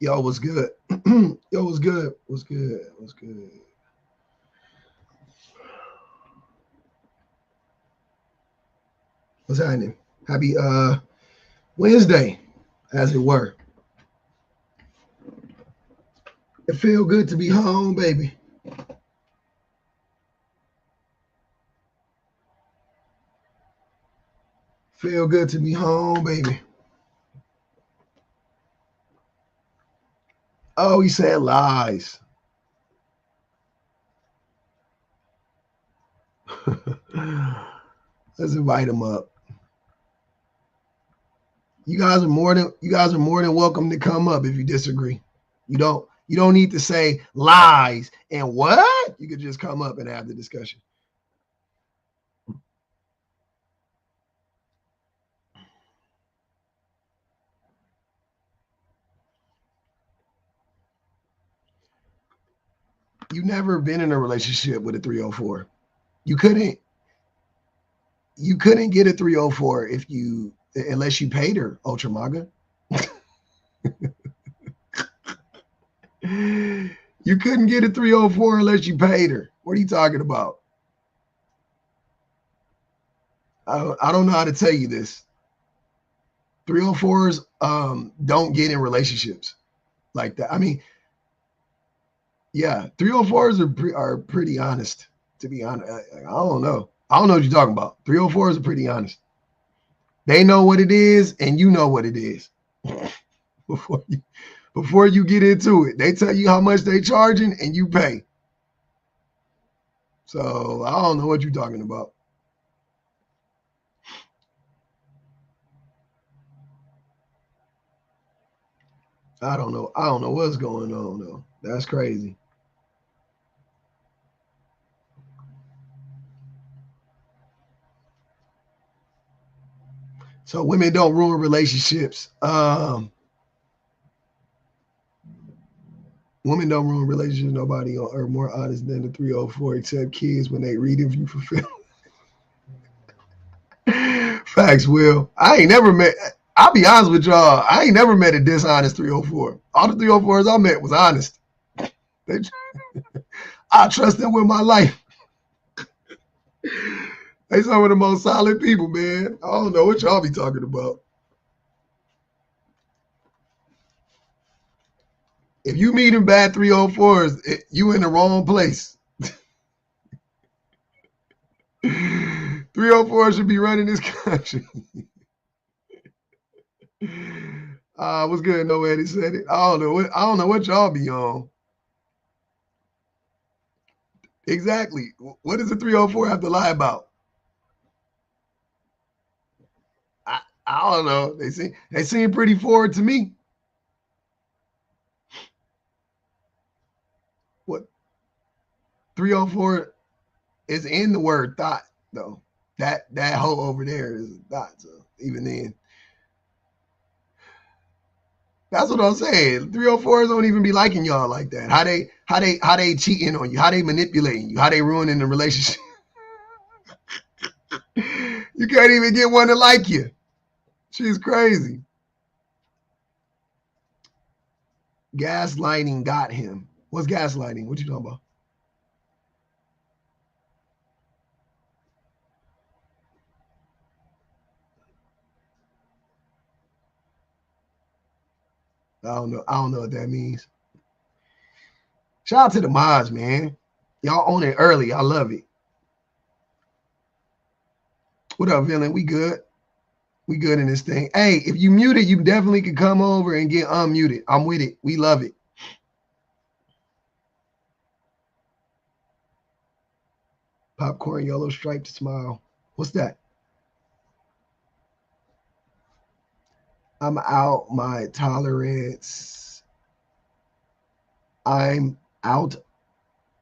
Yo, what's good? Yo, what's good? What's good? What's good? What's happening? Happy Wednesday, as it were. It feel good to be home, baby. Feel good to be home, baby. Oh, he said lies. Let's invite him up. You guys are more than welcome to come up if you disagree. You don't need to say lies and what? You could just come up and have the discussion. You never been in a relationship with a 304. You couldn't you couldn't get a 304 if you unless you paid her, Ultramaga. You couldn't get a 304 unless you paid her. What are you talking about? I don't know how to tell you this. 304s don't get in relationships like that. I mean, yeah, 304s are pretty honest, to be honest. I don't know. I don't know what you're talking about. 304s are pretty honest. They know what it is, and you know what it is. before you before you get into it, they tell you how much they charging, and you pay. So I don't know what you're talking about. I don't know. I don't know what's going on though. That's crazy. So women don't ruin relationships. Women don't ruin relationships. Nobody on earth more honest than the 304, except kids when they read if you fulfill. Facts, Will. I ain't never met. I'll be honest with y'all. I ain't never met a dishonest 304. All the 304s I met was honest. They, I trust them with my life. They some of the most solid people, man. I don't know what y'all be talking about. If you meeting bad 304s, you in the wrong place. 304 should be running this country. What's good? No way he said it. I don't know what y'all be on. Exactly. What does the 304 have to lie about? I don't know. They seem pretty forward to me. What 304 is in the word thought though. That hoe over there is a thought. So even then, that's what I'm saying. 304s don't even be liking y'all like that. How they cheating on you? How they manipulating you? How they ruining the relationship? You can't even get one to like you. She's crazy. Gaslighting got him. What's gaslighting? What you talking about? I don't know what that means. Shout out to the mods, man. Y'all own it early. I love it. What up, villain? We good. We good in this thing. Hey, if you muted, you definitely could come over and get unmuted. I'm with it. We love it. Popcorn yellow striped smile. What's that? I'm out my tolerance. I'm out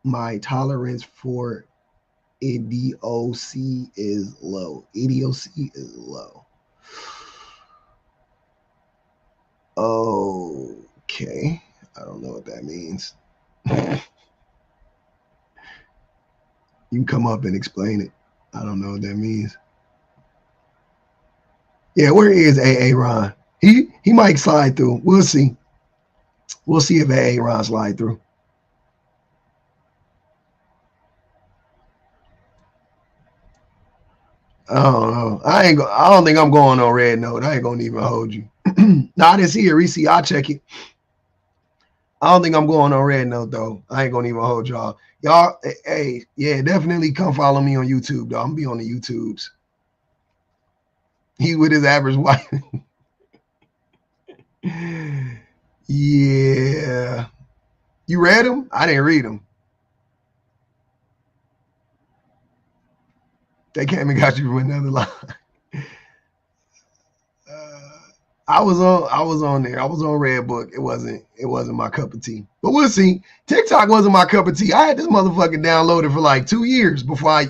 my tolerance for idiocy is low. Idiocy is low. Okay. I don't know what that means. You can come up and explain it. I don't know what that means. Yeah, where is AA Ron? He might slide through. We'll see. We'll see if Aaron slide through. I don't know. I don't think I'm going on red note. I ain't gonna even hold you. No, I didn't see it. Reese, I'll check it. I don't think I'm going on red note though. I ain't gonna even hold y'all. Y'all, hey, yeah, definitely come follow me on YouTube though. I'm gonna be on the YouTubes. He with his average wife. Yeah. You read them? I didn't read them. They came and got you from another line. I was on there. I was on Redbook. It wasn't my cup of tea. But we'll see. TikTok wasn't my cup of tea. I had this motherfucker downloaded for like 2 years before I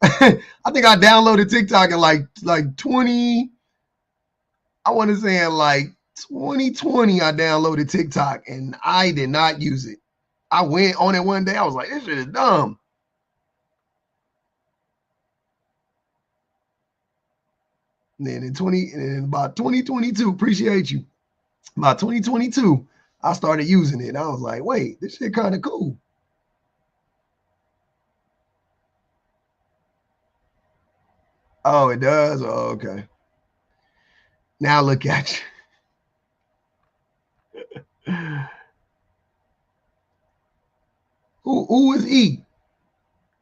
I think I downloaded TikTok in like 20. I want to say in like 2020 I downloaded TikTok and I did not use it. I went on it one day. I was like, this shit is dumb. And then in about 2022, appreciate you. About 2022, I started using it. I was like, wait, this shit kind of cool. Oh, it does? Oh, okay. Now look at you. Who was E?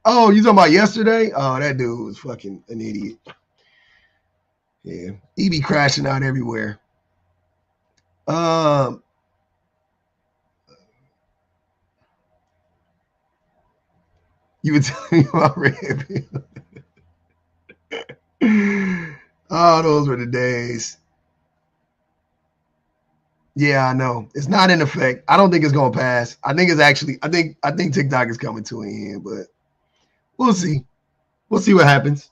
Oh, you talking about yesterday? Oh, that dude was fucking an idiot. Yeah, he be crashing out everywhere. You were telling me about Red Pill. Oh, those were the days. Yeah, I know. It's not in effect. I don't think it's gonna pass. I think it's actually. I think TikTok is coming to an end, but we'll see. We'll see what happens.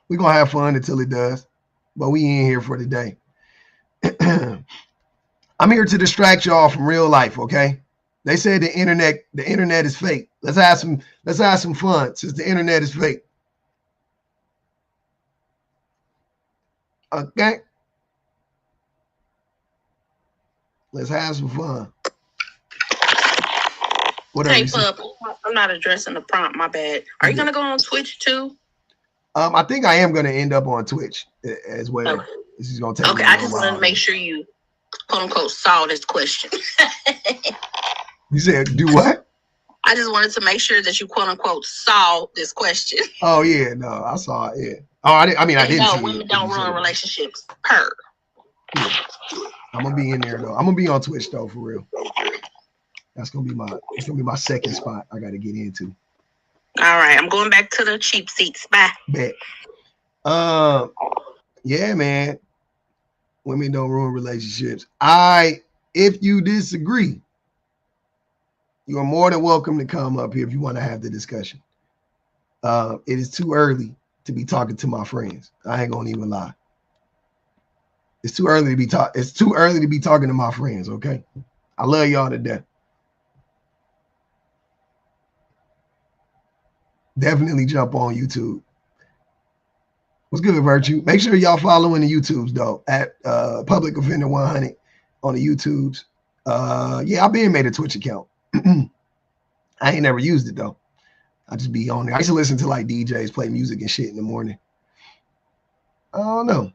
We're gonna have fun until it does. But we ain't here for today. I'm here to distract y'all from real life, okay? They said the internet is fake. Let's have some fun since the internet is fake. Okay? Let's have some fun. Hey, Pup, I'm not addressing the prompt, my bad. Are you gonna go on Twitch too? I think I am gonna end up on Twitch as well. Okay. This is gonna take okay, I just wanted to make sure you quote unquote saw this question. You said do what? I just wanted to make sure that you quote unquote saw this question. Oh yeah, no, I saw it. Yeah. Oh, I didn't. No, women don't ruin relationships. Per. Yeah. I'm gonna be in there though. I'm gonna be on Twitch though for real. It's gonna be my second spot I gotta get into. All right, I'm going back to the cheap seats. Bye. Bet. Yeah, man. Women don't ruin relationships. If you disagree, you are more than welcome to come up here if you want to have the discussion. It is too early to be talking to my friends. I ain't gonna even lie. It's too early to be talking to my friends, okay? I love y'all to death. Definitely jump on YouTube. What's good, Virtue? Make sure y'all following the YouTubes though at Public Offender 100 on the YouTubes. Yeah, I've been made a Twitch account. I ain't never used it though. I just be on there. I used to listen to like DJs play music and shit in the morning. I don't know.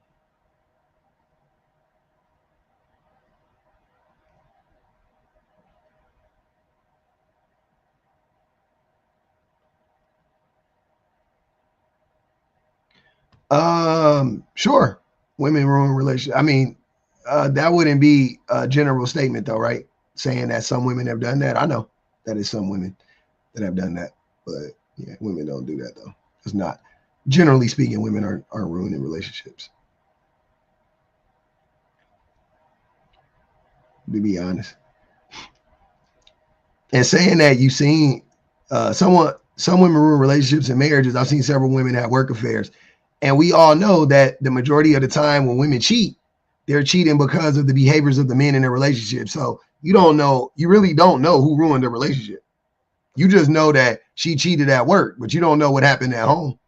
Sure. Women ruin relationships. I mean, that wouldn't be a general statement though, right? Saying that some women have done that. I know that is some women that have done that, but yeah, women don't do that though. It's not. Generally speaking, women aren't ruining relationships. To be honest. And saying that you've seen some women ruin relationships and marriages. I've seen several women have work affairs. And we all know that the majority of the time when women cheat, they're cheating because of the behaviors of the men in their relationship. So you really don't know who ruined the relationship. You just know that she cheated at work, but you don't know what happened at home.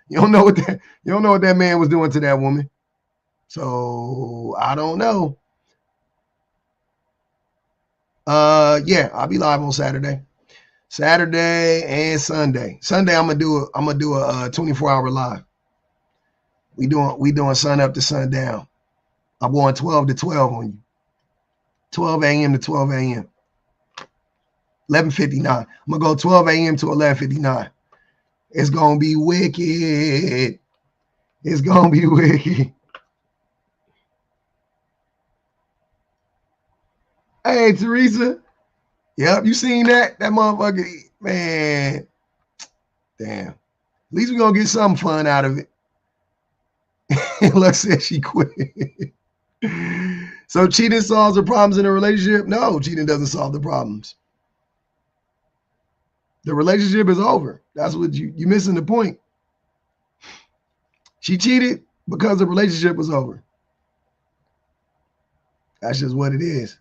You don't know what that man was doing to that woman. So I don't know. Yeah, I'll be live on Saturday. Saturday and Sunday. Sunday I'm gonna do a 24-hour live. We doing sun up to sundown. I'm going 12 to 12 on you. 12 a.m. to 12 a.m. 11:59. I'm gonna go 12 a.m. to 11:59. It's gonna be wicked. It's gonna be wicked. Hey, Teresa. Yep, you seen that? That motherfucker, man. Damn. At least we're gonna get some fun out of it. Lux said she quit. So cheating solves the problems in a relationship? No, cheating doesn't solve the problems. The relationship is over. That's what you're missing the point. She cheated because the relationship was over. That's just what it is.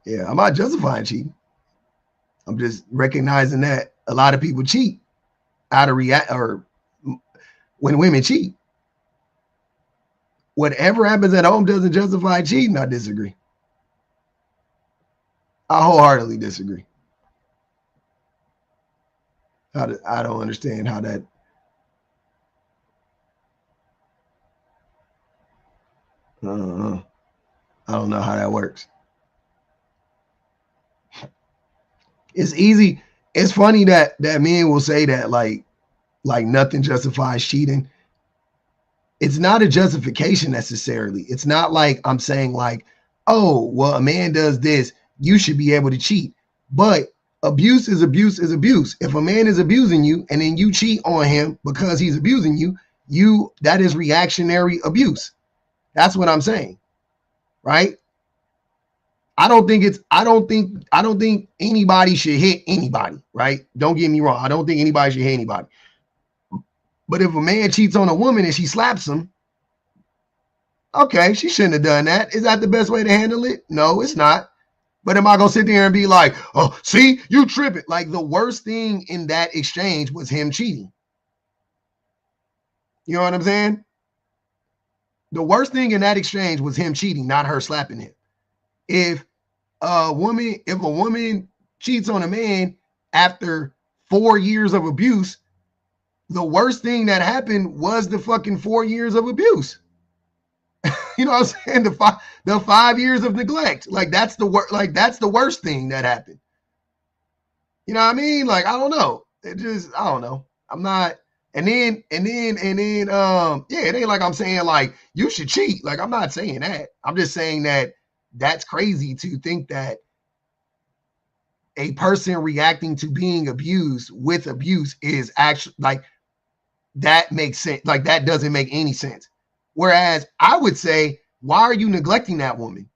Yeah, I'm not justifying cheating. I'm just recognizing that a lot of people cheat out of or when women cheat. Whatever happens at home doesn't justify cheating. I disagree. I wholeheartedly disagree. I don't understand how that. I don't know how that works. It's easy. It's funny that men will say that like nothing justifies cheating. It's not a justification necessarily. It's not like I'm saying like, oh, well, a man does this, you should be able to cheat. But abuse is abuse is abuse. If a man is abusing you and then you cheat on him because he's abusing you, that is reactionary abuse. That's what I'm saying. Right? I don't think anybody should hit anybody, right? Don't get me wrong. I don't think anybody should hit anybody. But if a man cheats on a woman and she slaps him, okay, she shouldn't have done that. Is that the best way to handle it? No, it's not. But am I going to sit there and be like, oh, see, you tripping? Like the worst thing in that exchange was him cheating. You know what I'm saying? The worst thing in that exchange was him cheating, not her slapping him. If a woman cheats on a man after 4 years of abuse, the worst thing that happened was the fucking 4 years of abuse. You know what I'm saying? The 5 years of neglect. Like that's the worst thing that happened. You know what I mean? Like I don't know. I don't know. I'm not. And then yeah, it ain't like I'm saying like you should cheat. Like I'm not saying that. I'm just saying that that's crazy to think that a person reacting to being abused with abuse is actually like that makes sense. Like that doesn't make any sense. Whereas I would say, why are you neglecting that woman?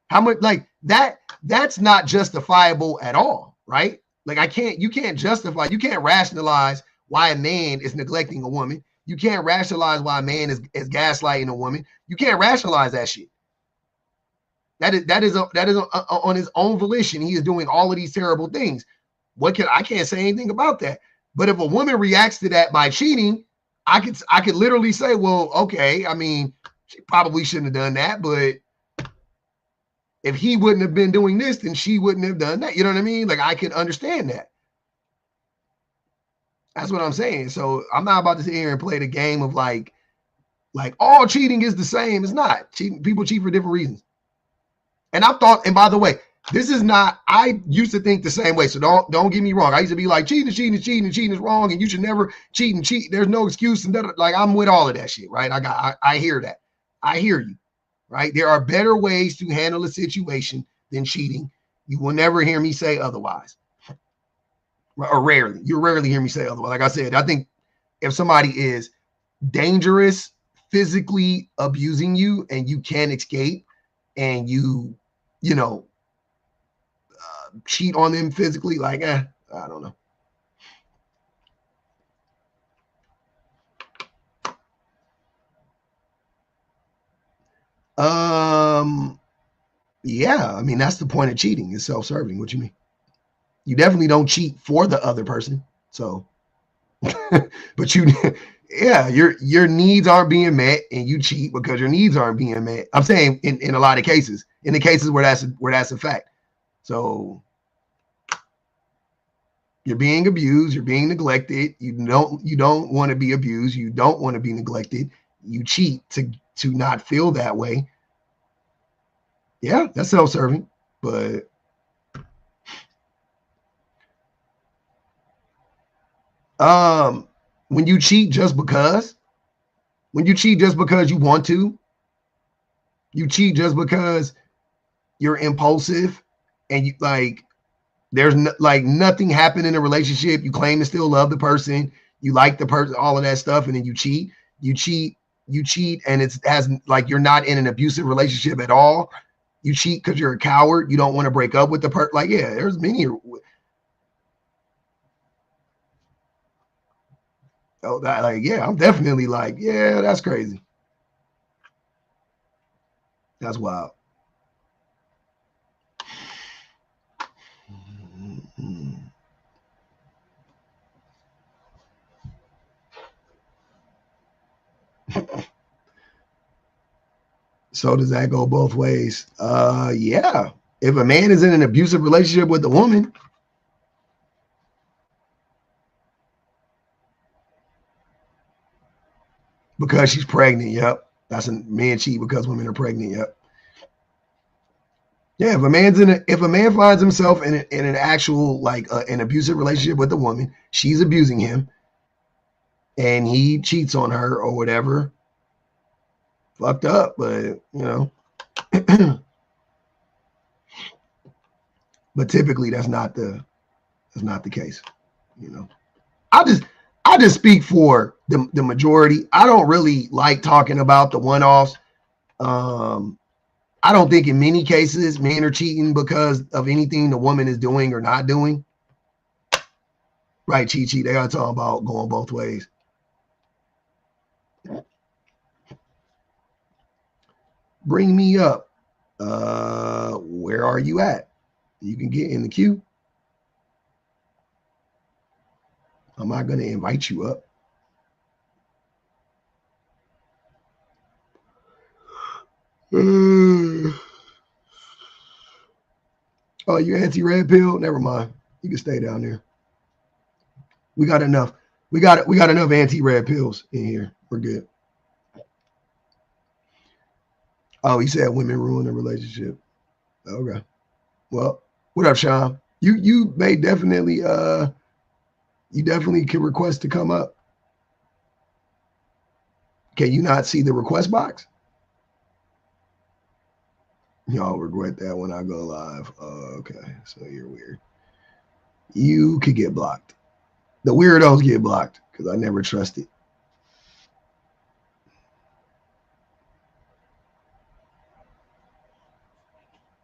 How much like that's not justifiable at all, right? Like you can't rationalize why a man is neglecting a woman. You can't rationalize why a man is gaslighting a woman. You can't rationalize that shit. That is on his own volition. He is doing all of these terrible things. I can't say anything about that. But if a woman reacts to that by cheating, I could literally say, well, okay, I mean, she probably shouldn't have done that, but if he wouldn't have been doing this, then she wouldn't have done that. You know what I mean? Like I could understand that. That's what I'm saying. So I'm not about to sit here and play the game of like all cheating is the same. It's not. People cheat for different reasons. And and by the way, this is not, I used to think the same way. So don't get me wrong. I used to be like, cheating is wrong. And you should never cheat and cheat. There's no excuse. And like, I'm with all of that shit, right? I hear that. I hear you, right? There are better ways to handle a situation than cheating. You will never hear me say otherwise. Or rarely. You rarely hear me say otherwise. Like I said, I think if somebody is dangerous, physically abusing you and you can't escape and you cheat on them physically, like, I don't know. Yeah, I mean, that's the point of cheating, is self-serving. What you mean? You definitely don't cheat for the other person. So, but Yeah, your needs aren't being met, and you cheat because your needs aren't being met. I'm saying in a lot of cases, in the cases where that's a fact. So you're being abused, you're being neglected. You don't want to be abused. You don't want to be neglected. You cheat to not feel that way. Yeah, that's self-serving, but when you cheat just because, when you cheat just because you want to, you cheat just because you're impulsive and you like there's like nothing happened in a relationship. You claim to still love the person, you like the person, all of that stuff, and then you cheat. You cheat. You cheat, and it's as like you're not in an abusive relationship at all. You cheat because you're a coward. You don't want to break up with the person. Like, yeah, there's many. Oh, that like, yeah, I'm definitely like, yeah, that's crazy. That's wild. So does that go both ways? Yeah. If a man is in an abusive relationship with a woman, because she's pregnant, yep. That's a man cheat because women are pregnant, yep. Yeah, if a man finds himself in an actual like an abusive relationship with a woman, she's abusing him, and he cheats on her or whatever, fucked up, but but typically that's not the case. You know, I just I just speak for the majority. I don't really like talking about the one offs. Um, I don't think in many cases men are cheating because of anything the woman is doing or not doing. Right, Chi Chi, they are talking about going both ways. Bring me up. Where are you at? You can get in the queue. I'm not going to invite you up. Oh, you anti-red pill? Never mind. You can stay down there. We got enough. We got enough anti-red pills in here. We're good. Oh, he said women ruin the relationship. Okay. Well, what up, Sean? You may definitely you definitely can request to come up. Can you not see the request box? Y'all regret that when I go live. Okay, so you're weird. You could get blocked. The weirdos get blocked because I never trusted.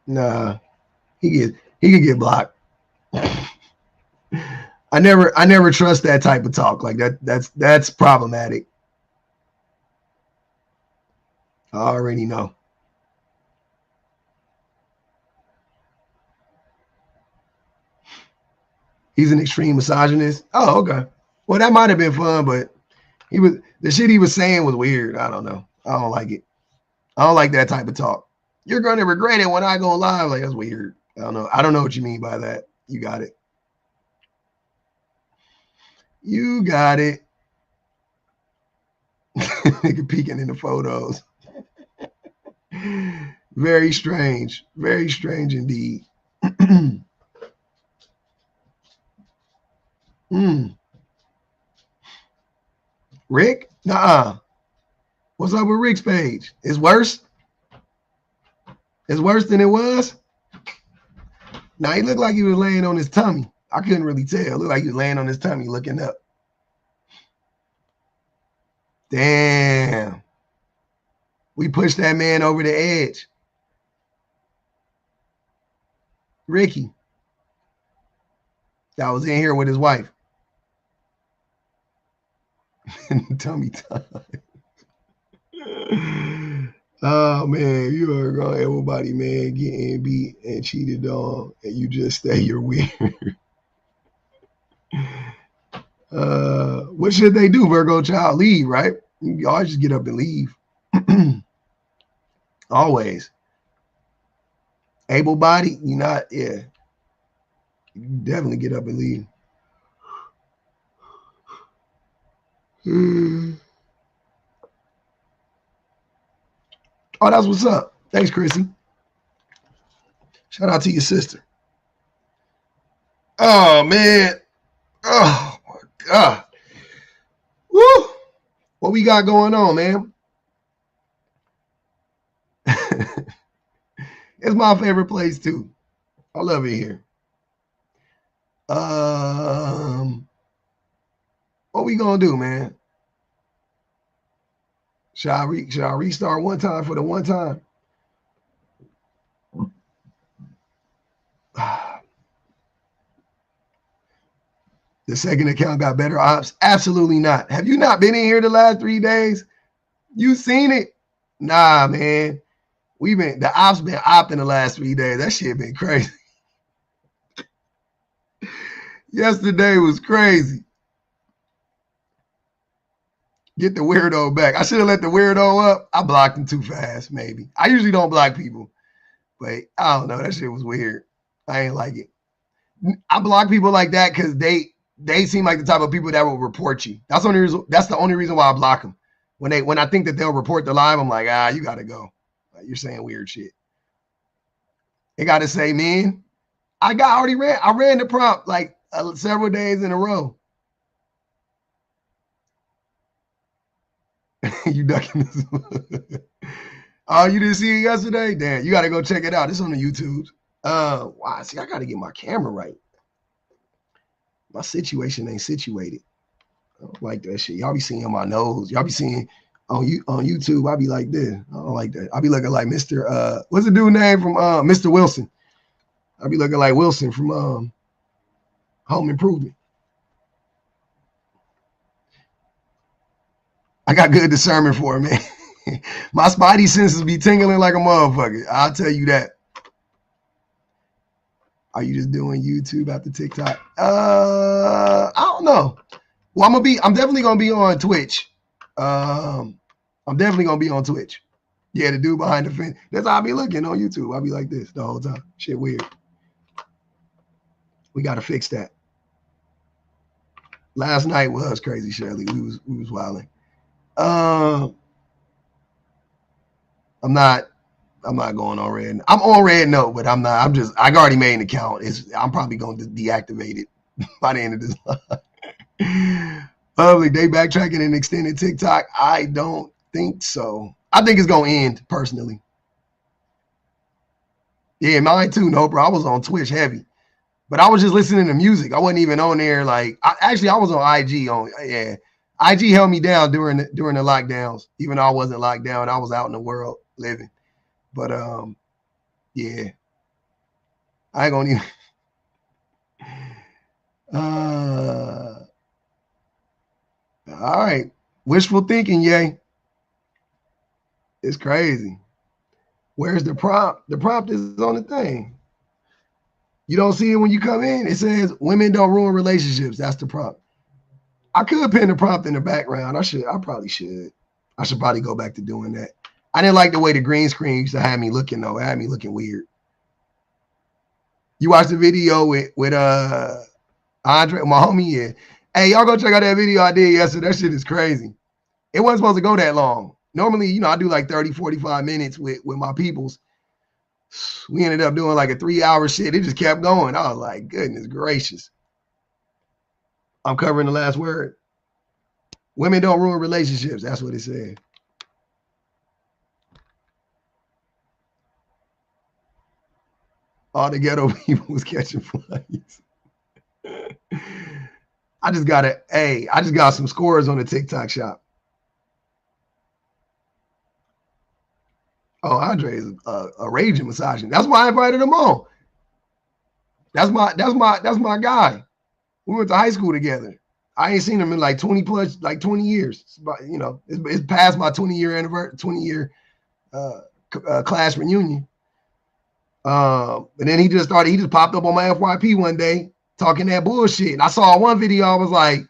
Nah, he could get blocked. I never trust that type of talk. Like that's problematic. I already know. He's an extreme misogynist. Oh, okay. Well, that might have been fun, but the shit he was saying was weird. I don't know. I don't like it. I don't like that type of talk. You're gonna regret it when I go live. Like that's weird. I don't know. I don't know what you mean by that. You got it. You got it. Nigga peeking in the photos. Very strange. Very strange indeed. Rick? Nah. What's up with Rick's page? It's worse. It's worse than it was. Now he looked like he was laying on his tummy. I couldn't really tell. It looked like he was laying on his tummy looking up. Damn. We pushed that man over the edge. Ricky. That was in here with his wife. Tummy time. Oh man, you are going everybody, man, getting beat and cheated on, and you just say you're weird. What should they do, Virgo child? Leave, right? You always just get up and leave. Always. Able body, you're not, yeah. You definitely get up and leave. Oh, that's what's up. Thanks, Chrissy. Shout out to your sister. Oh, man. Oh, my God. Woo. What we got going on, man? It's my favorite place, too. I love it here. What we gonna do, man? Should I restart one time for the one time? The second account got better ops? Absolutely not. Have you not been in here the last 3 days? You seen it? Nah, man. The ops been opting the last 3 days. That shit been crazy. Yesterday was crazy. Get the weirdo back. I should have let the weirdo up. I blocked him too fast, maybe. I usually don't block people, but I don't know. That shit was weird. I ain't like it. I block people like that because they seem like the type of people that will report you. That's the only reason why I block them. When I think that they'll report the live, I'm like, you gotta go. You're saying weird shit. They gotta say, man, I ran the prompt like several days in a row. You ducking this. Oh, you didn't see it yesterday? Damn, you gotta go check it out. It's on the YouTube. Wow, see, I gotta get my camera right. My situation ain't situated. I don't like that shit. Y'all be seeing my nose. Y'all be seeing on YouTube, I be like this. I don't like that. I be looking like Mr. What's the dude name from Mr. Wilson? I be looking like Wilson from Home Improvement. I got good discernment for it, man. My spidey senses be tingling like a motherfucker. I'll tell you that. Are you just doing YouTube after TikTok? I don't know. Well, I'm definitely gonna be on Twitch. I'm definitely gonna be on Twitch. Yeah, the dude behind the fence. That's how I be looking on YouTube. I'll be like this the whole time. Shit weird. We gotta fix that. Last night was crazy, Shirley. We was wilding. I'm not going on red. I'm on red note, but I'm not. I already made an account. I'm probably going to deactivate it by the end of this live. Public, they backtracking and extended TikTok. I don't think so. I think it's going to end personally. Yeah, mine too. No, bro. I was on Twitch heavy, but I was just listening to music. I wasn't even on there. Like, I was on IG. IG held me down during the lockdowns. Even though I wasn't locked down, I was out in the world living. But yeah, I ain't gonna even. All right, wishful thinking, yay. It's crazy. Where's the prompt? The prompt is on the thing. You don't see it when you come in. It says women don't ruin relationships. That's the prompt. I could pin the prompt in the background. I probably should. I should probably go back to doing that. I didn't like the way the green screen used to have me looking, though. It had me looking weird. You watched the video with Andre, my homie, yeah. Hey, y'all go check out that video I did yesterday. That shit is crazy. It wasn't supposed to go that long. Normally, I do like 30, 45 minutes with my peoples. We ended up doing like a 3-hour shit. It just kept going. I was like, goodness gracious. I'm covering the last word. Women don't ruin relationships. That's what it said. All the ghetto people was catching flies. I just got some scores on the TikTok shop. Oh, Andre is a raging misogynist. That's why I invited him on. That's my guy. We went to high school together. I ain't seen him in like 20 years. But, it's past my 20-year anniversary, 20-year class reunion. And then he just popped up on my FYP one day talking that bullshit. And I saw one video, I was like,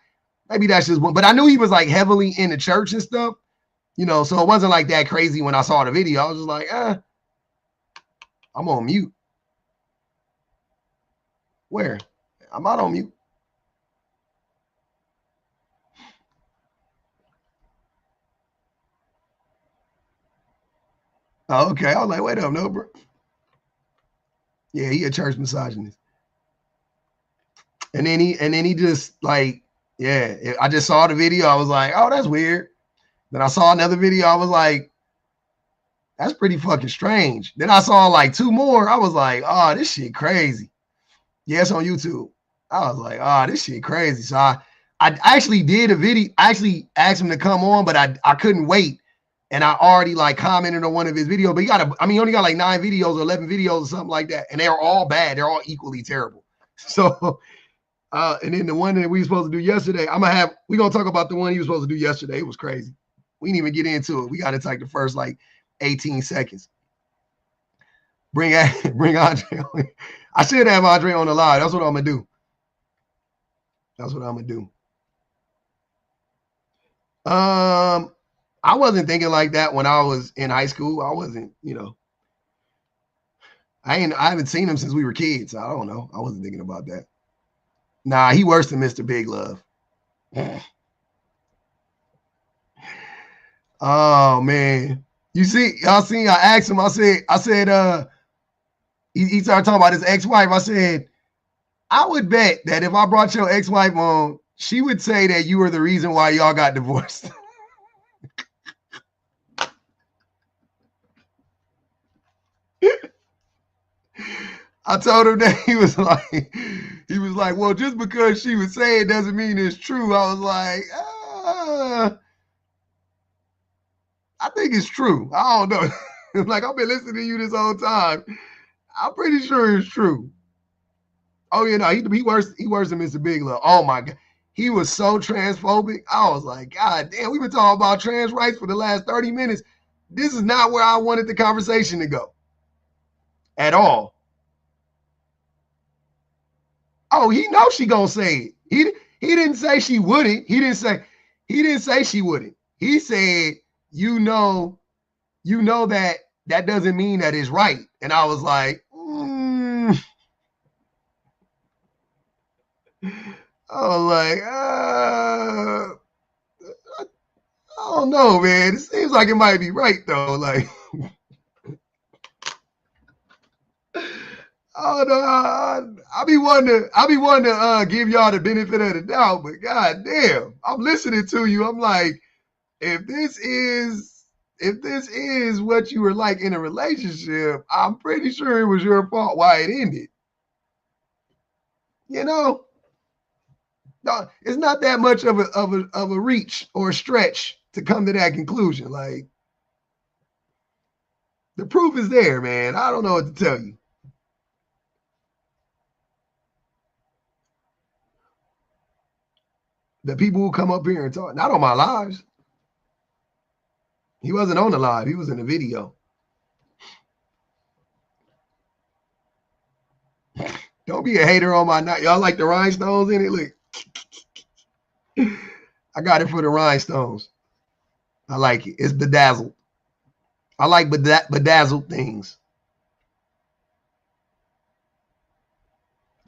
Maybe that's just one, but I knew he was like heavily in the church and stuff, you know, so it wasn't like that crazy when I saw the video. I was just like, I'm on mute. Where? I'm not on mute. Oh, okay. I was like, wait up, no, bro. Yeah, he a church misogynist. And then he just like, yeah, I just saw the video. I was like, oh, that's weird. Then I saw another video. I was like, that's pretty fucking strange. Then I saw like 2 more. I was like, oh, this shit crazy. Yes, on YouTube. I was like, oh, this shit crazy. So I actually did a video. I actually asked him to come on, but I couldn't wait. And I already like commented on one of his videos. But he only got like 9 videos or 11 videos or something like that. And they're all bad. They're all equally terrible. So and then the one that we were supposed to do yesterday, we're gonna talk about the one he was supposed to do yesterday. It was crazy. We didn't even get into it. We got into like the first like 18 seconds. Bring Andre on. I should have Andre on the live. That's what I'm gonna do. That's what I'm gonna do. I wasn't thinking like that when I was in high school. I wasn't, you know. I haven't seen him since we were kids. So I don't know. I wasn't thinking about that. Nah, he worse than Mr. Big Love. Oh man. You see, y'all seen, I asked him, I said, he started talking about his ex-wife. I said, I would bet that if I brought your ex-wife on, she would say that you were the reason why y'all got divorced. I told him that he was like, well, just because she would say it doesn't mean it's true. I was like, I think it's true. I don't know. Like, I've been listening to you this whole time. I'm pretty sure it's true. Oh, you know, he worse than Mr. Big Love. Oh my God. He was so transphobic. I was like, God damn, we've been talking about trans rights for the last 30 minutes. This is not where I wanted the conversation to go. At all. Oh, he knows she gonna say it. He didn't say she wouldn't. He didn't say she wouldn't. He said, you know that doesn't mean that it's right. And I was like, I don't know, man. It seems like it might be right though. Like, oh no, I be wanting to give y'all the benefit of the doubt, but god damn, I'm listening to you. I'm like, if this is what you were like in a relationship, I'm pretty sure it was your fault why it ended. You know, no, it's not that much of a reach or a stretch to come to that conclusion. Like, the proof is there, man. I don't know what to tell you. The people who come up here and talk, not on my lives. He wasn't on the live. He was in the video. Don't be a hater on my night. Y'all like the rhinestones in it? Look. I got it for the rhinestones. I like it. It's bedazzled. I like bedazzled things.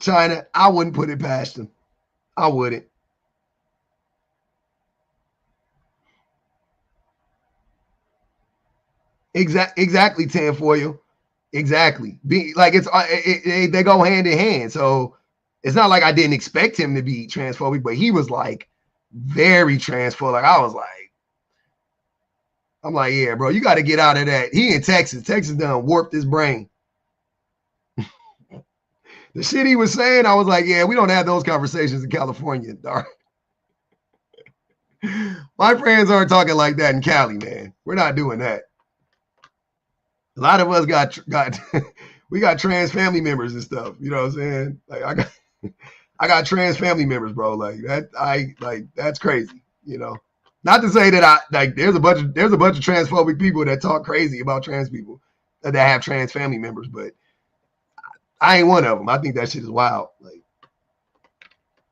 China, I wouldn't put it past them. I wouldn't. Exactly, Tan for you. Exactly. Like they go hand in hand. So it's not like I didn't expect him to be transphobic, but he was like very transphobic. Like, I'm like, yeah, bro, you got to get out of that. He in Texas. Texas done warped his brain. The shit he was saying, I was like, yeah, we don't have those conversations in California. My friends aren't talking like that in Cali, man. We're not doing that. A lot of us got we got trans family members and stuff. You know what I'm saying? Like, I got trans family members, bro. Like that, that's crazy. You know, not to say that there's a bunch of transphobic people that talk crazy about trans people that have trans family members, but I ain't one of them. I think that shit is wild. Like,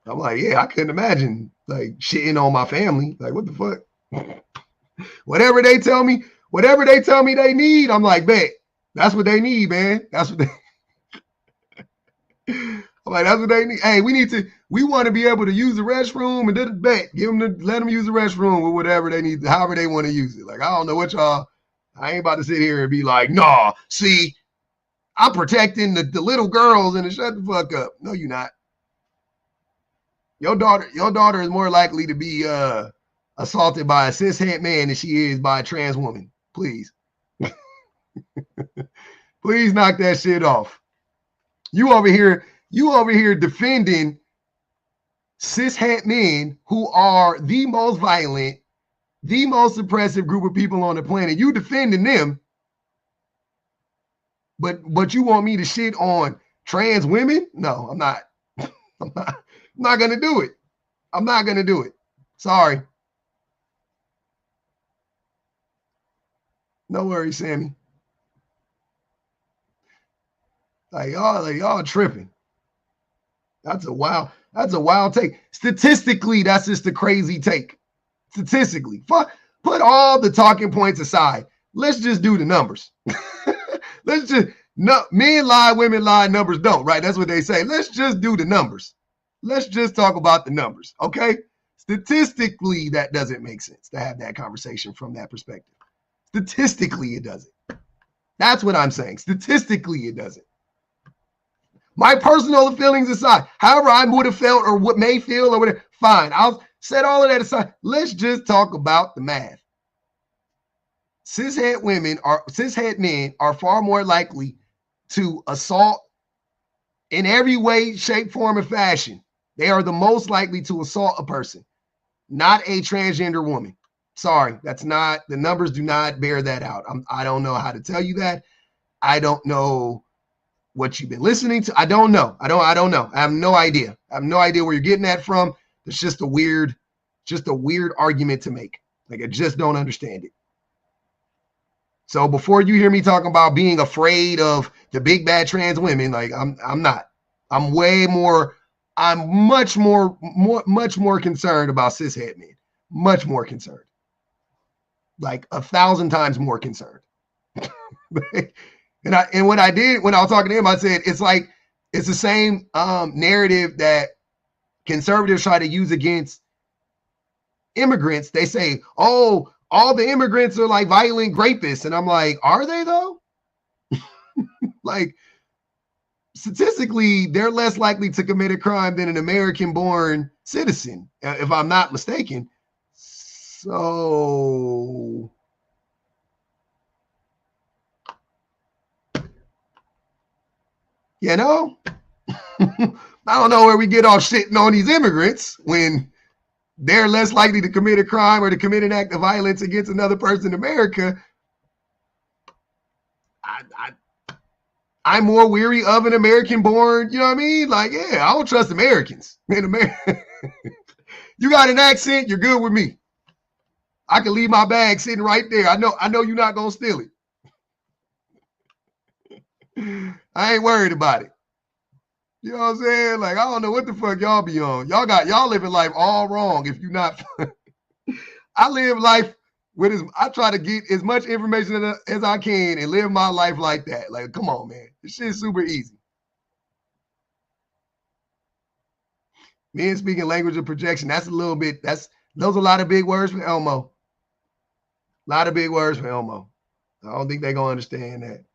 I'm like, yeah, I couldn't imagine like shitting on my family. Like, what the fuck? Whatever they tell me they need, I'm like, bet. That's what they need, man. That's what they I'm like, that's what they need. Hey, we want to be able to use the restroom and then bet. Let them use the restroom with whatever they need, however they want to use it. Like, I don't know what y'all, I ain't about to sit here and be like, nah, see, I'm protecting the little girls and shut the fuck up. No, you're not. Your daughter is more likely to be assaulted by a cishet man than she is by a trans woman. Please. Please knock that shit off. You over here defending cishet men who are the most violent, the most oppressive group of people on the planet. You defending them, but you want me to shit on trans women? No, I'm not. I'm not gonna do it. I'm not gonna do it. Sorry. No worries, Sammy. Like y'all tripping. That's a wild take. Statistically, that's just a crazy take. Statistically, put all the talking points aside. Let's just do the numbers. Let's just men lie, women lie, numbers don't, right? That's what they say. Let's just do the numbers. Let's just talk about the numbers, okay? Statistically, that doesn't make sense to have that conversation from that perspective. Statistically, it doesn't. That's what I'm saying. Statistically, it doesn't. My personal feelings aside, however I would have felt or what may feel or whatever, fine. I'll set all of that aside. Let's just talk about the math. Cishet men are far more likely to assault in every way, shape, form, and fashion. They are the most likely to assault a person, not a transgender woman. Sorry, that's not, the numbers do not bear that out. I don't know how to tell you that. I don't know what you've been listening to. I don't know. I don't know. I have no idea. I have no idea where you're getting that from. It's just a weird argument to make. Like, I just don't understand it. So before you hear me talking about being afraid of the big bad trans women, like I'm not. I'm much more concerned about cishet men. Much more concerned. Like 1,000 times more concerned. And what I did when I was talking to him, I said it's the same narrative that conservatives try to use against immigrants. They say, oh, all the immigrants are like violent rapists. And I'm like, are they though? Like, statistically, they're less likely to commit a crime than an American-born citizen, if I'm not mistaken. So, you know, I don't know where we get off shitting on these immigrants when they're less likely to commit a crime or to commit an act of violence against another person in America. I'm more weary of an American-born, you know what I mean? Like, yeah, I don't trust Americans. In America, you got an accent, you're good with me. I can leave my bag sitting right there. I know you're not gonna steal it. I ain't worried about it. You know what I'm saying? Like, I don't know what the fuck y'all be on. Y'all living life all wrong if you're not. I live life I try to get as much information as I can and live my life like that. Like, come on, man. This shit's super easy. Men speaking language of projection. Those are a lot of big words for Elmo. A lot of big words for Elmo. I don't think they're gonna understand that.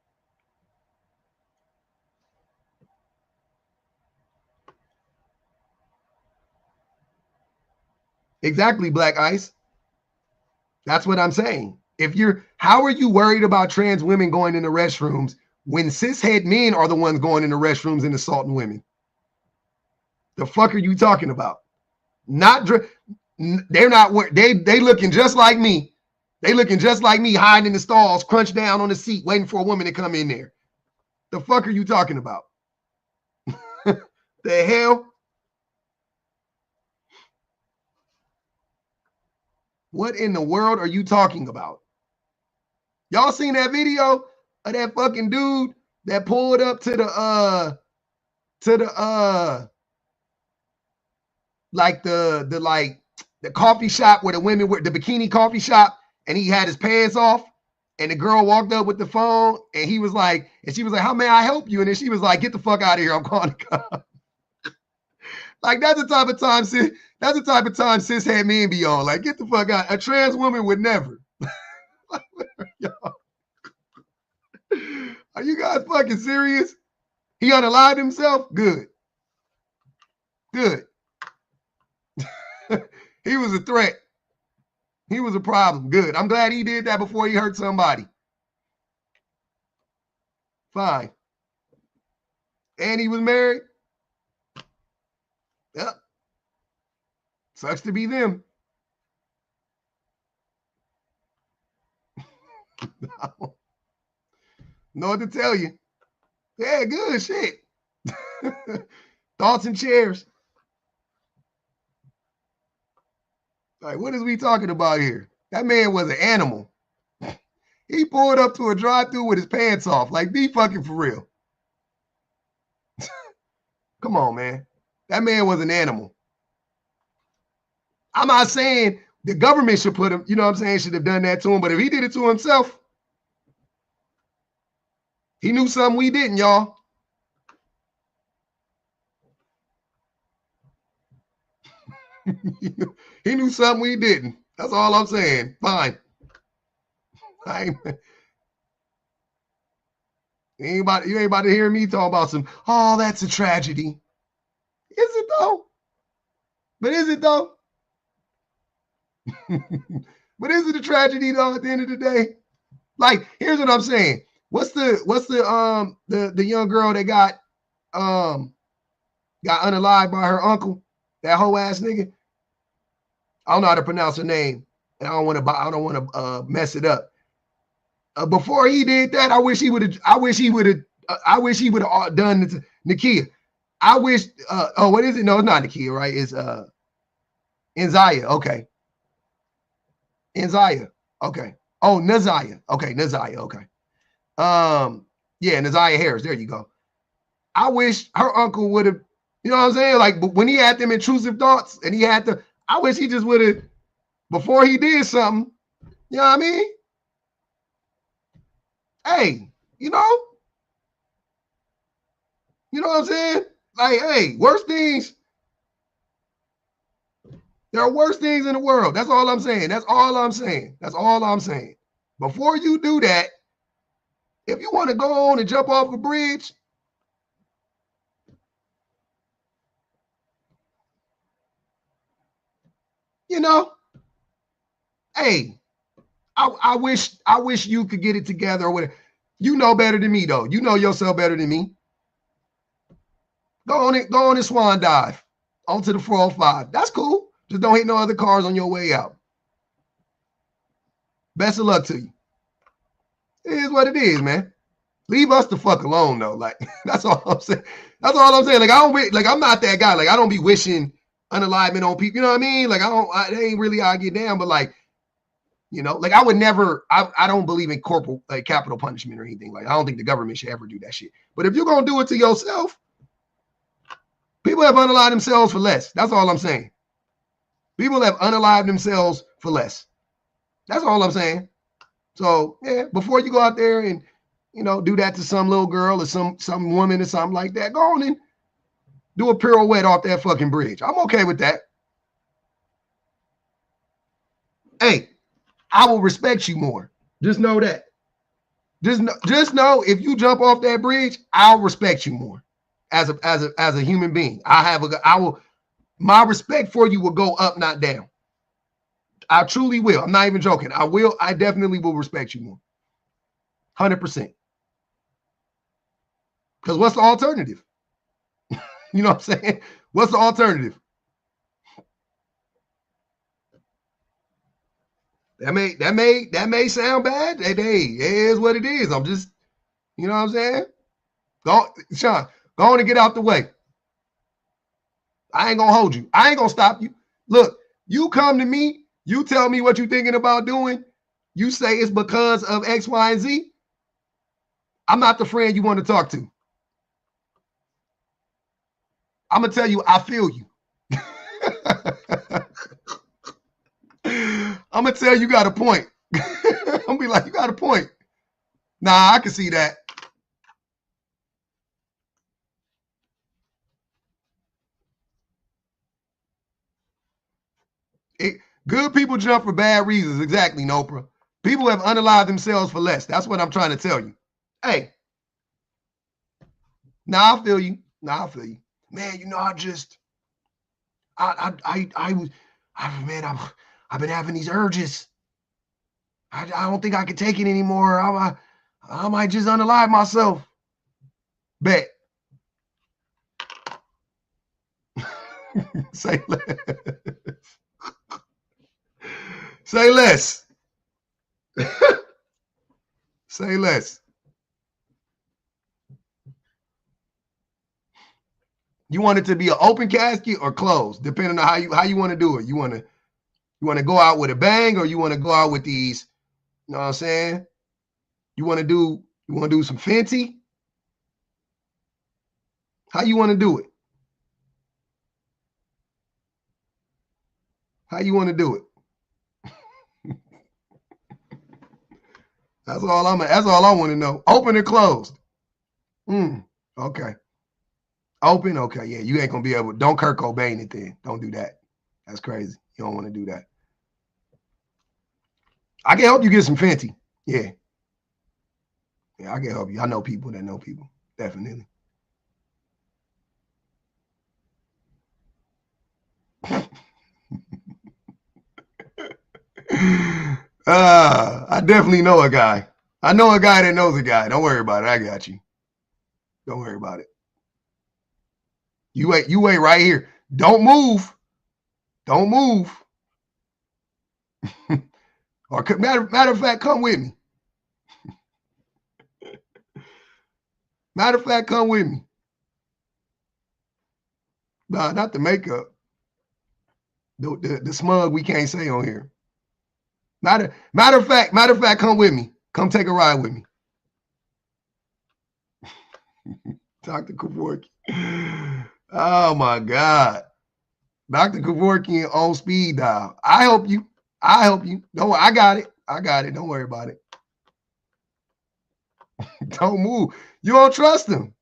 Exactly, Black Ice. That's what I'm saying. How are you worried about trans women going into restrooms when cishet men are the ones going into restrooms and assaulting women? The fuck are you talking about? They're not. They looking just like me. They looking just like me, hiding in the stalls, crunched down on the seat, waiting for a woman to come in there. The fuck are you talking about? The hell? What in the world are you talking about? Y'all seen that video of that fucking dude that pulled up to the like the coffee shop where the women were, the bikini coffee shop, and he had his pants off, and the girl walked up with the phone, and he was like, and she was like, how may I help you? And then she was like, get the fuck out of here. I'm calling the cops. Like, that's the type of time sis had men be on. Like, get the fuck out. A trans woman would never. Are you guys fucking serious? He unalived himself? Good. Good. He was a threat. He was a problem. Good. I'm glad he did that before he hurt somebody. Fine. And he was married? Yep. Sucks to be them. Know what to tell you. Yeah, good shit. Thoughts and chairs. Like, what is we talking about here? That man was an animal. He pulled up to a drive-thru with his pants off. Like, be fucking for real. Come on, man. That man was an animal. I'm not saying the government should put him, you know what I'm saying, should have done that to him. But if he did it to himself, he knew something we didn't, y'all. He knew something we didn't. That's all I'm saying. Fine. You ain't about to hear me talk about some, oh, that's a tragedy. Is it though? But is it though? But is it a tragedy though at the end of the day? Like, here's what I'm saying. What's the young girl that got unalived by her uncle? That whole ass nigga. I don't know how to pronounce her name, and I don't want to mess it up. Before he did that, I wish he would have done Nakia. I wish. What is it? No, it's not Nakia, right? It's Nzaya. Okay. Nzaya. Okay. Oh, Nazaya. Okay, Nazaya. Okay. Yeah, Nazaya Harris. There you go. I wish her uncle would have, you know what I'm saying? Like, when he had them intrusive thoughts and he had to, I wish he just would have, before he did something, you know what I mean? Hey, you know what I'm saying? Like, hey, worse things. There are worse things in the world. That's all I'm saying. That's all I'm saying. That's all I'm saying. Before you do that, if you want to go on and jump off a bridge, you know, hey, I wish you could get it together or whatever. You know better than me, though. You know yourself better than me. Go on and swan dive onto the 405. That's cool. Just don't hit no other cars on your way out. Best of luck to you. It is what it is, man. Leave us the fuck alone, though. Like, that's all I'm saying. That's all I'm saying. Like, I'm not that guy. Like, I don't be wishing unalivement on people. You know what I mean? Like, it ain't really how I get down, but like, you know, like I would never, I don't believe in capital punishment or anything. Like, I don't think the government should ever do that shit. But if you're going to do it to yourself, people have unalived themselves for less. That's all I'm saying. People have unalived themselves for less. That's all I'm saying. So, yeah, before you go out there and, you know, do that to some little girl or some woman or something like that, go on and do a pirouette off that fucking bridge. I'm okay with that. Hey, I will respect you more. Just know that. Just know if you jump off that bridge, I'll respect you more as a human being. My respect for you will go up, not down. I truly will. I'm not even joking. I definitely will respect you more. 100%. Because what's the alternative? You know what I'm saying? What's the alternative? That may sound bad. Hey, it is what it is. I'm just, you know what I'm saying? Sean, go on and get out the way. I ain't gonna hold you. I ain't gonna stop you. Look, you come to me, you tell me what you're thinking about doing. You say it's because of X, Y, and Z. I'm not the friend you want to talk to. I'm gonna tell you, I feel you. I'm gonna tell you got a point. I'm gonna be like, you got a point. Nah, I can see that. Good people jump for bad reasons. Exactly, Nopra. People have unalived themselves for less. That's what I'm trying to tell you. Hey. Nah, I feel you. Nah, I feel you. Man, you know, I've been having these urges. I don't think I can take it anymore. I might just unalive myself. Bet. Say less. Say less. Say less. You want it to be an open casket or closed, depending on how you want to do it. You want to go out with a bang, or you want to go out with these, you know what I'm saying? You want to do some fancy? How you want to do it? How you want to do it? That's all I want to know. Open or closed? Okay. Open? Okay, yeah. You ain't gonna be able. Don't Kurt Cobain it then. Don't do that. That's crazy. You don't want to do that. I can help you get some Fenty. Yeah. Yeah, I can help you. I know people that know people. Definitely. I definitely know a guy. I know a guy that knows a guy. Don't worry about it. I got you. Don't worry about it. You wait right here. Don't move. Don't move. Or matter of fact, come with me. Matter of fact, come with me. Nah, not the makeup. The smug we can't say on here. Matter of fact, come with me. Come take a ride with me. Dr. Kevorkian. Oh my God. Dr. Kevorkian on speed dial. I help you. Don't worry. I got it. Don't worry about it. Don't move. You don't trust him.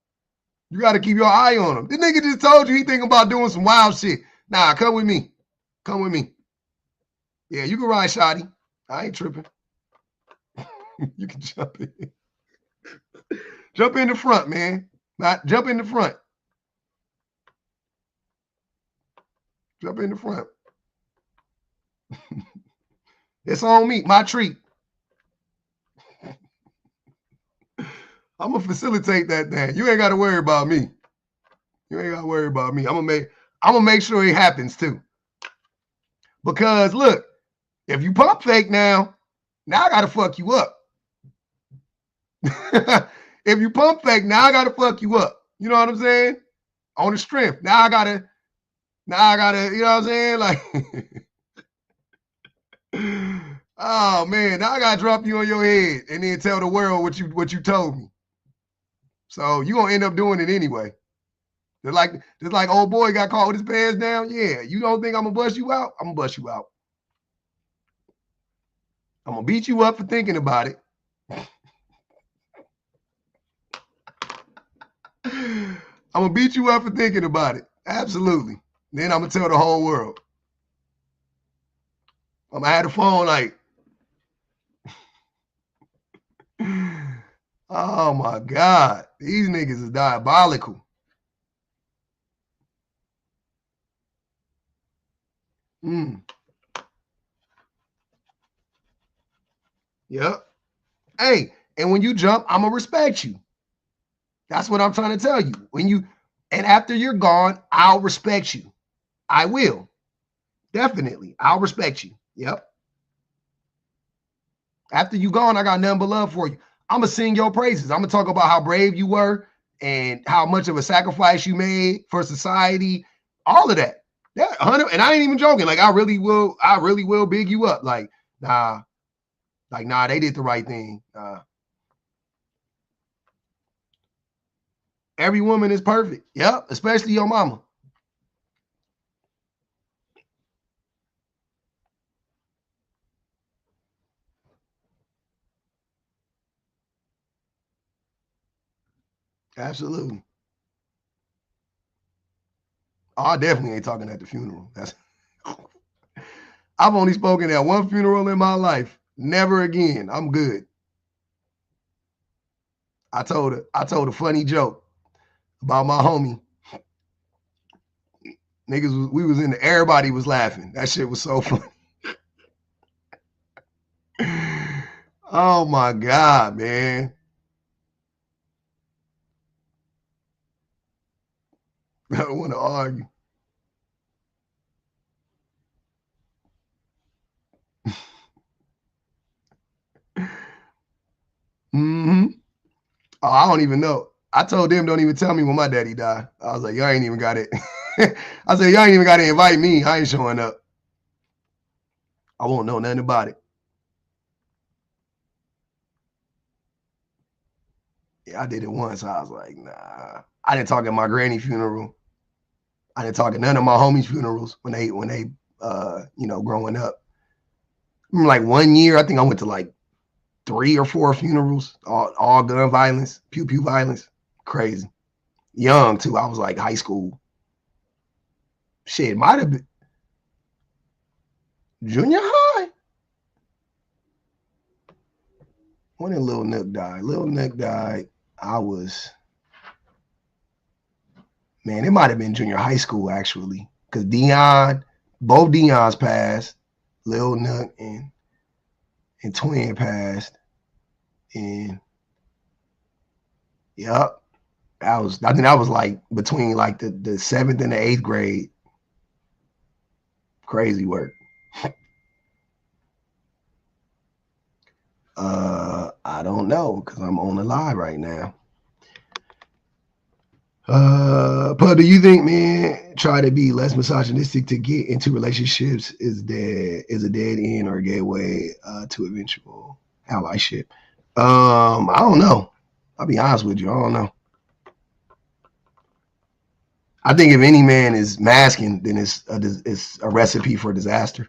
You got to keep your eye on him. This nigga just told you he thinking about doing some wild shit. Nah, come with me. Come with me. Yeah, you can ride Shotty. I ain't tripping. You can jump in. Jump in the front, man. Jump in the front. Jump in the front. It's on me. My treat. I'm gonna facilitate that thing. You ain't got to worry about me. You ain't got to worry about me. I'm gonna make sure it happens too. Because look, if you pump fake now I gotta fuck you up. If you pump fake, now I gotta fuck you up. You know what I'm saying? On the strength. Now I gotta, you know what I'm saying? Like, oh man, now I gotta drop you on your head and then tell the world what you told me. So you gonna end up doing it anyway. Just like old boy got caught with his pants down. Yeah, you don't think I'm gonna bust you out? I'm gonna bust you out. I'm gonna beat you up for thinking about it. I'm gonna beat you up for thinking about it. Absolutely. Then I'm gonna tell the whole world. I'm gonna have the phone like, oh my God, these niggas is diabolical. Yep. Hey, and when you jump, I'm gonna respect you. That's what I'm trying to tell you. And after you're gone, I'll respect you. I will. Definitely. I'll respect you. Yep. After you gone, I got nothing but love for you. I'm gonna sing your praises. I'm gonna talk about how brave you were and how much of a sacrifice you made for society. All of that. That 100, and I ain't even joking. Like I really will big you up. Like, nah, they did the right thing. Every woman is perfect. Yep, especially your mama. Absolutely. Oh, I definitely ain't talking at the funeral. That's I've only spoken at one funeral in my life. Never again. I'm good. I told a funny joke about my homie. Niggas, we was in the, everybody was laughing. That shit was so funny. Oh my God, man. I don't want to argue. Mm-hmm. Oh, I don't even know. I told them, don't even tell me when my daddy died. I was like, y'all ain't even got it. I said, y'all ain't even got to invite me. I ain't showing up. I won't know nothing about it. Yeah, I did it once. I was like, nah. I didn't talk at my granny funeral. I didn't talk at none of my homies' funerals when they growing up. Like 1 year, I think I went to like 3 or 4 funerals, all gun violence, pew pew violence. Crazy. Young too. I was like high school. Shit, might have been junior high. When did Lil Nook die? Lil Nook died. I was, man, it might have been junior high school actually. Because both Deion's passed. Lil Nook and Twin passed. And yep. I think that was like between like the 7th and the 8th grade. Crazy work. I don't know because I'm on the live right now. But do you think men try to be less misogynistic to get into relationships is a dead end or a gateway to eventual allyship? I don't know. I'll be honest with you. I don't know. I think if any man is masking, then it's a recipe for disaster.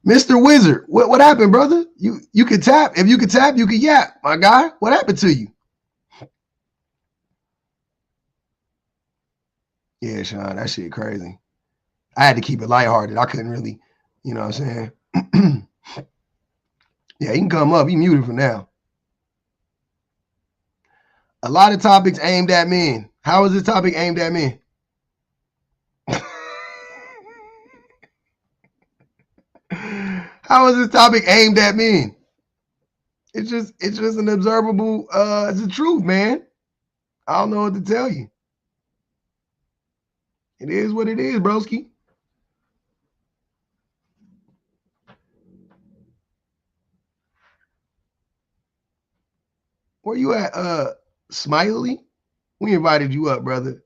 Mr. Wizard, what happened, brother? You could tap. If you could tap, you could yap, my guy. What happened to you? Yeah, Sean, that shit crazy. I had to keep it lighthearted. I couldn't really, you know what I'm saying? Yeah, he can come up. He muted for now. A lot of topics aimed at men. How is this topic aimed at men? How is this topic aimed at men? It's just an observable, it's the truth, man. I don't know what to tell you. It is what it is, broski. Where you at, Smiley? We invited you up, brother.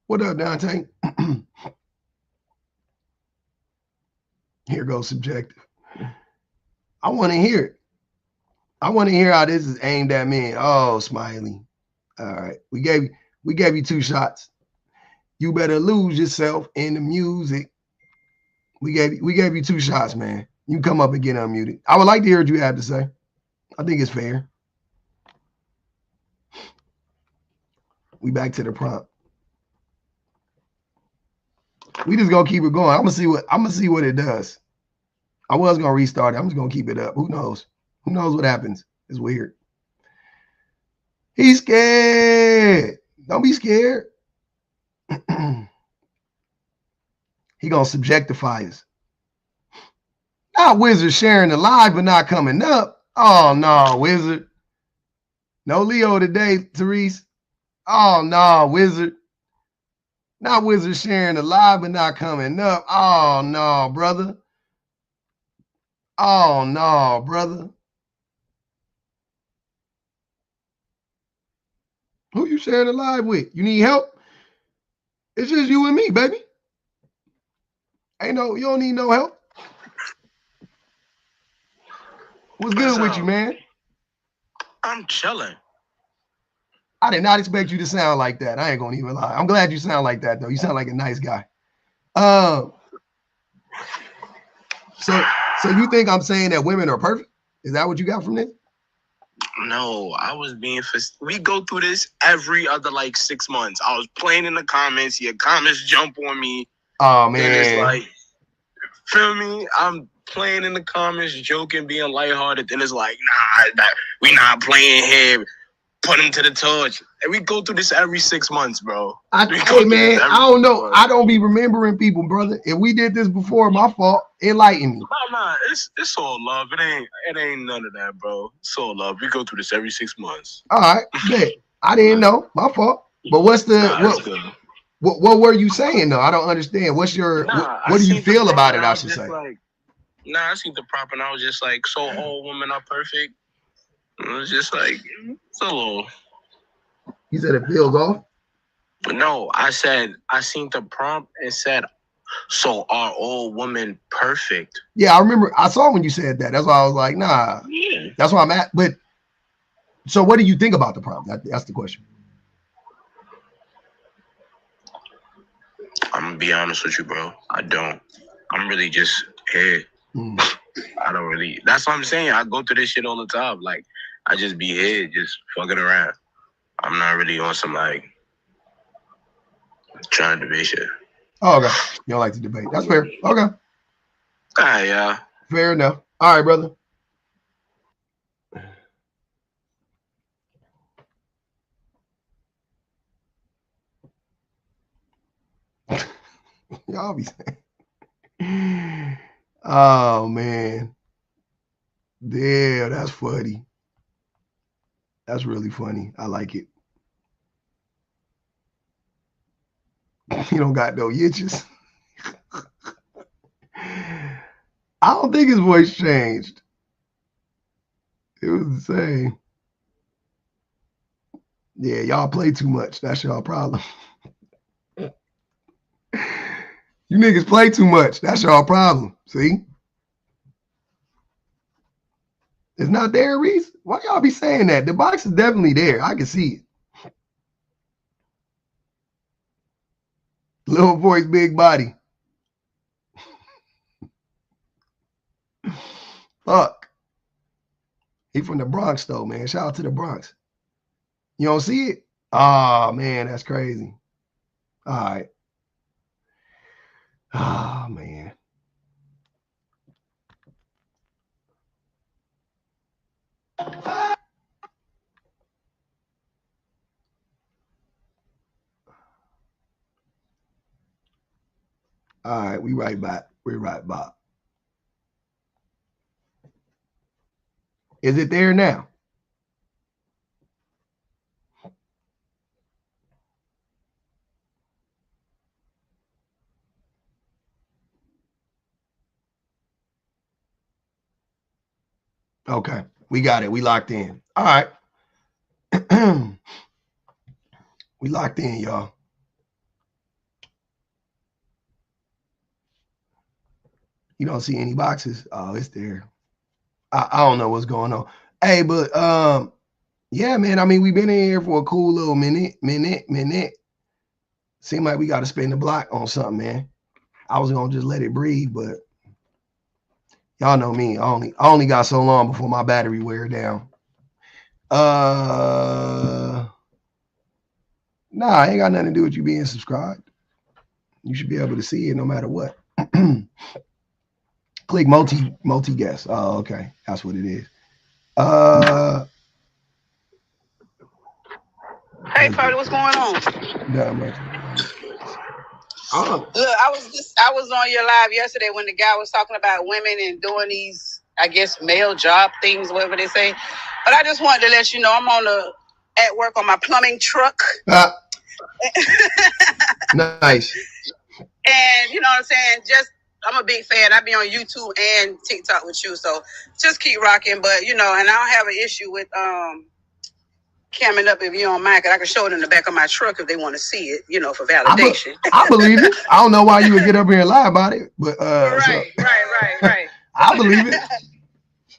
What up, Dante? Here goes subjective. I want to hear it. I want to hear how this is aimed at me. Oh, Smiley. All right. We gave you 2 shots. You better lose yourself in the music. We gave you 2 shots, man. You can come up and get unmuted. I would like to hear what you have to say. I think it's fair. We back to the prompt. We just gonna keep it going. I'm gonna see what it does. I was gonna restart it. I'm just gonna keep it up. Who knows? Who knows what happens? It's weird. He's scared. Don't be scared. He gonna subjectify us. Not Wizard sharing the live but not coming up. Oh no, Wizard. No Leo today, Therese. Oh no, Wizard. Not Wizard sharing the live but not coming up. Oh no, brother. Oh no, brother. Who you sharing the live with? You need help? It's just you and me, baby. You don't need no help. What's good with you, man? I'm chilling. I did not expect you to sound like that. I ain't gonna even lie. I'm glad you sound like that though. You sound like a nice guy. So you think I'm saying that women are perfect? Is that what you got from this? No, I was being we go through this every other like 6 months. I was playing in the comments, your comments jump on me. Oh man. Then it's like, feel me? I'm playing in the comments, joking, being lighthearted. Then it's like, nah, we not playing here. Put him to the torch. And we go through this every 6 months, bro. Hey man, I don't know. I don't be remembering people, brother. If we did this before, my fault. Enlighten me. Nah, it's all love. It ain't none of that, bro. It's all love. We go through this every 6 months. All right, bet. I didn't know. My fault. But what's the what were you saying though? I don't understand. What's your what do you feel about it? I should say. Like, I seen the prop and I was just like, so all women are perfect. It was just like, it's a little. You said it feels off? No, I said I seen the prompt and said, so are all women perfect? Yeah, I remember. I saw when you said that. That's why I was like, nah. Yeah. That's why I'm at. But so, what do you think about the prompt? That's the question. I'm gonna be honest with you, bro. I don't. I'm really just here. I don't really. That's what I'm saying. I go through this shit all the time. Like, I just be here, just fucking around. I'm not really on some like trying to debate shit. Oh, okay. You don't like to debate. That's fair. Okay. Yeah. Fair enough. All right, brother. Y'all be saying. Oh man. Damn, that's funny. That's really funny. I like it. You don't got no itches. I don't think his voice changed. It was the same. Yeah, y'all play too much. That's y'all problem. You niggas play too much. That's y'all problem. See? It's not there, Reese? Why y'all be saying that? The box is definitely there. I can see it. Little voice, big body. Fuck. He from the Bronx though, man. Shout out to the Bronx. You don't see it? Oh man, that's crazy. All right. Oh man. All right, we right back. We're right back. Is it there now? Okay, we got it. We locked in. All right. We locked in, y'all. You don't see any boxes. Oh, it's there. I don't know what's going on. Hey, but yeah, man. I mean, we've been in here for a cool little minute. Seem like we got to spin the block on something, man. I was gonna just let it breathe, but y'all know me. I only got so long before my battery wear down. Nah, I ain't got nothing to do with you being subscribed. You should be able to see it no matter what. Click multi guest. Oh, okay. That's what it is. Hey, Purdy, what's going on? Not much. Look, I was on your live yesterday when the guy was talking about women and doing these, I guess, male job things, whatever they say. But I just wanted to let you know I'm at work on my plumbing truck. Nice. And you know what I'm saying? I'm a big fan. I be on YouTube and TikTok with you, so just keep rocking. But and I don't have an issue with camming up if you don't mind, because I can show it in the back of my truck if they want to see it, for validation. I believe it. I don't know why you would get up here and lie about it, but right. I believe it.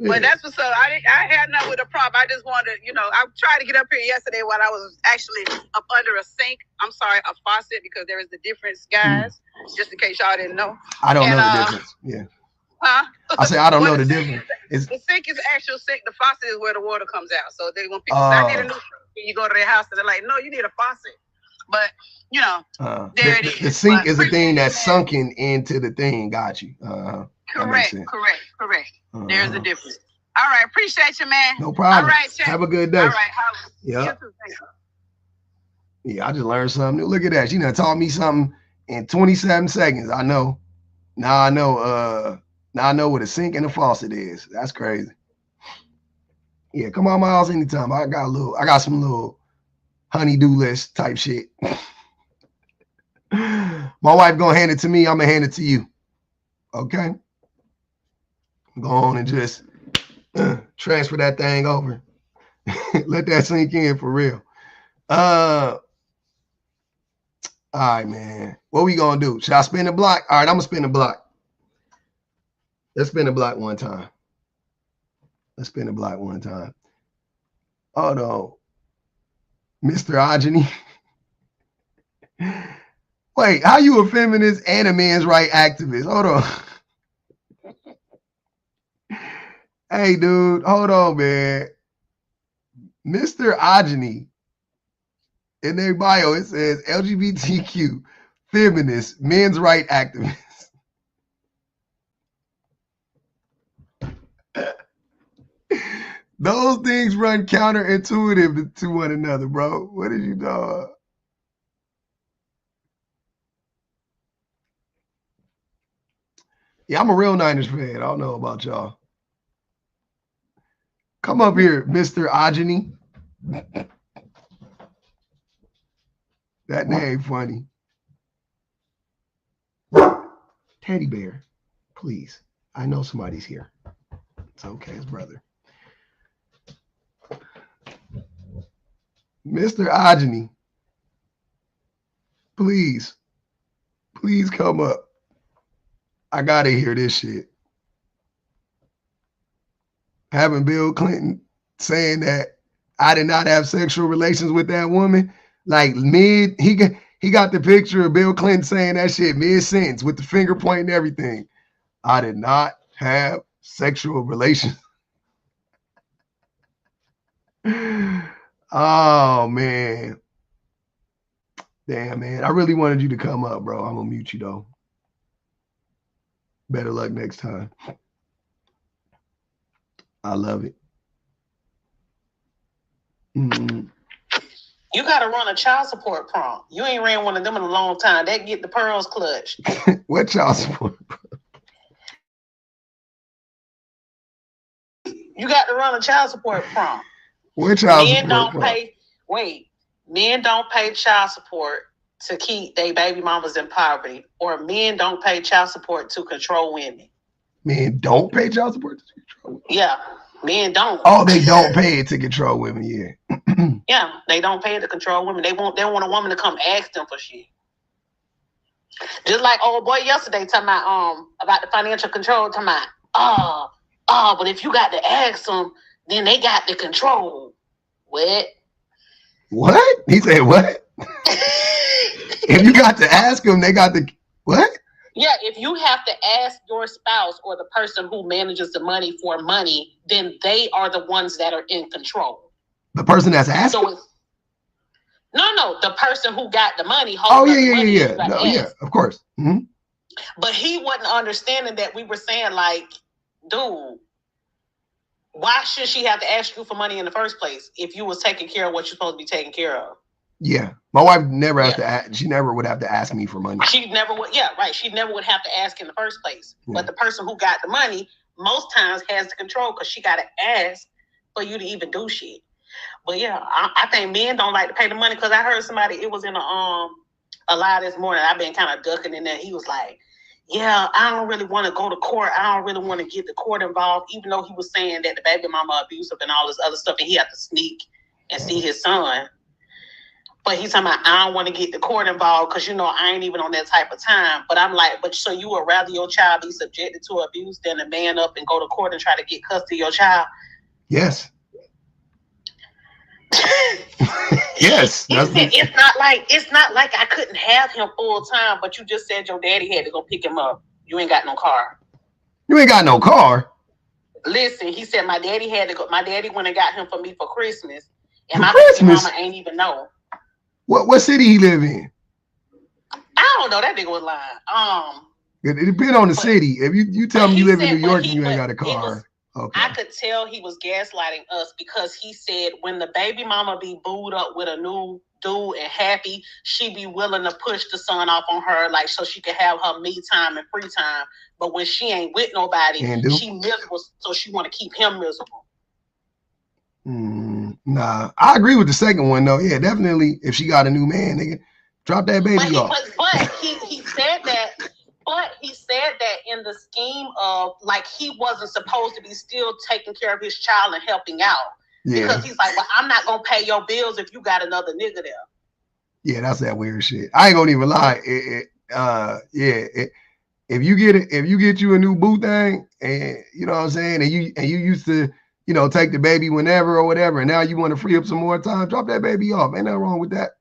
But that's what's up. I had nothing with a prompt. I just wanted to, I tried to get up here yesterday while I was actually up under a sink. I'm sorry, a faucet, because there is the difference, guys. Just in case y'all didn't know. I don't know the difference. Yeah. Huh? I say I don't know the difference. The sink is the actual sink. The faucet is where the water comes out. So they want people. I need a new sink. You go to their house and they're like, no, you need a faucet. But there it is. The sink is a thing that's sunken into the thing. Got you. Correct. There's a difference. All right, appreciate you, man. No problem. All right, have a good day. All right, yeah. Yeah, I just learned something new. Look at that. She done taught me something in 27 seconds. I know. Now I know. Now I know what a sink and a faucet is. That's crazy. Yeah, come on my house anytime. I got some little honey-do list type shit. My wife gonna hand it to me. I'm gonna hand it to you. Okay. Go on and just transfer that thing over. Let that sink in for real. All right, man. What we gonna do? Should I spin the block? All right, I'm gonna spin the block. Let's spin the block one time. Hold on. Mr. Ogeny. Wait, how you a feminist and a man's right activist? Hold on. Hey, dude, hold on, man. Mr. Ogeny, in their bio, it says LGBTQ, feminist, men's right activist. Those things run counterintuitive to one another, bro. What did you do? Yeah, I'm a real Niners fan. I don't know about y'all. Come up here, Mr. Ogeny. That name funny. Teddy bear, please. I know somebody's here. It's okay, his brother. Mr. Ogeny, please come up. I gotta hear this shit. Having Bill Clinton saying that I did not have sexual relations with that woman, like he got the picture of Bill Clinton saying that shit mid-sentence with the finger point and everything. I did not have sexual relations. Oh, man. Damn, man. I really wanted you to come up, bro. I'm going to mute you, though. Better luck next time. I love it. You got to run a child support prompt. You ain't ran one of them in a long time. That get the pearls clutched. What child support? You got to run a child support prompt. What child men support don't pay. Wait, men don't pay child support to keep their baby mamas in poverty, or men don't pay child support to control women. Men don't pay child support to control women? Yeah, men don't. Oh, they don't pay it to control women. Yeah. Yeah, they don't pay it to control women. They want a woman to come ask them for shit. Just like old boy yesterday talking about the financial control, talking about but if you got to ask them, then they got the control. What? He said what? If you got to ask them, they got the what? Yeah, if you have to ask your spouse or the person who manages the money for money, then they are the ones that are in control. The person that's asking? No, the person who got the money. Yeah. No, yeah, of course. Mm-hmm. But he wasn't understanding that we were saying, like, dude, why should she have to ask you for money in the first place if you was taking care of what you're supposed to be taking care of? Yeah. My wife never has to ask, she never would have to ask me for money. She never would, she never would have to ask in the first place. Yeah. But the person who got the money most times has the control because she got to ask for you to even do shit. But yeah, I think men don't like to pay the money because I heard somebody, it was in a live this morning. I've been kind of ducking in there. He was like, yeah, I don't really want to go to court. I don't really want to get the court involved, even though he was saying that the baby mama abusive and all this other stuff, and he had to sneak and see his son. But he's talking about, I don't want to get the court involved because, you know, I ain't even on that type of time. But I'm like, but so you would rather your child be subjected to abuse than a man up and go to court and try to get custody of your child? Yes. Yes. It's not like I couldn't have him full time, but you just said your daddy had to go pick him up. You ain't got no car. You ain't got no car. Listen, he said my daddy had to go. My daddy went and got him for me for Christmas, and For my Christmas? mama ain't even know. What city he live in? I don't know. That nigga was lying. It depends on the city. If you tell me you live in New York and you ain't got a it car, was- okay. I could tell he was gaslighting us because he said when the baby mama be booed up with a new dude and happy, she be willing to push the son off on her, like so she can have her me time and free time. But when she ain't with nobody, Can do. she miserable, so she want to keep him miserable. Nah, I agree with the second one though. Yeah, definitely. If she got a new man, nigga, drop that baby off. But he said that. But he said that in the scheme of like he wasn't supposed to be still taking care of his child and helping out. Yeah, Because he's like, well, I'm not gonna pay your bills if you got another nigga there. yeah, that's that weird shit. I ain't gonna even lie. If you get you a new boo thing, and you know what I'm saying, and you used to, you know, take the baby whenever or whatever, and now you want to free up some more time, drop that baby off. Ain't nothing wrong with that.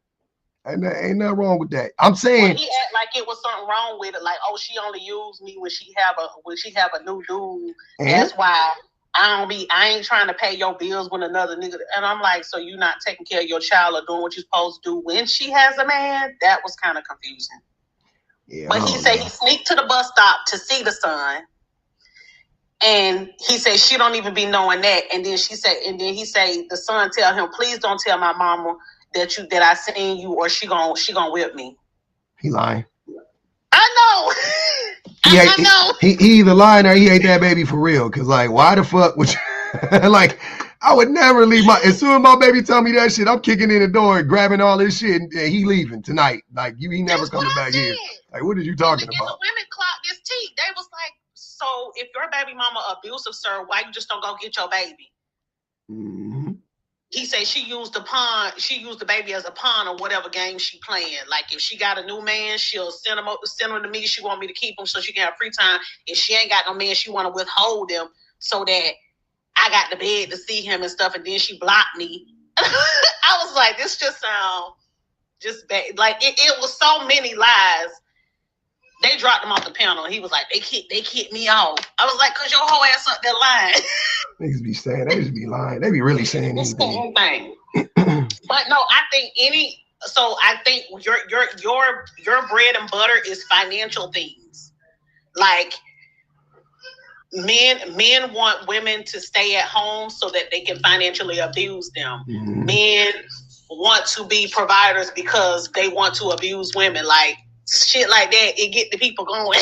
Ain't nothing wrong with that. I'm saying Well, he act like it was something wrong with it, like, oh, she only used me when she have a new dude. and That's why I ain't trying to pay your bills when another nigga. And I'm like, so you not taking care of your child or doing what you're supposed to do when she has a man? That was kind of confusing. yeah, But he said he sneaked to the bus stop to see the son. And he said she don't even be knowing that. And then he said the son tell him, please don't tell my mama that I seen you or she gonna whip me. he lying. I know. I know. He either lying or he ate that baby for real. Cause like, why the fuck would you like? I would never leave as soon as my baby tell me that shit, I'm kicking in the door and grabbing all this shit and he leaving tonight. Like he never That's coming what I back here. said. Like, what are you talking And about? the women clocked this tea. They was like, so if your baby mama abusive, sir, why you just don't go get your baby? Mm-hmm. He said she used the baby as a pawn or whatever game she playing. Like if she got a new man, she'll send him to me. She want me to keep him so she can have free time. If she ain't got no man, she want to withhold him so that I got the bed to see him and stuff. And then she blocked me. I was like, this just sound just bad. Like it was so many lies. They dropped him off the panel. He was like, they kicked me off. I was like, cause your whole ass up there lying. Niggas be saying, they just be lying. They be really saying It's anything. But no, I think your bread and butter is financial things. Like men want women to stay at home so that they can financially abuse them. Mm-hmm. Men want to be providers because they want to abuse women. Like shit like that, it get the people going.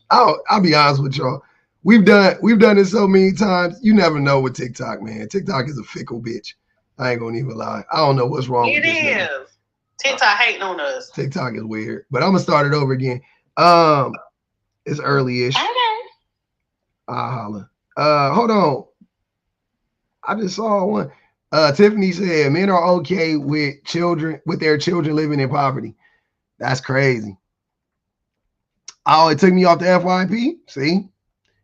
I'll be honest with y'all. We've done this so many times. You never know with TikTok, man. TikTok is a fickle bitch. I ain't gonna even lie. I don't know what's wrong with this nigga. It is. TikTok hating on us. TikTok is weird. But I'm gonna start it over again. It's early-ish. Okay. I'll holler. Hold on. I just saw one. Tiffany said men are okay with their children living in poverty. That's crazy. Oh, it took me off the FYP. See?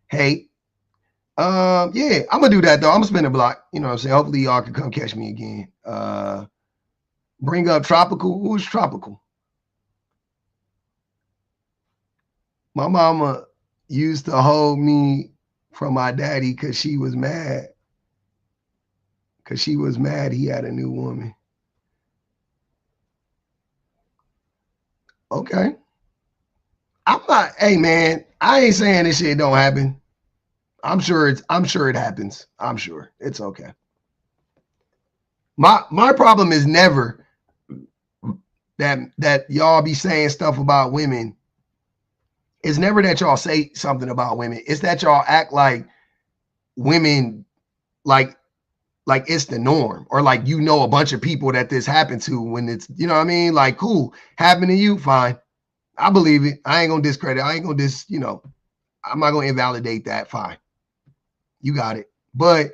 Hey. Yeah, I'm gonna do that though. I'm gonna spin a block. You know what I'm saying? Hopefully y'all can come catch me again. Bring up Tropical. Who's Tropical? My mama used to hold me from my daddy because she was mad. Because she was mad he had a new woman. Okay. Hey man, I ain't saying this shit don't happen. I'm sure it happens. I'm sure. It's okay. My problem is never that y'all be saying stuff about women. It's never that y'all say something about women. It's that y'all act like women like it's the norm, or like you know a bunch of people that this happened to when it's, you know what I mean? Like, cool, happened to you, fine. I believe it. I ain't gonna discredit. I ain't gonna I'm not gonna invalidate that. Fine. You got it. But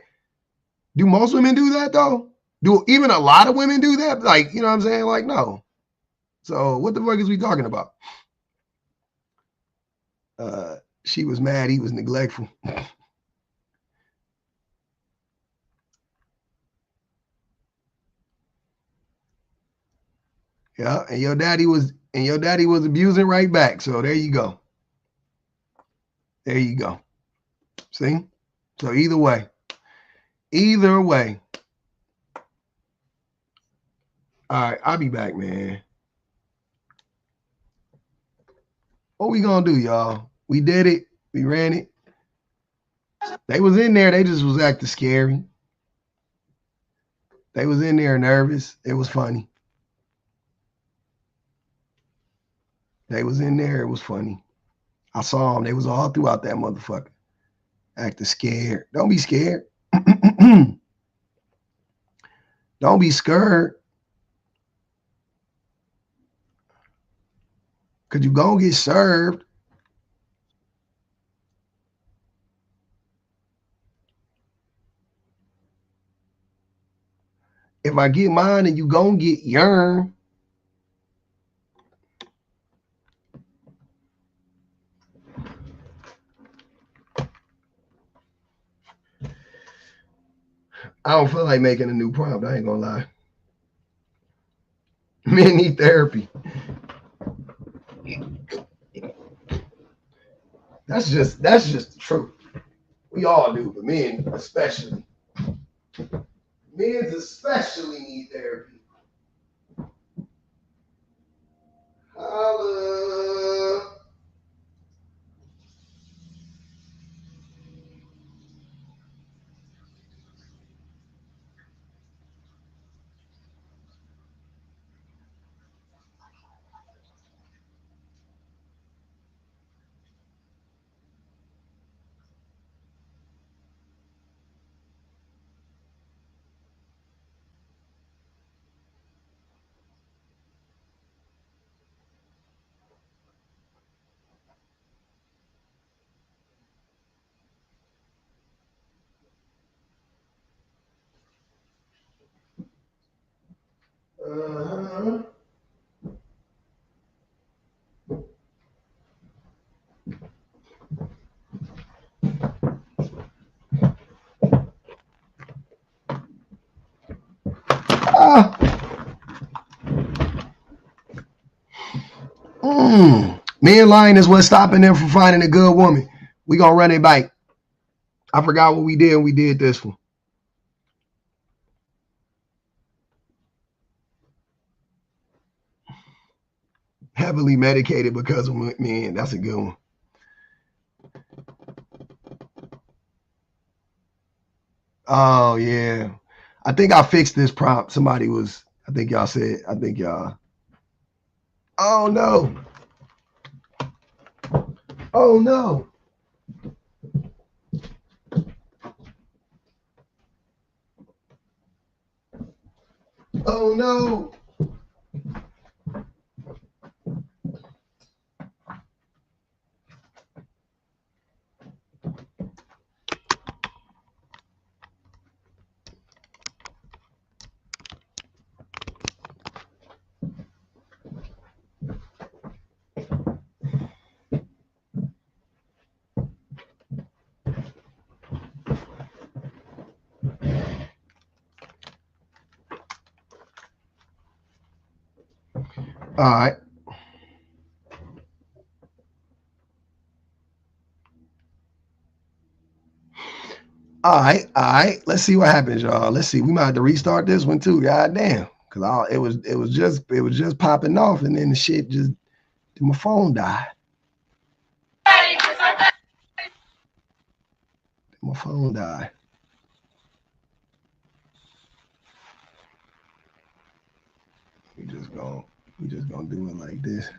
do most women do that though? Do even a lot of women do that? Like, you know what I'm saying? Like, no. So what the fuck is we talking about? She was mad he was neglectful. Yeah, and your daddy was abusing right back. So there you go. There you go. See? So either way. All right, I'll be back, man. What we gonna do, y'all? We did it. We ran it. They was in there. They just was acting scary. They was in there nervous. It was funny. They was in there. It was funny. I saw them. They was all throughout that motherfucker. Acting scared. Don't be scared. Don't be scared. Cause you gonna get served. If I get mine and you gonna get yours. I don't feel like making a new prompt. I ain't gonna lie. Men need therapy. That's just the truth. We all do, but men especially. Men especially need therapy. Holla. Uh-huh. Men lying is what's stopping them from finding a good woman. We gonna run it back. I forgot what we did when we did this one. Heavily medicated because of men. That's a good one. Oh yeah. I think I fixed this prompt. Somebody was, I think y'all. Oh no. Oh no. Oh no. All right. All right. Let's see what happens, y'all. Let's see. We might have to restart this one too. God damn. Cause it was just popping off, and then the shit just my phone died. My phone died. We just gonna do it like this.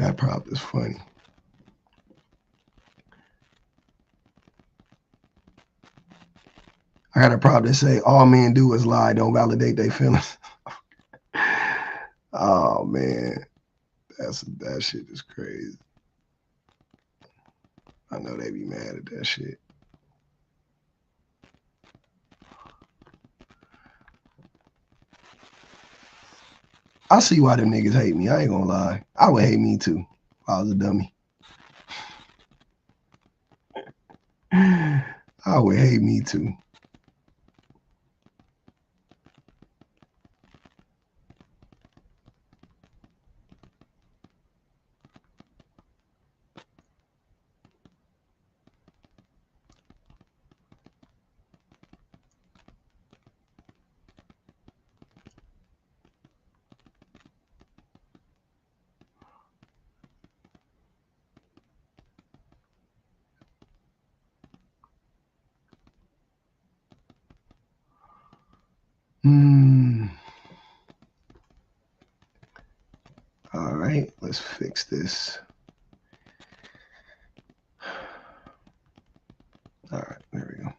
That prop is funny. I got a prop that say all men do is lie, don't validate their feelings. Oh man, that shit is crazy. I know they be mad at that shit. I see why them niggas hate me. I ain't gonna lie. I would hate me too if I was a dummy. I would hate me too. All right, let's fix this. All right, there we go.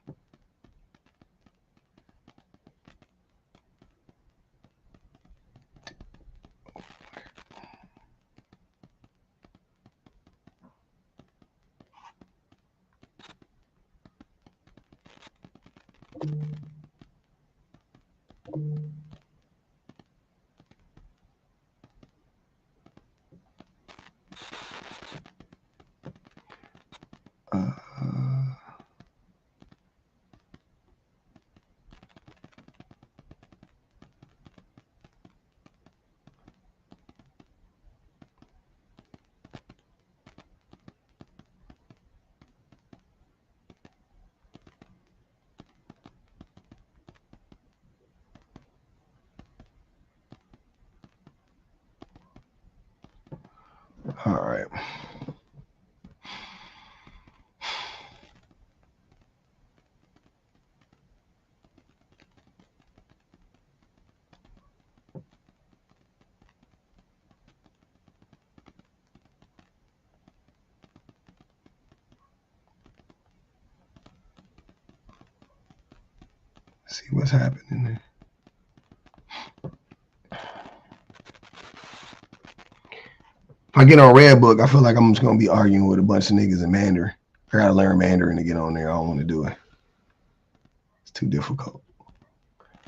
All right. See what's happening there. If I get on Redbook, I feel like I'm just gonna be arguing with a bunch of niggas in Mandarin. I gotta learn Mandarin to get on there. I don't want to do it. It's too difficult.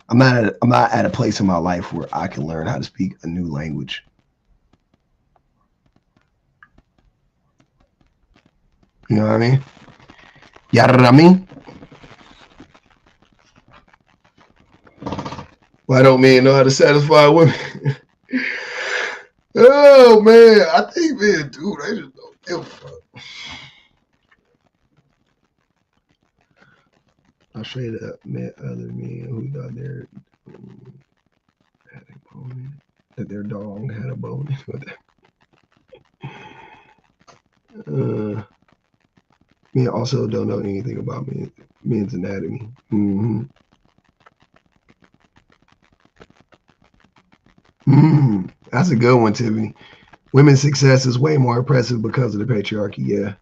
I'm not at a place in my life where I can learn how to speak a new language. You know what I mean? Yarami? Why don't men know how to satisfy women? Oh man, I think men do. They just don't give a fuck. I straight up met other men who thought their had a bone, that their dog had a bone with it. Men also don't know anything about men's anatomy. That's a good one, Tiffany. Women's success is way more impressive because of the patriarchy, yeah.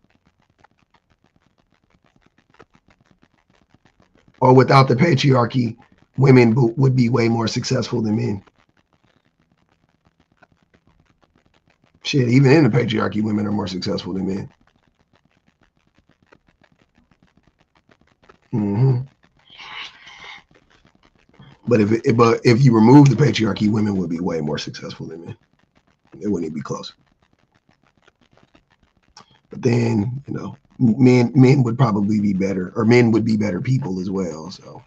Or without the patriarchy, women would be way more successful than men. Shit, even in the patriarchy, women are more successful than men. But if you remove the patriarchy, women would be way more successful than men. It wouldn't even be close. But then, you know, men would probably be better, or men would be better people as well. So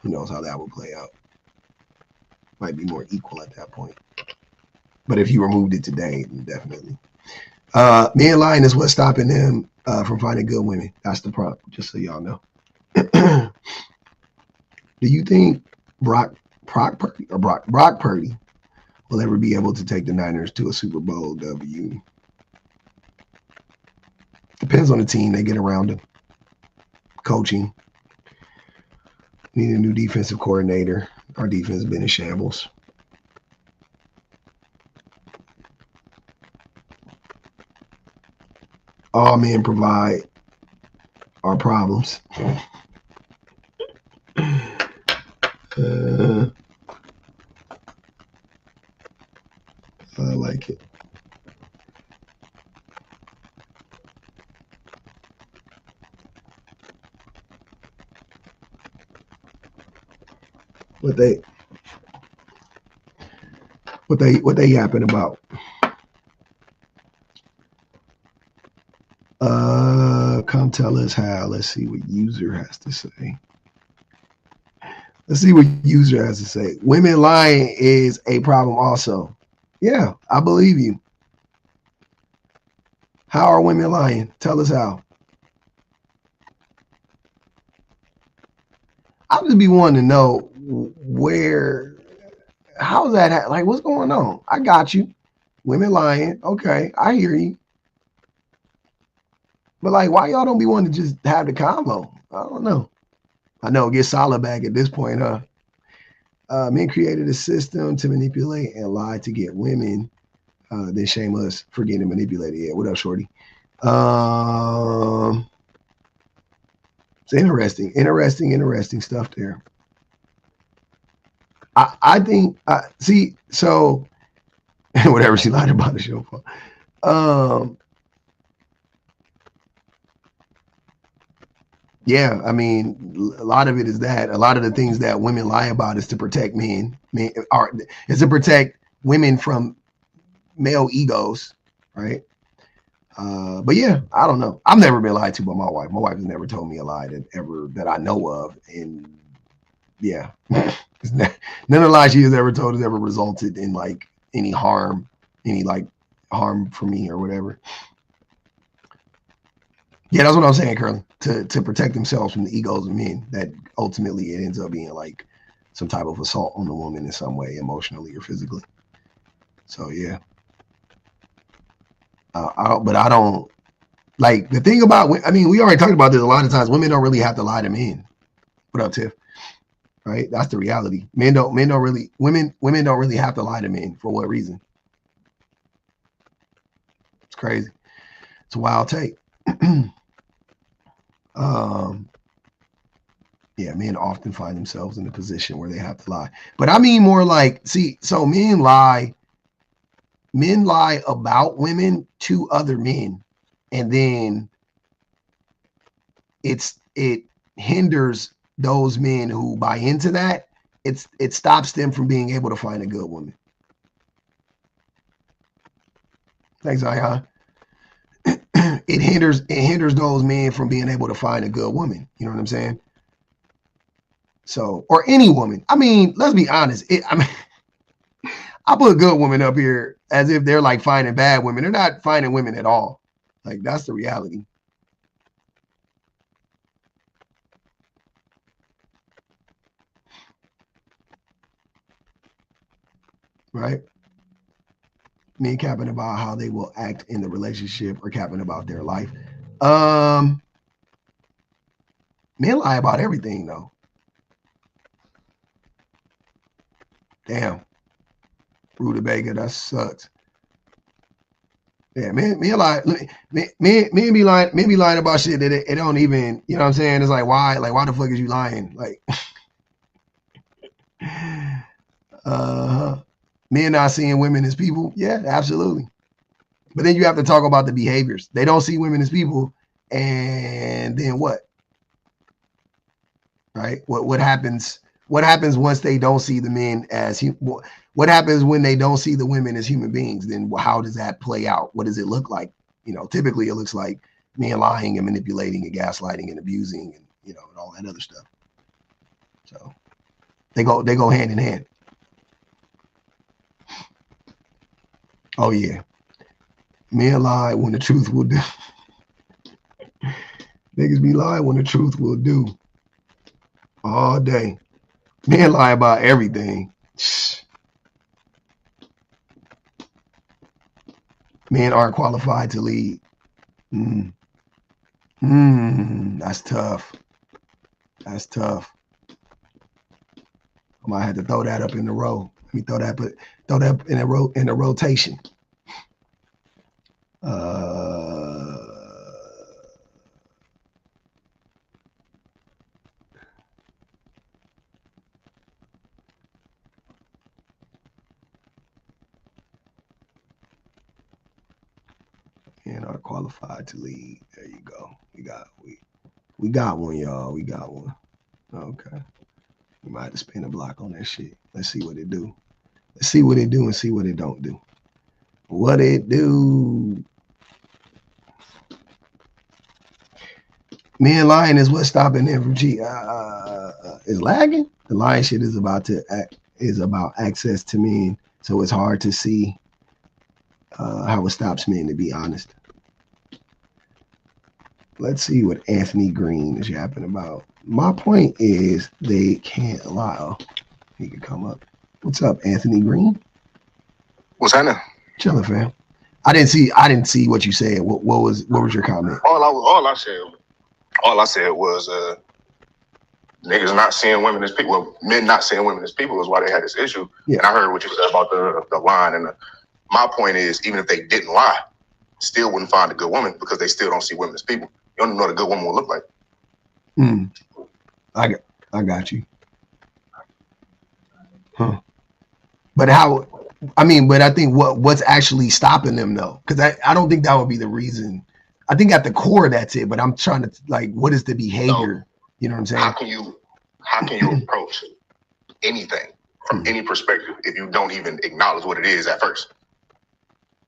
who knows how that would play out. Might be more equal at that point. But if you removed it today, then definitely. Men lying is what's stopping them from finding good women. That's the prompt, just so y'all know. Do you think Brock Purdy will ever be able to take the Niners to a Super Bowl W? Depends on the team they get around him. Coaching. Need a new defensive coordinator. Our defense has been in shambles. all men provide are problems. I like it. What they yapping about? Come tell us how. Let's see what user has to say. Let's see what user has to say. Women lying is a problem also. Yeah, I believe you. How are women lying? Tell us how. I would be wanting to know how's that? Like, what's going on? I got you. Women lying. Okay, I hear you. But like, why y'all don't be wanting to just have the convo? I don't know. I know, get solid back at this point, huh? Men created a system to manipulate and lie to get women. Then shame us for getting manipulated. Yeah, what up, shorty? It's interesting stuff there. I think, see, so whatever she lied about the show for. Yeah, I mean, a lot of it is that. A lot of the things that women lie about is to protect men. Is to protect women from male egos, right? But yeah, I don't know. I've never been lied to by my wife. My wife has never told me a lie that I know of. And yeah, none of the lies she has ever told has ever resulted in like any harm for me or whatever. Yeah, that's what I'm saying, Curly. To protect themselves from the egos of men, that ultimately it ends up being like some type of assault on the woman in some way, emotionally or physically. So yeah. But I don't like the thing about. I mean, we already talked about this a lot of times. Women don't really have to lie to men. What up, Tiff? Right? That's the reality. Women don't really have to lie to men. For what reason? It's crazy. It's a wild take. Yeah, men often find themselves in a position where they have to lie. But I mean more like, see, so men lie about women to other men, and then it hinders those men who buy into that. It stops them from being able to find a good woman. Thanks, Zion. It hinders those men from being able to find a good woman. You know what I'm saying? So, or any woman. I mean, let's be honest. I put a good woman up here as if they're like finding bad women. They're not finding women at all. Like, that's the reality. Right? Men capping about how they will act in the relationship or capping about their life. Men lie about everything though. Damn. Rutabaga, that sucks. Yeah, men lie. Men be lying about shit that it don't even, you know what I'm saying? It's like, why the fuck is you lying? Like, men not seeing women as people. Yeah, absolutely. But then you have to talk about the behaviors. They don't see women as people, and then what? Right? What happens? What happens once they don't see the men as what happens when they don't see the women as human beings? Then how does that play out? What does it look like? You know, typically it looks like men lying and manipulating and gaslighting and abusing and, you know, and all that other stuff. So they go hand in hand. Oh yeah. Men lie when the truth will do. Niggas be lying when the truth will do. All day. Men lie about everything. Men aren't qualified to lead. That's tough. That's tough. I might have to throw that up in the row. Let me throw that in a rotation. and are qualified to lead. There you go. We got one, y'all. We got one. Okay. We might have to spin a block on that shit. Let's see what it do. Let's see what it do and see what it don't do. What it do? Me and Lion is what's stopping them from is lagging. The Lion shit is about access to men, so it's hard to see how it stops men, to be honest. Let's see what Anthony Green is yapping about. My point is they can't allow. He could come up. What's up, Anthony Green? What's happening? Chilling, fam. I didn't see what you said. What was your comment? All I said was niggas not seeing women as people. Well, men not seeing women as people is why they had this issue. Yeah. And I heard what you said about the line. And my point is, even if they didn't lie, still wouldn't find a good woman because they still don't see women as people. You don't even know what a good woman will look like. I got you. Huh. But how? I mean, but I think what's actually stopping them though, because I don't think that would be the reason. I think at the core that's it. But I'm trying to what is the behavior? You know what I'm saying? How can you approach anything from any perspective if you don't even acknowledge what it is at first?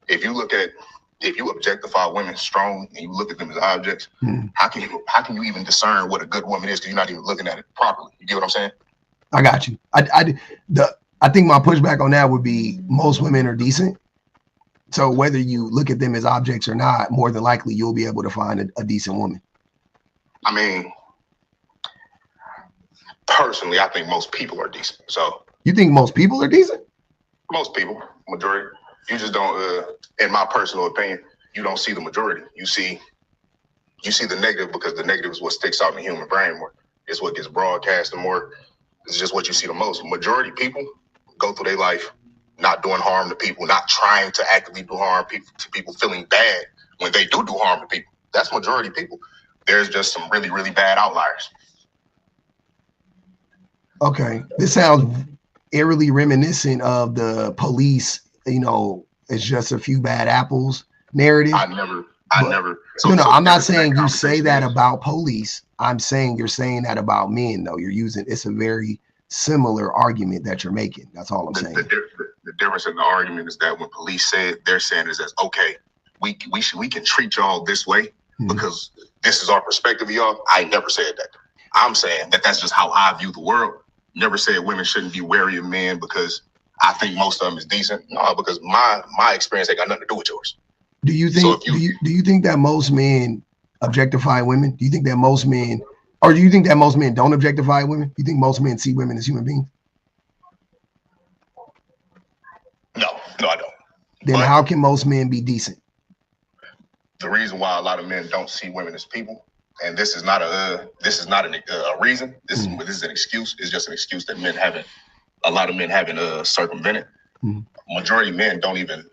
If you objectify women strong and you look at them as objects, how can you even discern what a good woman is because you're not even looking at it properly? You get what I'm saying? I got you. I think my pushback on that would be most women are decent. So whether you look at them as objects or not, more than likely you'll be able to find a decent woman. I mean, personally, I think most people are decent. So you think most people are decent? Most people, majority. You just don't. In my personal opinion, you don't see the majority. You see the negative because the negative is what sticks out in the human brain more. It's what gets broadcast more. It's just what you see the most. Majority people go through their life not doing harm to people, not trying to actively do harm to people, feeling bad when they do harm to people. That's majority people. There's just some really, really bad outliers. Okay. This sounds eerily reminiscent of the police, it's just a few bad apples narrative. I never. I'm not saying you say that about police. I'm saying you're saying that about men, though. It's a very similar argument that you're making. That's all I'm saying. The difference in the argument is that when police say it, they're saying is okay, we can treat y'all this way because this is our perspective of y'all. I never said that. I'm saying that's just how I view the world. Never said women shouldn't be wary of men because I think most of them is decent. No, because my experience ain't got nothing to do with yours. Do you think do you think that most men objectify women? Do you think that most men, or do you think that most men don't objectify women? Do you think most men see women as human beings? No, I don't. Then how can most men be decent? The reason why a lot of men don't see women as people, and this is not a reason. This is an excuse. It's just an excuse that a lot of men haven't circumvented. Majority of men don't even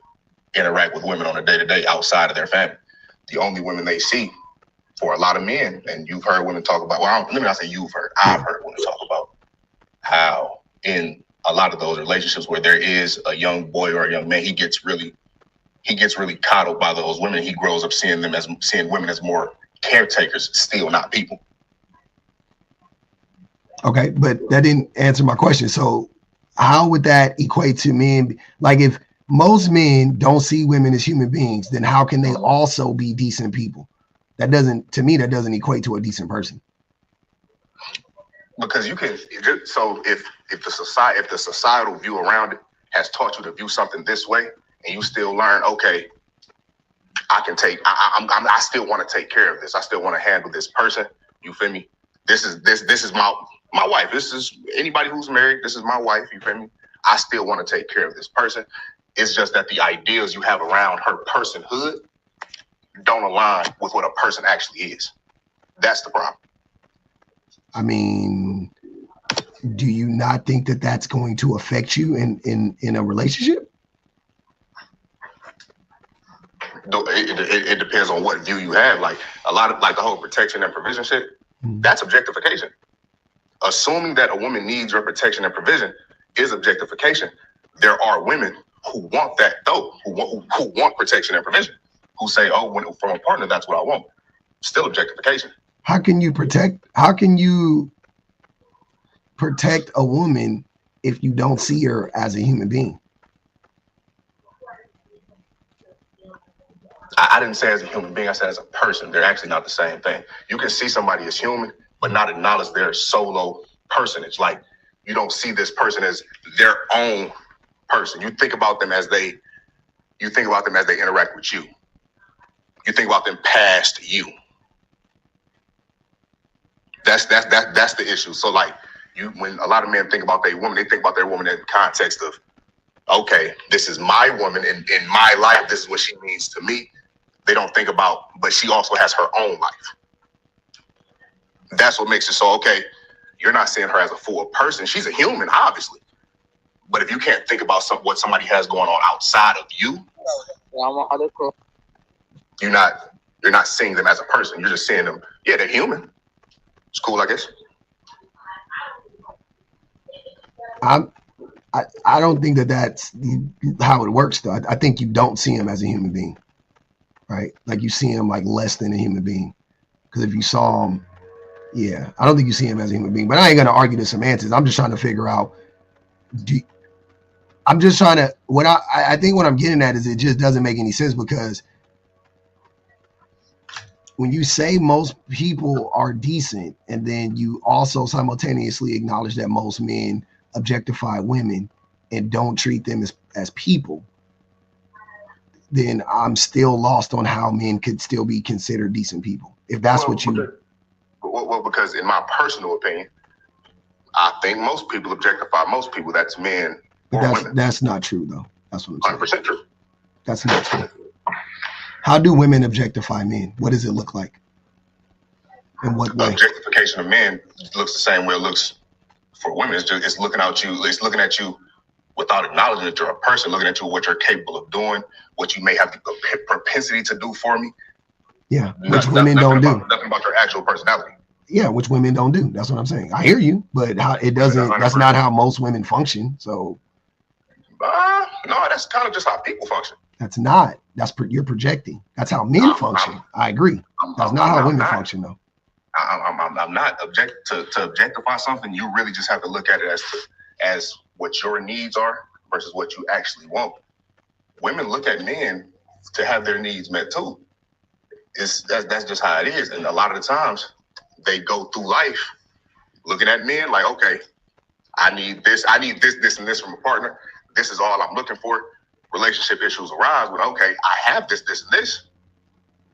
interact with women on a day-to-day outside of their family. The only women they see, for a lot of men, and you've heard women talk about, let me not say you've heard, I've heard women talk about how in a lot of those relationships where there is a young boy or a young man, he gets really coddled by those women. He grows up seeing women as more caretakers, still not people. Okay, but that didn't answer my question. So how would that equate to men? Like if most men don't see women as human beings, then how can they also be decent people? To me, that doesn't equate to a decent person. Because you can, so if the societal view around it has taught you to view something this way, and you still learn, okay, I still want to take care of this. I still want to handle this person. You feel me? This is my wife. This is anybody who's married. This is my wife. You feel me? I still want to take care of this person. It's just that the ideas you have around her personhood don't align with what a person actually is. That's the problem. I mean, do you not think that that's going to affect you in a relationship? It depends on what view you have. Like a lot of the whole protection and provision shit, that's objectification. Assuming that a woman needs your protection and provision is objectification. There are women who want that though, who want protection and provision. who say, oh, when, from a partner, that's what I want. Still objectification. How can you protect a woman if you don't see her as a human being? I didn't say as a human being, I said as a person. They're actually not the same thing. You can see somebody as human, but not acknowledge their solo personage. Like, you don't see this person as their own person. You think about them as they interact with you. You think about them past you. That's the issue. So like, when a lot of men think about their woman, they think about their woman in the context of, okay, this is my woman in my life. This is what she means to me. They don't think about, but she also has her own life. That's what makes it so, okay, you're not seeing her as a full person. She's a human, obviously. But if you can't think about what somebody has going on outside of you, you're not seeing them as a person. You're just seeing them, yeah, they're human. It's cool, I guess. I don't think that's how it works, though. I think you don't see him as a human being, right? Like, you see him like less than a human being. Because if you saw him, yeah, I don't think you see him as a human being. But I ain't gonna argue the semantics. I'm just trying to figure out. I think what I'm getting at is it just doesn't make any sense, because when you say most people are decent, and then you also simultaneously acknowledge that most men objectify women and don't treat them as people, then I'm still lost on how men could still be considered decent people. If that's because in my personal opinion, I think most people objectify most people. That's men or women. That's not true, though. That's what I'm saying. 100% true. That's not true. How do women objectify men? What does it look like? In what way? Objectification of men looks the same way it looks for women. It's looking at you. It's looking at you without acknowledging that you're a person. Looking at you, what you're capable of doing, what you may have the propensity to do for me. Yeah, which women don't do. Nothing about your actual personality. Yeah, which women don't do. That's what I'm saying. I hear you, but how it doesn't. That's not how most women function. So. No, that's kind of just how people function. That's not. You're projecting. That's how men function. I agree. That's not how women function, though. I'm not to objectify something. You really just have to look at it as what your needs are versus what you actually want. Women look at men to have their needs met too. That's just how it is. And a lot of the times they go through life looking at men like, okay, I need this, and this from a partner. This is all I'm looking for. Relationship issues arise when, okay, I have this, and this,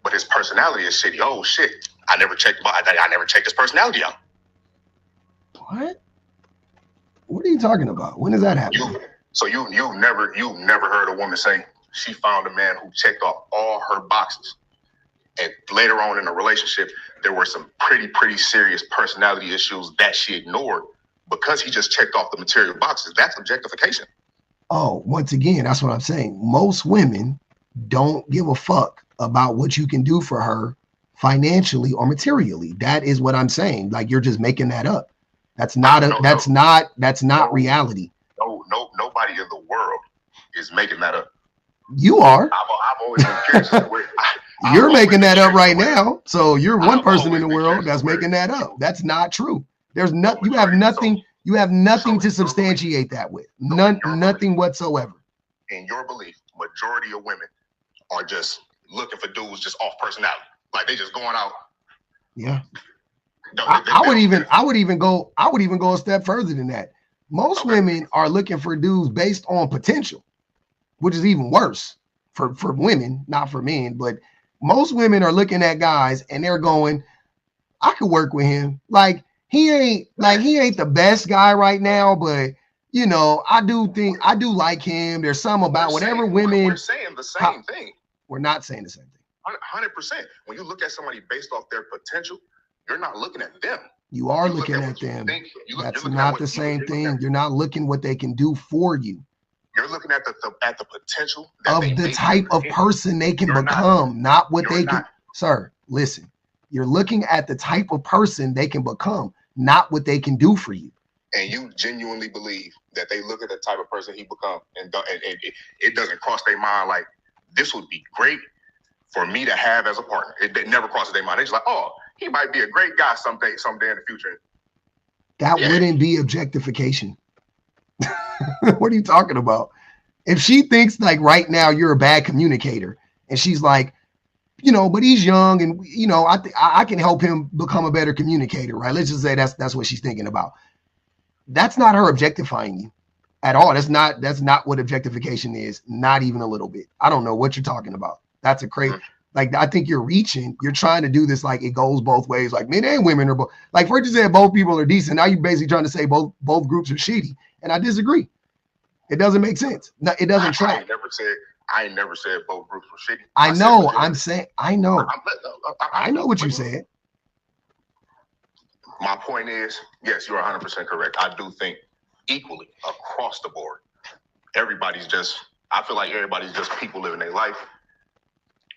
but his personality is shitty. Oh shit. I never checked his personality out. What? What are you talking about? When does that happen? You've never heard a woman say she found a man who checked off all her boxes, and later on in the relationship there were some pretty serious personality issues that she ignored because he just checked off the material boxes. That's objectification. Oh, once again, that's what I'm saying. Most women don't give a fuck about what you can do for her financially or materially. That is what I'm saying. Like, you're just making that up. That's not reality. No, nobody in the world is making that up. You are. I've always been curious. You're making that up right now. So you're one person in the world that's making that up. That's not true. There's nothing. You have nothing. You have nothing to substantiate that with. Nothing whatsoever. In your belief, majority of women are just looking for dudes just off personality. Like, they just going out. Yeah. I would even go a step further than that. Most women are looking for dudes based on potential, which is even worse for women, not for men. But most women are looking at guys and they're going, I could work with him. Like, he ain't the best guy right now, but you know, I do like him. There's some about whatever women. We're saying the same thing. We're not saying the same thing. 100%. When you look at somebody based off their potential, you're not looking at them. You are looking at them. That's not the same thing. You're not looking what they can do for you. You're looking at the potential of the type of person they can become, not what they can. Sir, listen. You're looking at the type of person they can become, not what they can do for you. And you genuinely believe that they look at the type of person he become, and it doesn't cross their mind like, this would be great for me to have as a partner. It never crosses their mind. They're just like, oh, he might be a great guy someday in the future. That wouldn't be objectification. What are you talking about? If she thinks like right now you're a bad communicator, and she's like, you know, but he's young, and you know, I can help him become a better communicator, right? Let's just say that's what she's thinking about. That's not her objectifying you at all. That's not what objectification is. Not even a little bit. I don't know what you're talking about. That's a crazy. Like, I think you're reaching. You're trying to do this like it goes both ways. Like men and women are both. Like first you said both people are decent. Now you're basically trying to say both groups are shitty, and I disagree. It doesn't make sense. No, it doesn't track. I ain't never said both groups were shitty. I know. I know. I know what you said. My point is, yes, you're 100% correct. I do think equally across the board, I feel like everybody's just people living their life.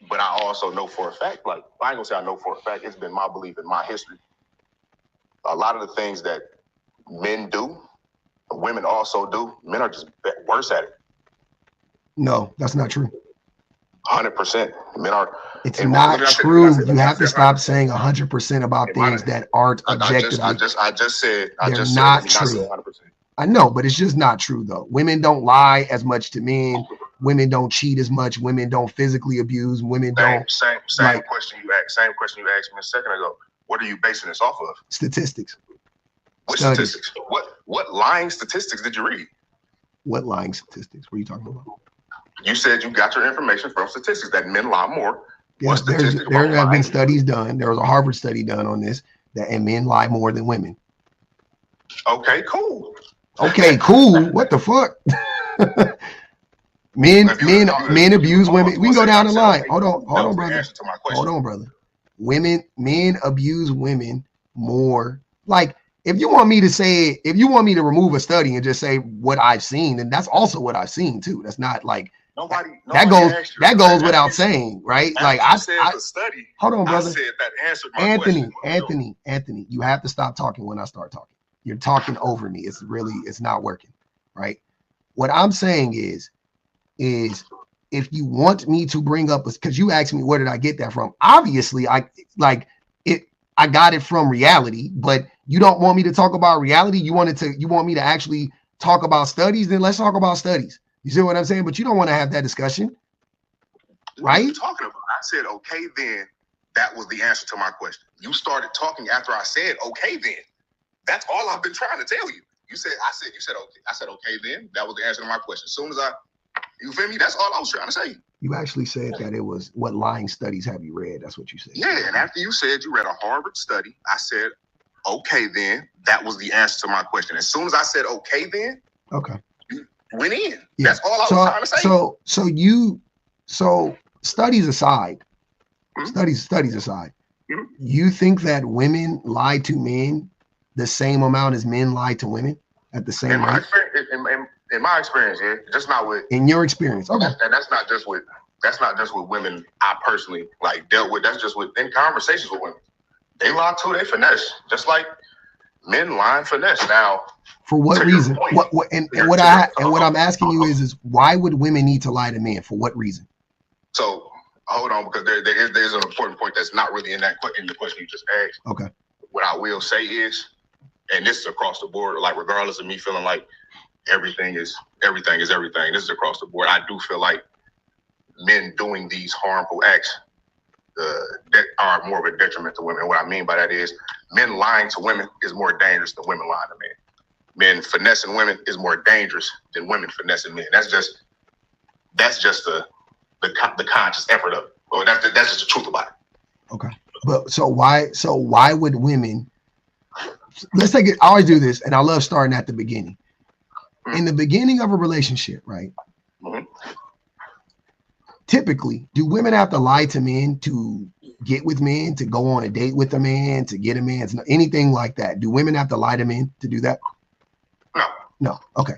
But I also know for a fact, like, I ain't gonna say I know for a fact, it's been my belief in my history. A lot of the things that men do, women also do, men are just worse at it. No, that's not true. 100%. Men are. It's not true. You have to stop saying 100% about things that aren't objective. I just said they're not true. I know, but it's just not true though. Women don't lie as much to men. Women don't cheat as much. Women don't physically abuse. Women don't. Same question you asked. Same question you asked me a second ago. What are you basing this off of? Statistics. What statistics? What lying statistics did you read? What lying statistics? What are you talking about? You said you got your information from statistics that men lie more. Yes, there have been studies done. There was a Harvard study done on this and men lie more than women. Okay, cool. Okay, cool. What the fuck? Men abuse women. We can go down the line. Hold on, brother. Hold on, brother. Men abuse women more. Like, if you want me to remove a study and just say what I've seen, then that's also what I've seen too. That's not like that goes without saying, right? Like I said the study. Hold on, brother. I said that answered my question. Anthony, you have to stop talking when I start talking. You're talking over me. It's not working, right? What I'm saying is if you want me to bring up, because you asked me where did I get that from? Obviously, I got it from reality, but you don't want me to talk about reality. You want me to actually talk about studies? Then let's talk about studies. You see what I'm saying? But you don't want to have that discussion, right? What are you talking about? I said, okay, then that was the answer to my question. You started talking after I said, okay, then. That's all I've been trying to tell you. You said, okay. I said, okay, then that was the answer to my question. As soon as you feel me? That's all I was trying to say. You actually said that it was what lying studies have you read? That's what you said. Yeah, and after you said you read a Harvard study, I said, okay, then that was the answer to my question. As soon as I said, okay, then. Okay. You went in. Yeah. That's all I was trying to say. So studies aside, studies aside, you think that women lie to men the same amount as men lie to women at the same rate? In my experience, yeah, just not with. In your experience, okay. And that's not just with women I personally like dealt with. That's just in conversations with women. They lie too. They finesse, just like men lie and finesse. Now, for what reason? What I'm asking you is why would women need to lie to men? For what reason? So hold on, because there's an important point that's not really in the question you just asked. Okay. What I will say is, and this is across the board, like regardless of me feeling like everything is everything. This is across the board. I do feel like men doing these harmful acts that are more of a detriment to women. And what I mean by that is men lying to women is more dangerous than women lying to men. Men finessing women is more dangerous than women finessing men. That's just the conscious effort of it. Well, that's just the truth about it. Okay. But so why would women, let's take it, I always do this, and I love starting at the beginning. In the beginning of a relationship, right? Mm-hmm. Typically, do women have to lie to men to get with men, to go on a date with a man, to get a man, anything like that? Do women have to lie to men to do that? No. Okay.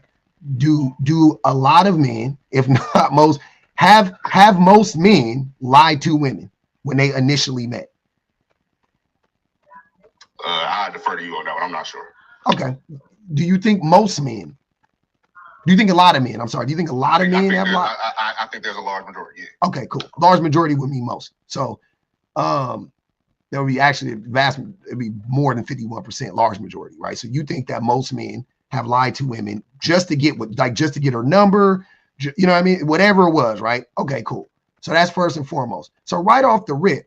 Do a lot of men, if not most, have most men lie to women when they initially met? I defer to you on that one. I'm not sure. Okay. Do you think most men Do you think a lot of men? I'm sorry. Do you think a lot of men have a lot? I think there's a large majority. Yeah. Okay, cool. Large majority would mean most. So, there would be actually it'd be more than 51% large majority, right? So you think that most men have lied to women just to get just to get her number, you know what I mean? Whatever it was, right? Okay, cool. So that's first and foremost. So right off the rip,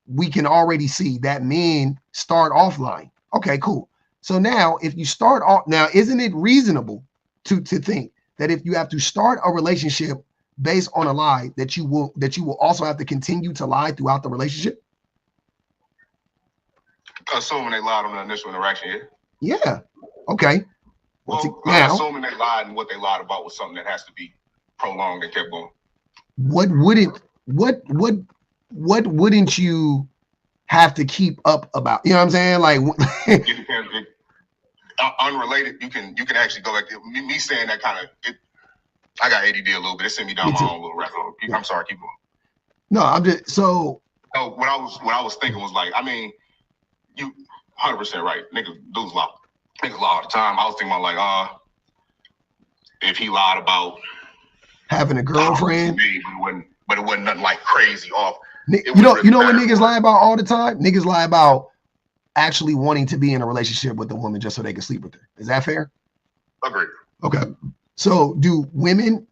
we can already see that men start off lying. Okay, cool. So now if you start off, now isn't it reasonable to think that if you have to start a relationship based on a lie, that you will also have to continue to lie throughout the relationship? Assuming they lied on the initial interaction, yeah. Yeah. Okay. Well, now, assuming they lied and what they lied about was something that has to be prolonged and kept going. What wouldn't you have to keep up about? You know what I'm saying? Like, it depends. Unrelated, you can actually go like me saying that kind of. I got ADD a little bit. It sent me down my own little rabbit hole. I'm sorry, keep going. No, I'm just so. No, what I was thinking was like, I mean, you 100% right. Niggas lie all the time. I was thinking about like, if he lied about having a girlfriend, but it wasn't nothing like crazy off. You know what niggas lie about all the time? Niggas lie about actually wanting to be in a relationship with a woman just so they can sleep with her. Is that fair? Agreed. Okay. So do women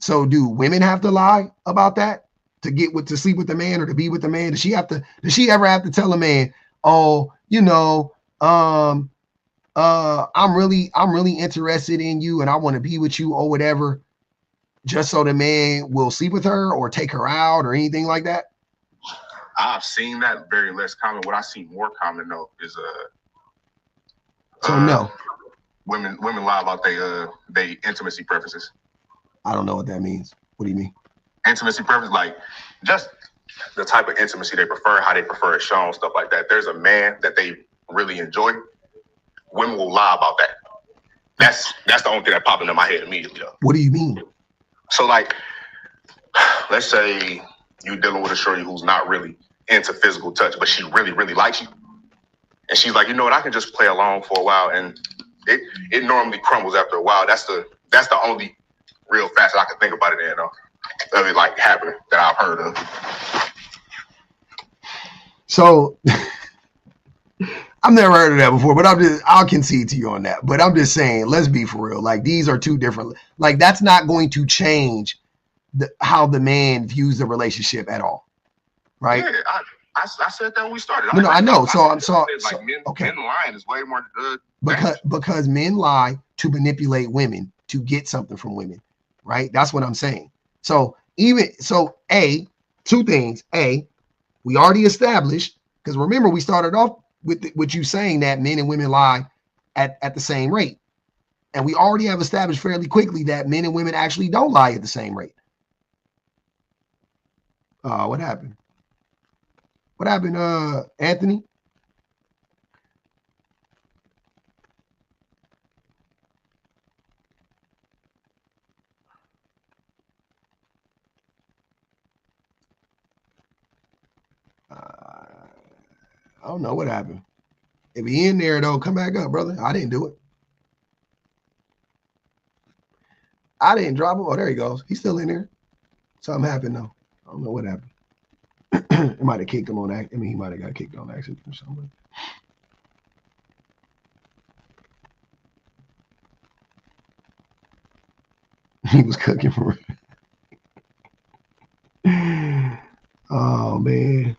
have to lie about that to sleep with the man or to be with the man? Does she ever have to tell a man, oh, you know, I'm really interested in you and I want to be with you or whatever, just so the man will sleep with her or take her out or anything like that? I've seen that very less common. What I see more common though is no. Women lie about they intimacy preferences. I don't know what that means. What do you mean? Intimacy preference, like just the type of intimacy they prefer, how they prefer it shown, stuff like that. There's a man that they really enjoy. Women will lie about that. That's the only thing that popped into my head immediately though. What do you mean? So like, let's say you're dealing with a shorty who's not really into physical touch, but she really, really likes you. And she's like, you know what, I can just play along for a while. And it normally crumbles after a while. That's the only real facet I can think about it in, though. Of it like happening that I've heard of. So I've never heard of that before, but I'll concede to you on that. But I'm just saying, let's be for real. Like, these are two different, like, that's not going to change how the man views the relationship at all. Right? Yeah, I said that when we started. No, I know. Men lying is way more good. Because men lie to manipulate women to get something from women, right? That's what I'm saying. So two things. We already established, because remember we started off with you saying that men and women lie at the same rate, and we already have established fairly quickly that men and women actually don't lie at the same rate. What happened? What happened, Anthony? I don't know what happened. If he in there though, come back up, brother. I didn't do it. I didn't drop him. Oh, there he goes. He's still in there. Something happened though. I don't know what happened. It might have kicked him on accident. I mean, he might have got kicked on accident or something. He was cooking for it. Oh man.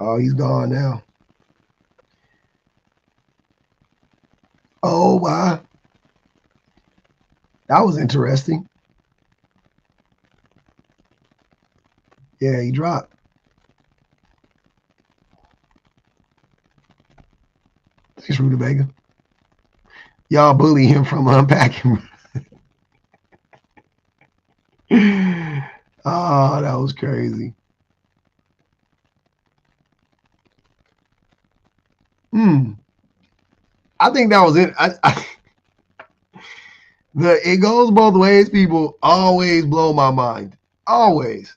Oh, he's gone now. Oh, wow. That was interesting. Yeah, he dropped. Thanks, Rutabaga. Y'all bully him from unpacking. Oh, that was crazy. I think that was it. It goes both ways. People always blow my mind. Always.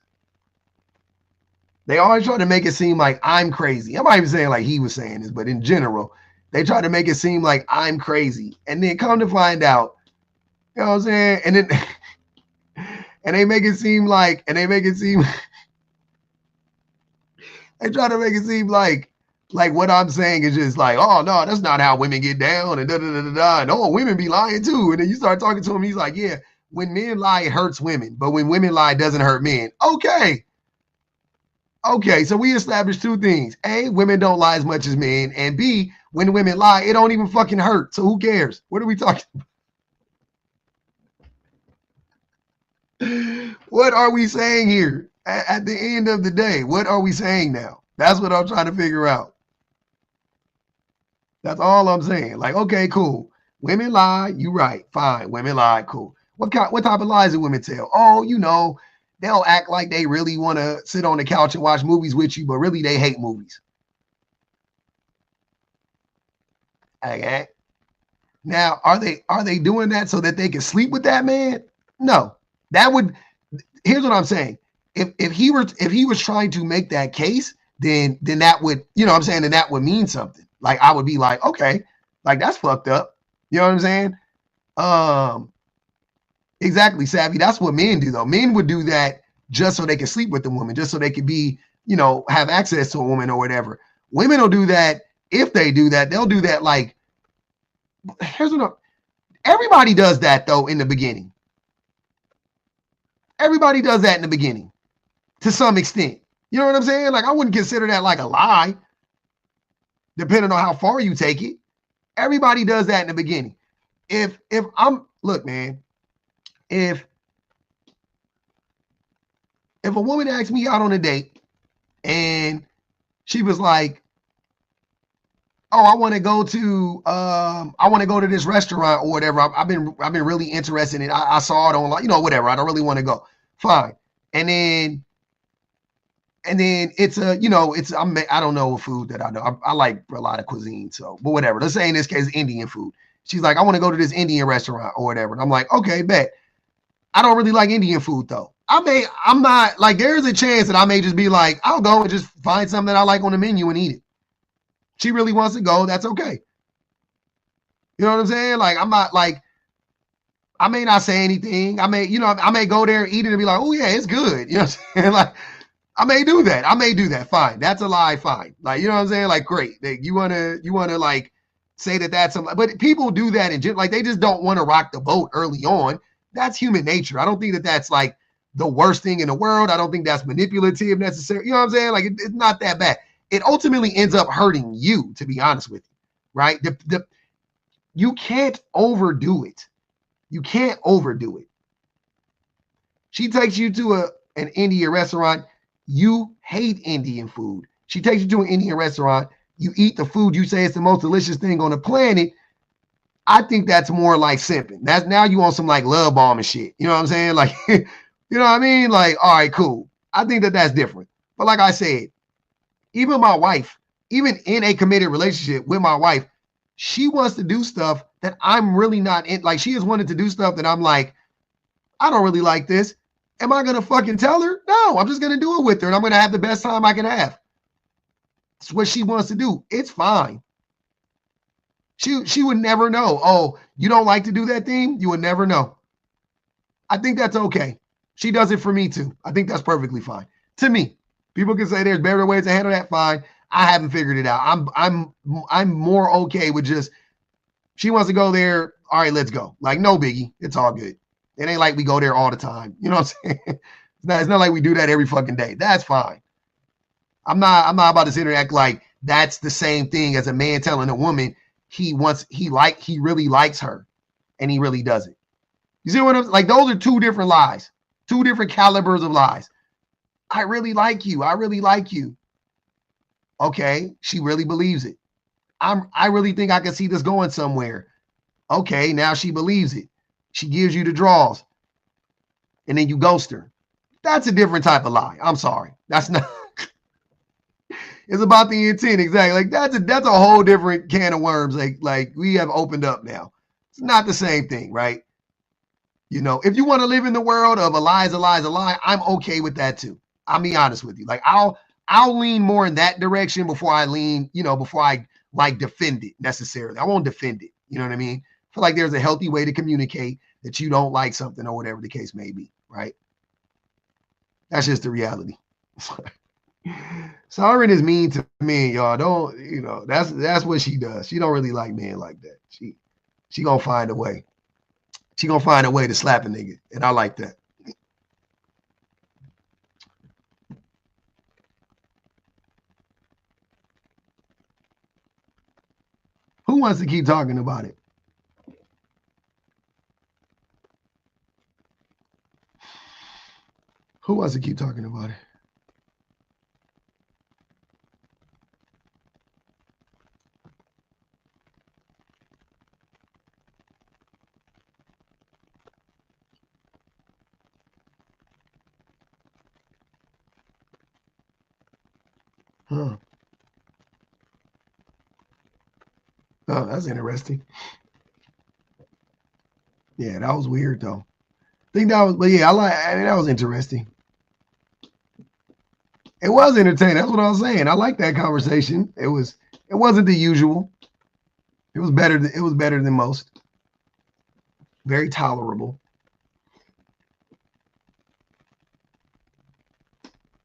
They always try to make it seem like I'm crazy. I'm not even saying like he was saying this, but in general, they try to make it seem like I'm crazy. And then come to find out, you know what I'm saying? And then and they make it seem like, they try to make it seem like what I'm saying is just like, oh no, that's not how women get down, and da da da da da. And oh, women be lying too. And then you start talking to him, he's like, yeah, when men lie, it hurts women, but when women lie, it doesn't hurt men. Okay, so we established two things. A, women don't lie as much as men, and B, when women lie, it don't even fucking hurt. So who cares? What are we talking about? What are we saying here? At the end of the day, what are we saying now? That's what I'm trying to figure out. That's all I'm saying. Like, okay, cool. Women lie. You right. Fine. Women lie. Cool. What type of lies do women tell? Oh, you know, they'll act like they really want to sit on the couch and watch movies with you, but really they hate movies. Okay. Now, are they doing that so that they can sleep with that man? No. Here's what I'm saying. If he was trying to make that case, then that would, you know what I'm saying, then that would mean something. Like I would be like, okay, like that's fucked up. You know what I'm saying? Exactly, Savvy. That's what men do though. Men would do that just so they can sleep with the woman, just so they could be, you know, have access to a woman or whatever. Women will do that. If they do that, they'll do that like, everybody does that though in the beginning. Everybody does that in the beginning to some extent. You know what I'm saying? Like I wouldn't consider that like a lie, depending on how far you take it. Everybody does that in the beginning. Look, man, if a woman asked me out on a date and she was like, oh, I want to go to this restaurant or whatever. I've been really interested in it. I saw it online, you know, whatever. I don't really want to go. Fine. And then it's I don't know what food that I know. I like a lot of cuisine, so, but whatever. Let's say in this case, Indian food. She's like, I want to go to this Indian restaurant or whatever. And I'm like, okay, bet. I don't really like Indian food though. I'm not like, there's a chance that I may just be like, I'll go and just find something that I like on the menu and eat it. She really wants to go. That's okay. You know what I'm saying? Like, I'm not like, I may not say anything. I may go there, eat it and be like, oh yeah, it's good. You know what I'm saying? Like, I may do that. Fine. That's a lie. Fine. Like, you know what I'm saying? Like, great. Like, you want to like say that that's something, but people do that in like, they just don't want to rock the boat early on. That's human nature. I don't think that that's like the worst thing in the world. I don't think that's manipulative necessarily. You know what I'm saying? Like, it's not that bad. It ultimately ends up hurting you, to be honest with you, right? You can't overdo it. You can't overdo it. She takes you to an Indian restaurant. You hate Indian food. She takes you to an Indian restaurant. You eat the food. You say it's the most delicious thing on the planet. I think that's more like simping. That's now you on some like love bomb and shit. You know what I'm saying? Like, you know what I mean? Like, all right, cool. I think that that's different. But like I said, even my wife, even in a committed relationship with my wife, she wants to do stuff that I'm really not in. Like, she has wanted to do stuff that I'm like, I don't really like this. Am I going to fucking tell her? No, I'm just going to do it with her and I'm going to have the best time I can have. It's what she wants to do. It's fine. She would never know. Oh, you don't like to do that thing? You would never know. I think that's okay. She does it for me too. I think that's perfectly fine. To me, people can say there's better ways to handle that. Fine. I haven't figured it out. I'm more okay with just, she wants to go there. All right, let's go. Like, no biggie. It's all good. It ain't like we go there all the time. You know what I'm saying? It's not like we do that every fucking day. That's fine. I'm not about to sit there and act like that's the same thing as a man telling a woman he really likes her and he really doesn't. You see what I'm like? Those are two different lies, two different calibers of lies. I really like you. I really like you. Okay, she really believes it. I really think I can see this going somewhere. Okay, now she believes it. She gives you the draws. And then you ghost her. That's a different type of lie. I'm sorry. That's not. It's about the intent, exactly. Like that's a whole different can of worms. Like we have opened up now. It's not the same thing, right? You know, if you want to live in the world of a lie is a lie is a lie, I'm okay with that too. I'll be honest with you. Like I'll I'll lean more in that direction before I lean, before I like defend it necessarily. I won't defend it. You know what I mean? I feel like there's a healthy way to communicate that you don't like something or whatever the case may be, right? That's just the reality. Siren is mean to men, y'all. Don't, that's what she does. She don't really like men like that. She gonna find a way. She gonna find a way to slap a nigga, and I like that. Who wants to keep talking about it? Who wants to keep talking about it? Huh. Oh, that's interesting. Yeah, that was weird though. I think that was, but yeah, that was interesting. It was entertaining. That's what I was saying. I like that conversation. It wasn't the usual. It was better than most. Very tolerable.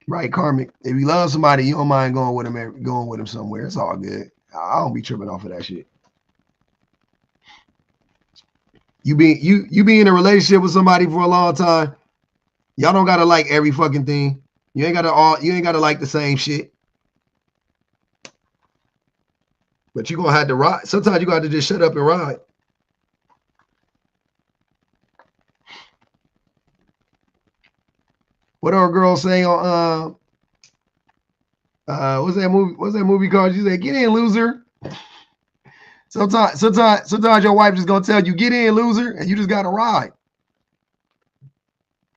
Right, Karmic. If you love somebody, you don't mind going with them somewhere. It's all good. I don't be tripping off of that shit. You be in a relationship with somebody for a long time. Y'all don't gotta like every fucking thing. You ain't gotta like the same shit. But you're gonna have to ride. Sometimes you gotta just shut up and ride. What our girl say on what's that movie called? She said, "Get in, loser." Sometimes your wife just gonna tell you, "Get in, loser," and you just gotta ride.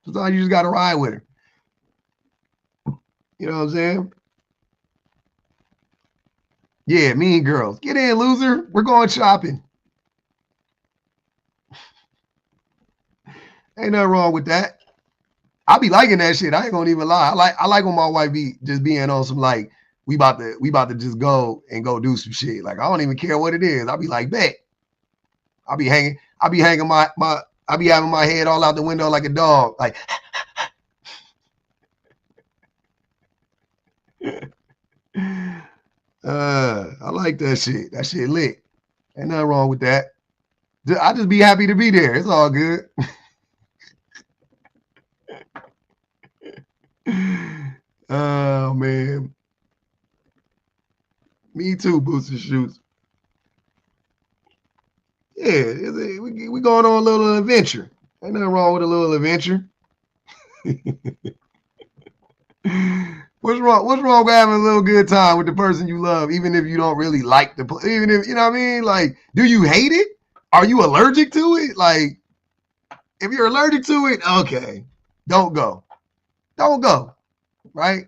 Sometimes you just gotta ride with her. You know what I'm saying? Yeah, mean girls. Get in, loser. We're going shopping. Ain't nothing wrong with that. I be liking that shit. I ain't gonna even lie. I like when my wife be just being on some like we about to just go do some shit. Like I don't even care what it is. I be like, bet. I be having my head all out the window like a dog. Like I like that shit. That shit lit. Ain't nothing wrong with that. I just be happy to be there. It's all good. Oh man. Me too, Booster Shoots. Yeah, we going on a little adventure. Ain't nothing wrong with a little adventure. What's wrong with having a little good time with the person you love, even if you don't really like even if, you know what I mean? Like, do you hate it? Are you allergic to it? Like, if you're allergic to it, okay, don't go. Don't go, right?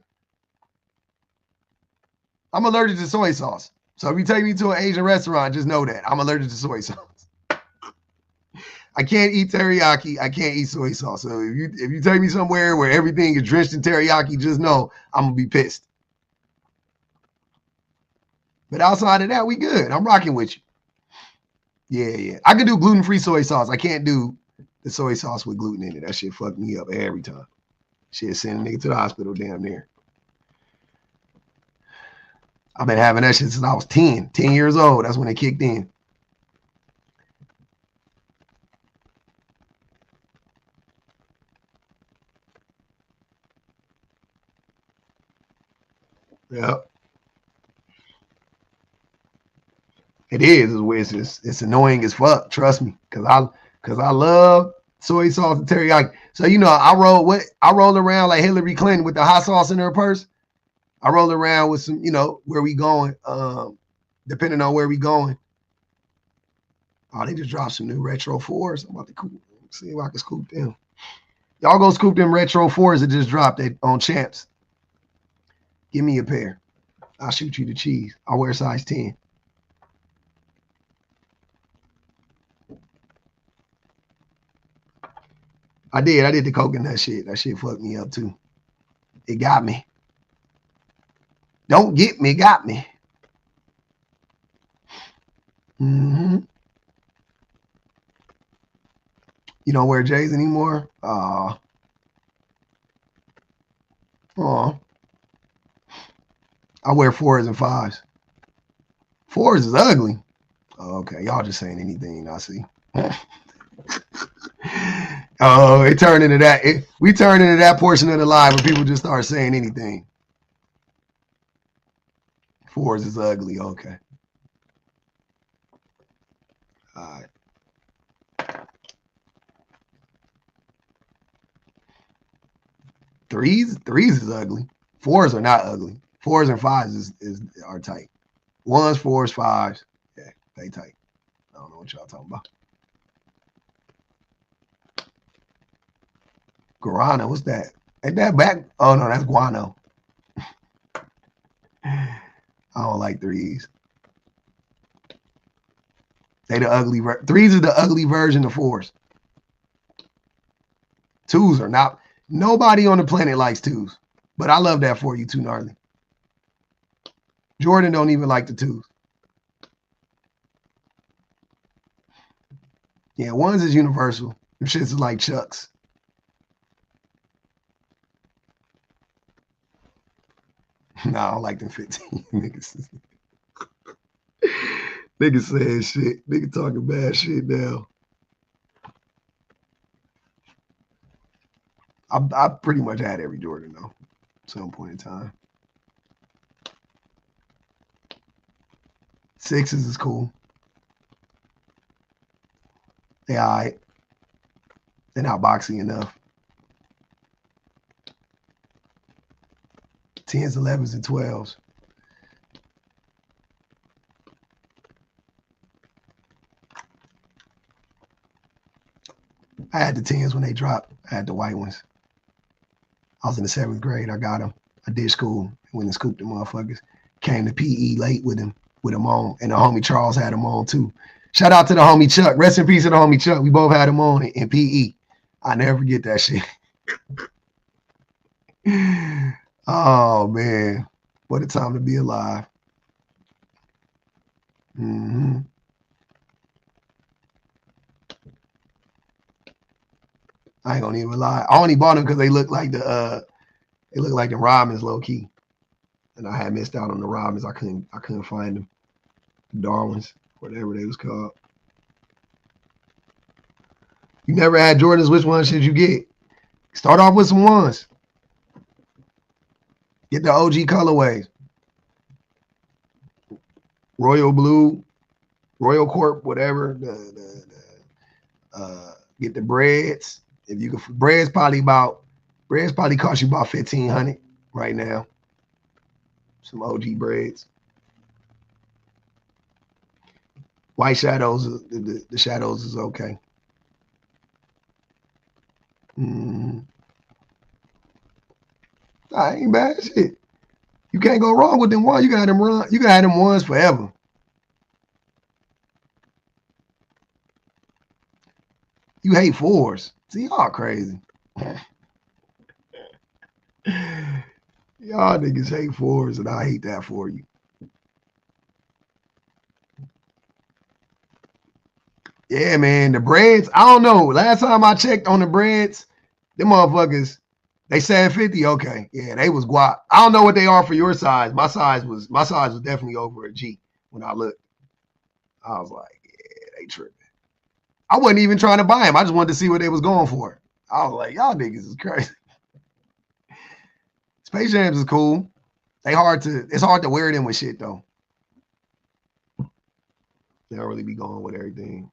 I'm allergic to soy sauce. So if you take me to an Asian restaurant, just know that I'm allergic to soy sauce. I can't eat teriyaki. I can't eat soy sauce. So if you take me somewhere where everything is drenched in teriyaki, just know I'm gonna be pissed. But outside of that, we good. I'm rocking with you. Yeah. I can do gluten-free soy sauce. I can't do the soy sauce with gluten in it. That shit fucked me up every time. Shit send a nigga to the hospital damn near. I've been having that shit since I was 10 years old. That's when it kicked in. Yeah. It is. It's annoying as fuck. Trust me, because I love soy sauce and teriyaki. So I roll around like Hillary Clinton with the hot sauce in her purse. I roll around with some, where we going. Depending on where we going. Oh, they just dropped some new Retro 4s. I'm about to see if I can scoop them. Y'all go scoop them Retro 4s that just dropped on Champs. Give me a pair. I'll shoot you the cheese. I'll wear size 10. I did the coconut shit. That shit fucked me up too. It got me. Don't get me, got me. Mm-hmm. You don't wear J's anymore? Oh. I wear 4s and 5s. 4s is ugly. Oh, okay, y'all just saying anything, I see. Oh, it turned into that. We turned into that portion of the live where people just start saying anything. 4s is ugly. Okay. All right. Threes is ugly. 4s are not ugly. 4s and 5s are tight. 1s, 4s, 5s. Yeah, they tight. I don't know what y'all talking about. Guarana, what's that? Ain't that back? Oh no, that's guano. I don't like 3s. They the ugly. 3s is the ugly version of 4s. 2s are not. Nobody on the planet likes 2s, but I love that for you too, gnarly. Jordan don't even like the 2s. Yeah, 1s is universal. Them shits is like Chucks. No, I don't like them 15 niggas. Niggas saying shit. Nigga talking bad shit now. I pretty much had every Jordan though, at some point in time. 6s is cool. They all right. They're not boxy enough. 10s, 11s, and 12s. I had the 10s when they dropped. I had the white ones. I was in the 7th grade. I got them. I did school. Went and scooped the motherfuckers. Came to PE late with them on. And the homie Charles had them on too. Shout out to the homie Chuck. Rest in peace to the homie Chuck. We both had him on in PE. I never forget that shit. Oh, man. What a time to be alive. Mm-hmm. I ain't gonna even lie. I only bought them because they look like the Robins low key. And I had missed out on the Robins. I couldn't find them. The Darwins, whatever they was called. You never had Jordans. Which ones should you get? Start off with some 1s. Get the OG colorways. Royal Blue, Royal Corp, whatever. Get the breads. If you can, breads probably cost you about $1,500 right now. Some OG breads. White shadows, the shadows is okay. I ain't bad shit. You can't go wrong with them 1s. You got them 1s forever. You hate 4s. See, y'all crazy. Y'all niggas hate 4s, and I hate that for you. Yeah, man, the breads, I don't know. Last time I checked on the breads, them motherfuckers, they said 50. Okay, yeah, they was guap. I don't know what they are for your size. My size was definitely over a G when I looked. I was like, yeah, they tripping. I wasn't even trying to buy them. I just wanted to see what they was going for. I was like, y'all niggas is crazy. Space Jams is cool. It's hard to wear them with shit though. They don't really be going with everything.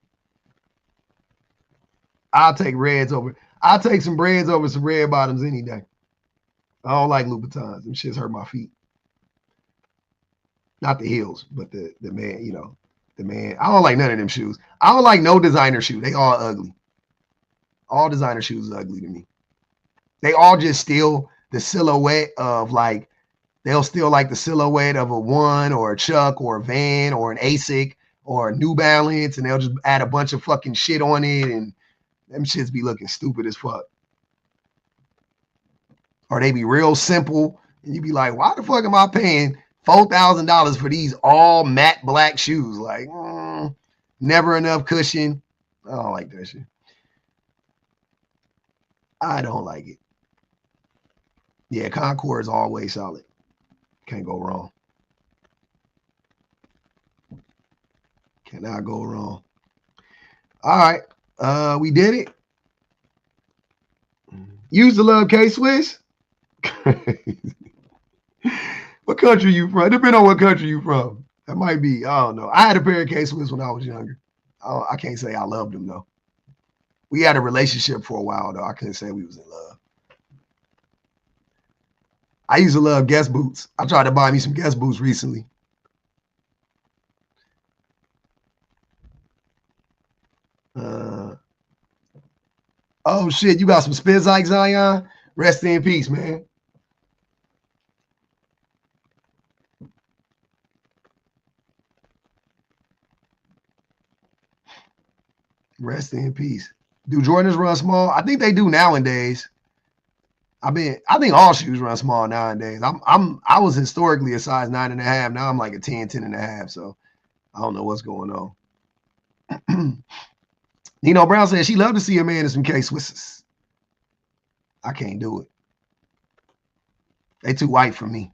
I'll take some breads over some red bottoms any day. I don't like Louboutins. Them shits hurt my feet. Not the heels, but the man, the man. I don't like none of them shoes. I don't like no designer shoe. They all ugly. All designer shoes is ugly to me. They all just steal the silhouette of they'll steal like the silhouette of a One or a Chuck or a Van or an ASIC or a New Balance, and they'll just add a bunch of fucking shit on it, and them shits be looking stupid as fuck. Or they be real simple, And you be like, why the fuck am I paying $4,000 for these all matte black shoes? Like, never enough cushion. I don't like that shit. I don't like it. Yeah, Concord is always solid. Can't go wrong. Cannot go wrong. All right. We did it. Used to love K-Swiss. What country you from? Depending on what country you from. That might be, I don't know. I had a pair of K-Swiss when I was younger. I can't say I loved them, though. We had a relationship for a while, though. I couldn't say we was in love. I used to love Guess boots. I tried to buy me some Guess boots recently. Oh, shit. You got some Spizike, Zion? Rest in peace, man. Rest in peace. Do Jordans run small? I think they do nowadays. I think all shoes run small nowadays. I was historically a size 9.5. Now I'm like a 10.5. So I don't know what's going on. Nino Brown said she loved to see a man in some K-Swisses. I can't do it. They too white for me.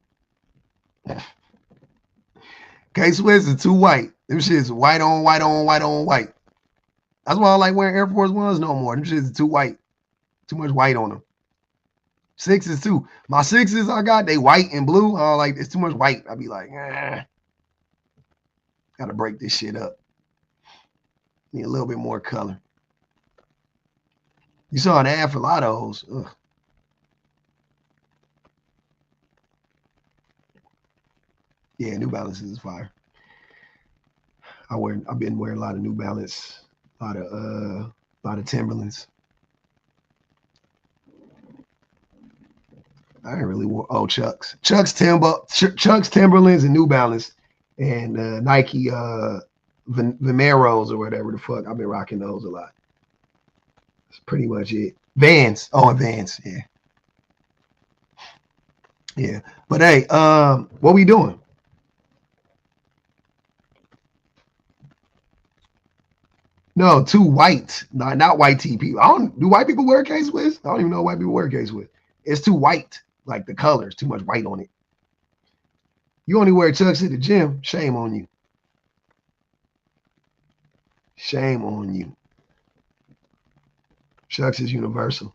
K-Swiss is too white. Them shit's white on white on white on white. That's why I like wearing Air Force Ones no more. Them shit's too white. Too much white on them. Sixes too. My sixes I got, they white and blue. Like it's too much white. I be like, gotta break this shit up. Need a little bit more color. You saw an ad for a lot of those. Ugh. Yeah, New Balance is fire. I've been wearing a lot of New Balance, a lot of Timberlands. I ain't really wore Chucks, Timberlands, and New Balance, and Nike Vomeros or whatever the fuck. I've been rocking those a lot. That's pretty much it. Vans. Oh, and Vans. Yeah. Yeah. But hey, what we doing? No, too white. Not white tee people. Do white people wear K-Swiss? I don't even know white people wear K-Swiss. It's too white. Like the colors, too much white on it. You only wear Chucks at the gym. Shame on you. Shame on you. Chucks is universal.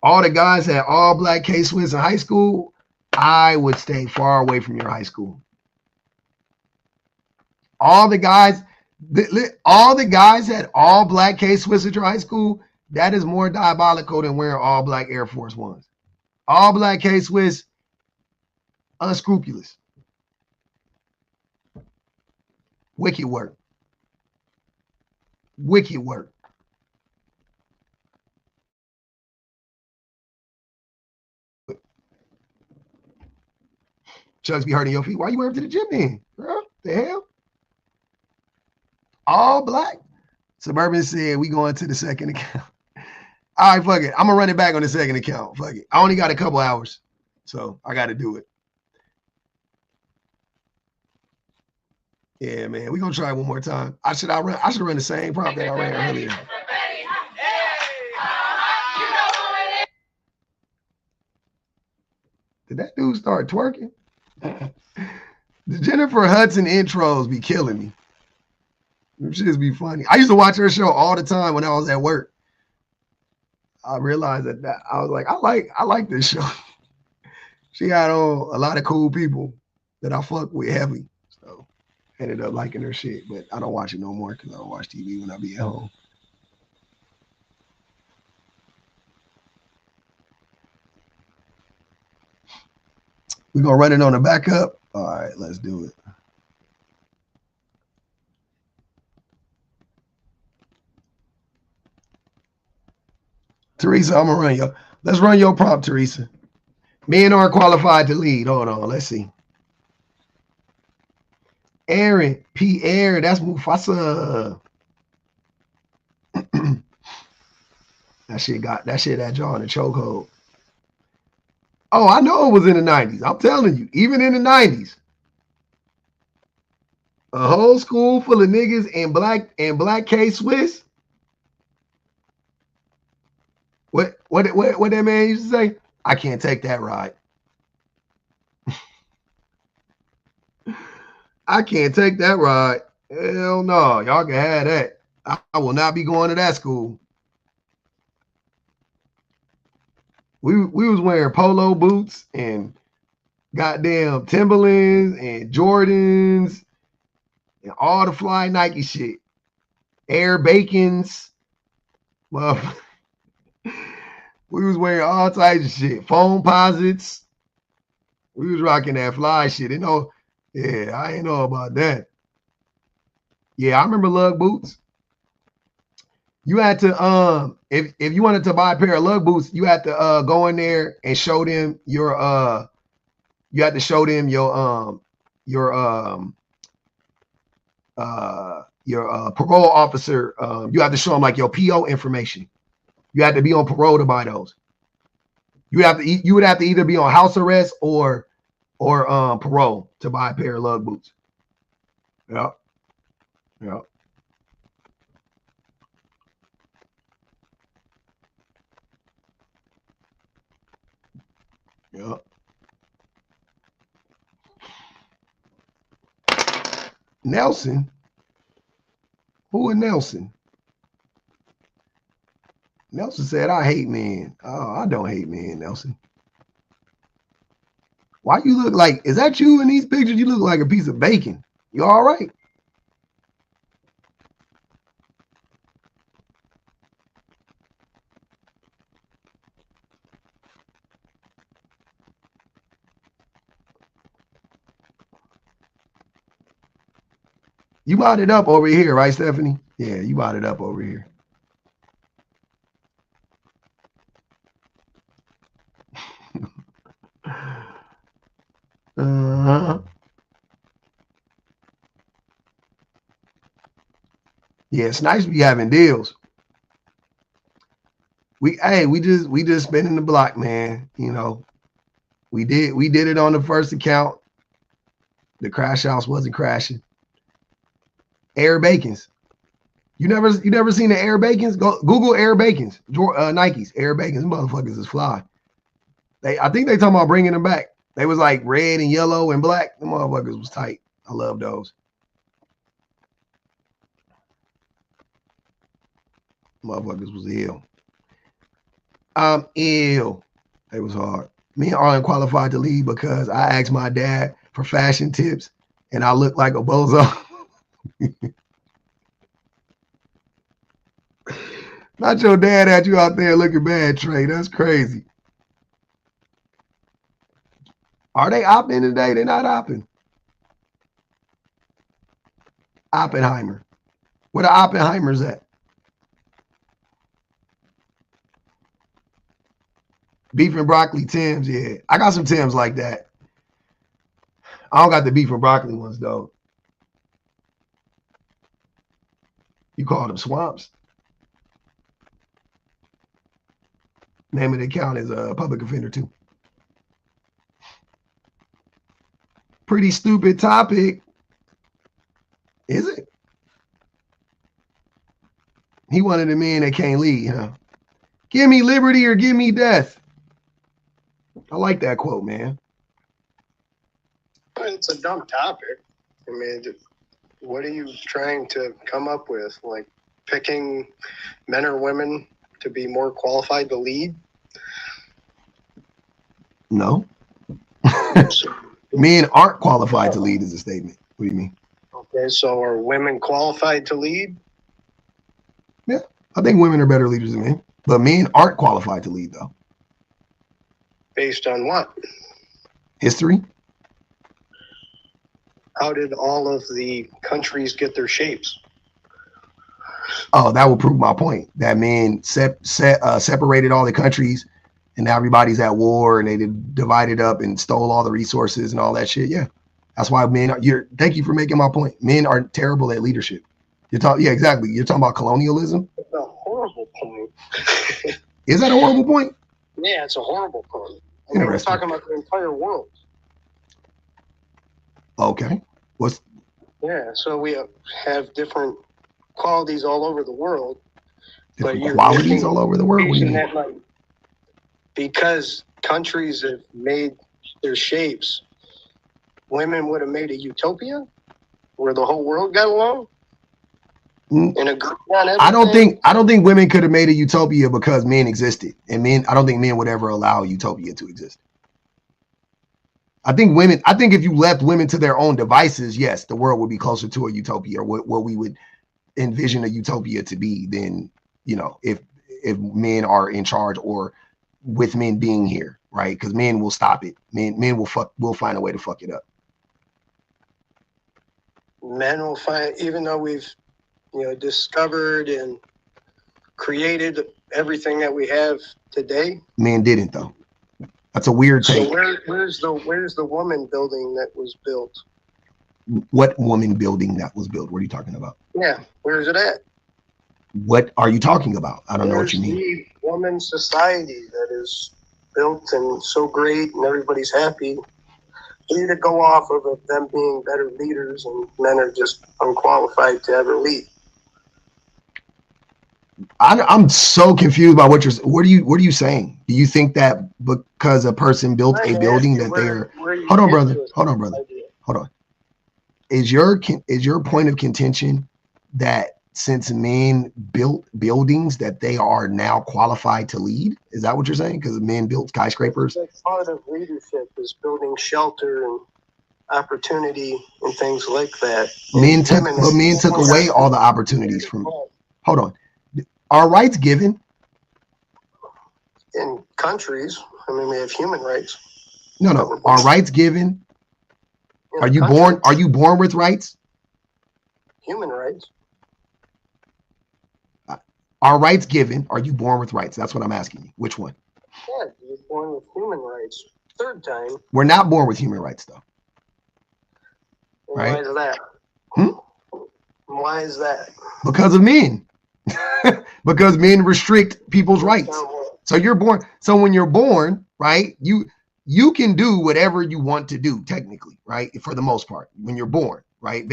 All the guys had all black K-Swiss in high school. I would stay far away from your high school. All the guys had all black K-Swiss at your high school. That is more diabolical than wearing all black Air Force Ones. All black K-Swiss, unscrupulous. Wicked work. Wicked work. Chucks be hurting your feet. Why you wear them to the gym then? Girl, the hell? All black. Suburban said we going to the second account. All right, fuck it. I'm gonna run it back on the second account. Fuck it. I only got a couple hours, so I got to do it. Yeah, man. We gonna try it one more time. I should run the same prompt that I ran earlier. Did that dude start twerking? The Jennifer Hudson intros be killing me. Them shits be funny. I used to watch her show all the time when I was at work. I realized that I was like, I like this show. She had on a lot of cool people that I fuck with heavy. So ended up liking her shit, but I don't watch it no more because I don't watch TV when I be at home. We're gonna run it on the backup. All right, let's do it. Teresa, I'm gonna run you. Let's run your prompt, Teresa. Men aren't qualified to lead. Hold on, let's see. Aaron, Pierre, that's Mufasa. That shit had y'all in a chokehold. Oh, I know it was in the 90s. I'm telling you, even in the 90s. A whole school full of niggas and black K-Swiss. What that man used to say? I can't take that ride. I can't take that ride. Hell no. Y'all can have that. I will not be going to that school. We was wearing polo boots and goddamn Timberlands and Jordans and all the fly Nike shit. Air Bacons. Well, we was wearing all types of shit. Foam posits. We was rocking that fly shit. You know, yeah, I ain't know about that. Yeah, I remember lug boots. You had to if you wanted to buy a pair of lug boots, you had to go in there and show them your you had to show them your parole officer. You had to show them like your PO information. You had to be on parole to buy those. You would have to either be on house arrest or parole to buy a pair of lug boots. Yeah. Yeah. Yeah. Nelson. Who is Nelson? Nelson said, I hate men. Oh, I don't hate men, Nelson. Why you look like, is that you in these pictures? You look like a piece of bacon. You all right? You bought it up over here, right, Stephanie? Yeah, you bought it up over here. Yeah, it's nice to be having deals. We just spinning the block, man. You know, we did it on the first account. The crash house wasn't crashing. Air Bacons. You never seen the Air Bacons? Go Google Air Bacons. Nikes. Air Bacons. Them motherfuckers is fly. I think they talking about bringing them back. They was like red and yellow and black. The motherfuckers was tight. I love those. Motherfuckers was ill. I'm ill. It was hard. Me and Arlen qualified to lead because I asked my dad for fashion tips and I looked like a bozo. Not your dad had you out there looking bad, Trey. That's crazy. Are they opping today? They're not opping. Oppenheimer. Where the Oppenheimers at? Beef and broccoli Tims, yeah. I got some Tims like that. I don't got the beef and broccoli ones, though. You call them swamps? Name of the account is a public offender, too. Pretty stupid topic. Is it? He one of the men that can't lead, huh? Give me liberty or give me death. I like that quote, man. It's a dumb topic. I mean, what are you trying to come up with? Like picking men or women to be more qualified to lead? No. Men aren't qualified to lead is a statement. What do you mean? Okay, so are women qualified to lead? Yeah, I think women are better leaders than men, but men aren't qualified to lead, though. Based on what? History. How did all of the countries get their shapes? Oh, that will prove my point. That men separated all the countries, and now everybody's at war, and they divided up and stole all the resources and all that shit. Yeah, That's why men are. Thank you for making my point. Men are terrible at leadership. You're talking. Yeah, exactly. You're talking about colonialism. It's a horrible point. Is that a horrible point? Yeah, it's a horrible point. I mean, we're Interesting. talking about the entire world. Okay. What's Yeah, so we have different qualities all over the world. different you're qualities making- all over the world? What do you mean? That, like, because countries have made their shapes, women would have made a utopia where the whole world got along and agreed on everything. I don't think women could have made a utopia because men existed, and I don't think men would ever allow utopia to exist. I think if you left women to their own devices, yes, the world would be closer to a utopia, or what we would envision a utopia to be than, if men are in charge, or with men being here, right? Because men will stop it. Men will find a way to fuck it up. Men will find, even though we've discovered and created everything that we have today. Men didn't, though. That's a weird take. So where's the woman building that was built? What woman building that was built? What are you talking about? Yeah, where's it at? What are you talking about? I don't know what you mean. The woman society that is built and so great and everybody's happy. We need to go off of them being better leaders, and men are just unqualified to ever lead. I'm so confused by what are you saying? Do you think that because a person built a building that they're hold on, brother. Hold on. Is your point of contention that since men built buildings that they are now qualified to lead? Is that what you're saying? Because men built skyscrapers? That's part of leadership, is building shelter and opportunity and things like that. Men took away all the opportunities from. Hold on. Are rights given? In countries, I mean, we have human rights. No. Are rights given? Are you born with rights? Human rights. Are rights given? Are you born with rights? That's what I'm asking you. Which one? Yeah, you're born with human rights. Third time. We're not born with human rights, though. Right? Why is that? Why is that? Because of men. Because men restrict people's rights. So you're born. So when you're born, right, you can do whatever you want to do, technically, right? For the most part, when you're born, right?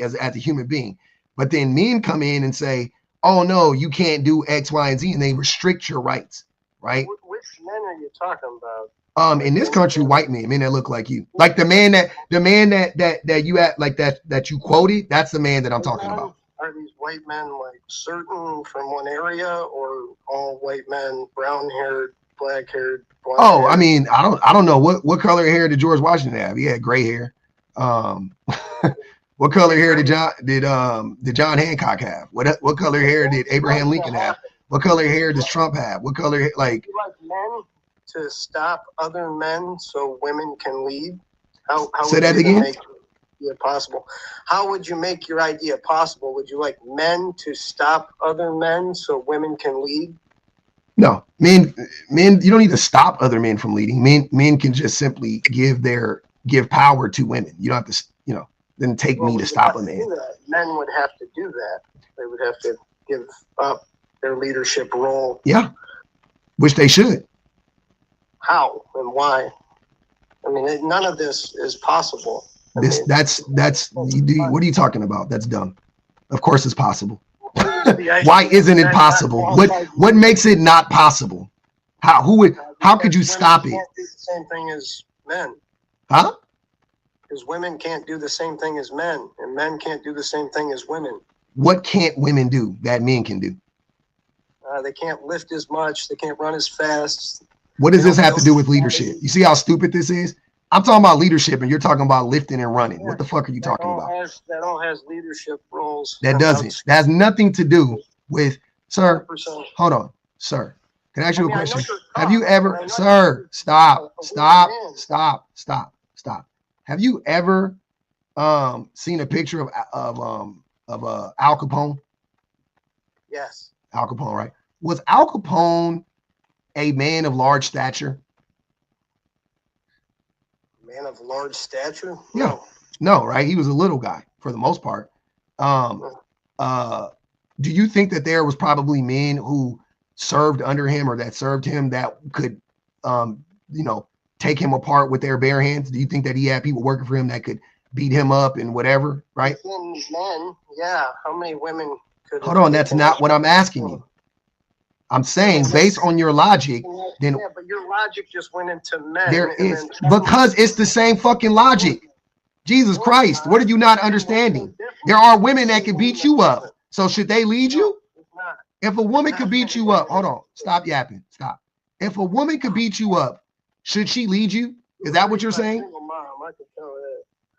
As a human being. But then men come in and say, oh no, you can't do X, Y, and Z, and they restrict your rights, right? Which men are you talking about? In this country, white men that look like you. Like the man that you at, like that you quoted, that's the man that I'm talking about. Are these white men like certain from one area, or all white men, brown haired, black haired? Oh, I mean, I don't know what color hair did George Washington have? He had gray hair. What color hair did John Hancock have? What color hair did Abraham Lincoln have? What color hair does Trump have? What color like? You like men to stop other men so women can lead? How say that again? Make it possible? How would you make your idea possible? Would you like men to stop other men so women can lead? No, men. You don't need to stop other men from leading. Men can just simply give power to women. You don't have to, then take me to stop a man. Men would have to do that. They would have to give up their leadership role. Yeah, which they should. How and why? I mean, none of this is possible. That's what are you talking about? That's dumb. Of course it's possible. Why isn't it possible? What makes it not possible? How could you stop it? Can't do the same thing as men. Huh? Because women can't do the same thing as men, and men can't do the same thing as women. What can't women do that men can do? They can't lift as much. They can't run as fast. What does this have to do with leadership? You see how stupid this is? I'm talking about leadership, and you're talking about lifting and running. What the fuck are you talking about? That all has leadership roles. That doesn't. That has nothing to do with, sir. 100%. Hold on, sir. Can I ask you a question? Have you ever, sir? Stop. Have you ever seen a picture of Al Capone? Yes. Al Capone, right? Was Al Capone a man of large stature? Man of large stature? Yeah. No, right? He was a little guy for the most part. Do you think that there was probably men who served under him or that served him that could, take him apart with their bare hands? Do you think that he had people working for him that could beat him up and whatever, right? Men, yeah. How many women could? Hold on, that's not what I'm asking you. I'm saying based on your logic, then yeah, but your logic just went into men. there is, because it's the same fucking logic. Jesus Christ, what are you not understanding? There are women that can beat you up. So should they lead you? If a woman could beat you up, hold on, stop yapping, stop. If a woman could beat you up, should she lead you? Is that what you're saying?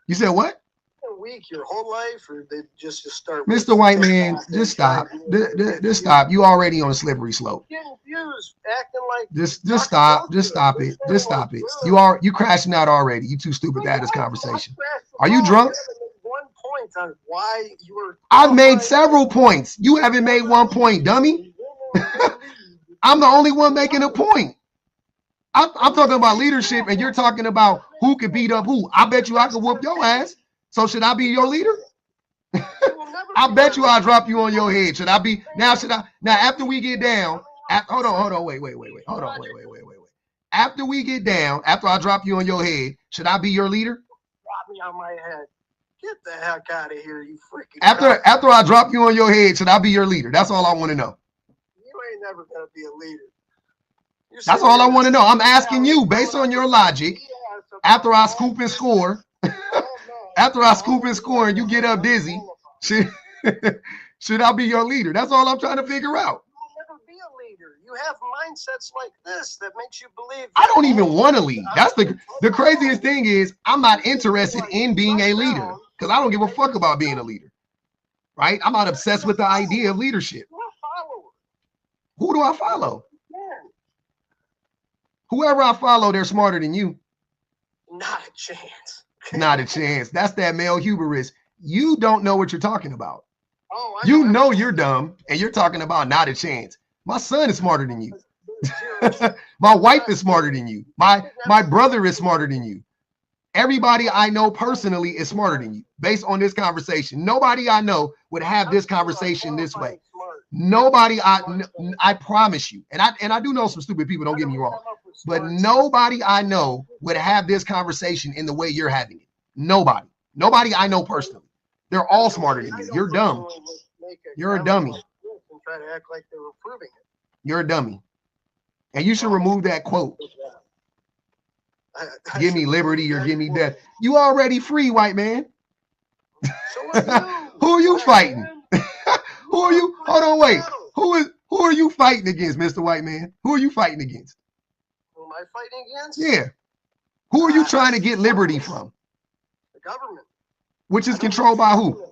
You said what? A week, your whole life, or they just start? Mr. White Man, just stop. Just stop. You already on a slippery slope. Getting views, acting like just stop. Just stop it. Just stop it. You crashing out already. You too stupid to have this conversation. Are you drunk? One point on why you were. I've made several points. You haven't made one point, dummy. I'm the only one making a point. I'm talking about leadership, and you're talking about who could beat up who. I bet you I could whoop your ass. So should I be your leader? I bet you I'll drop you on your head. Should I be now? Now after we get down? Hold on, wait. Hold on, wait. After we get down, after I drop you on your head, should I be your leader? Drop me on my head. Get the heck out of here, you freaking. After I drop you on your head, should I be your leader? That's all I want to know. You ain't never gonna be a leader. That's all I want to know. I'm asking you based on your logic. After I scoop and score, and you get up dizzy, should I be your leader? That's all I'm trying to figure out. You'll never be a leader. You have mindsets like this that makes you believe. I don't even want to lead. That's the craziest thing is I'm not interested in being a leader because I don't give a fuck about being a leader. Right? I'm not obsessed with the idea of leadership. Who do I follow? Whoever I follow, they're smarter than you. Not a chance. Not a chance. That's that male hubris. You don't know what you're talking about. Oh, you know you're dumb, and you're talking about not a chance. My son is smarter than you. My wife is smarter than you. My brother is smarter than you. Everybody I know personally is smarter than you. Based on this conversation, nobody I know would have this conversation this way. Nobody I promise you, and I do know some stupid people. Don't get me wrong, but nobody I know would have this conversation in the way you're having it. Nobody I know personally. They're all smarter than you. You're dumb. You're a dummy. Try to act like they were proving it. You're a dummy, and you should remove that quote. Give me liberty or give me death. You already free, white man. Who are you fighting? Who are you? Hold on, wait. Who are you fighting against, Mr. White Man? Who are you fighting against? Who am I fighting against? Yeah. Who are you trying to get liberty from? The government. Which is controlled by who?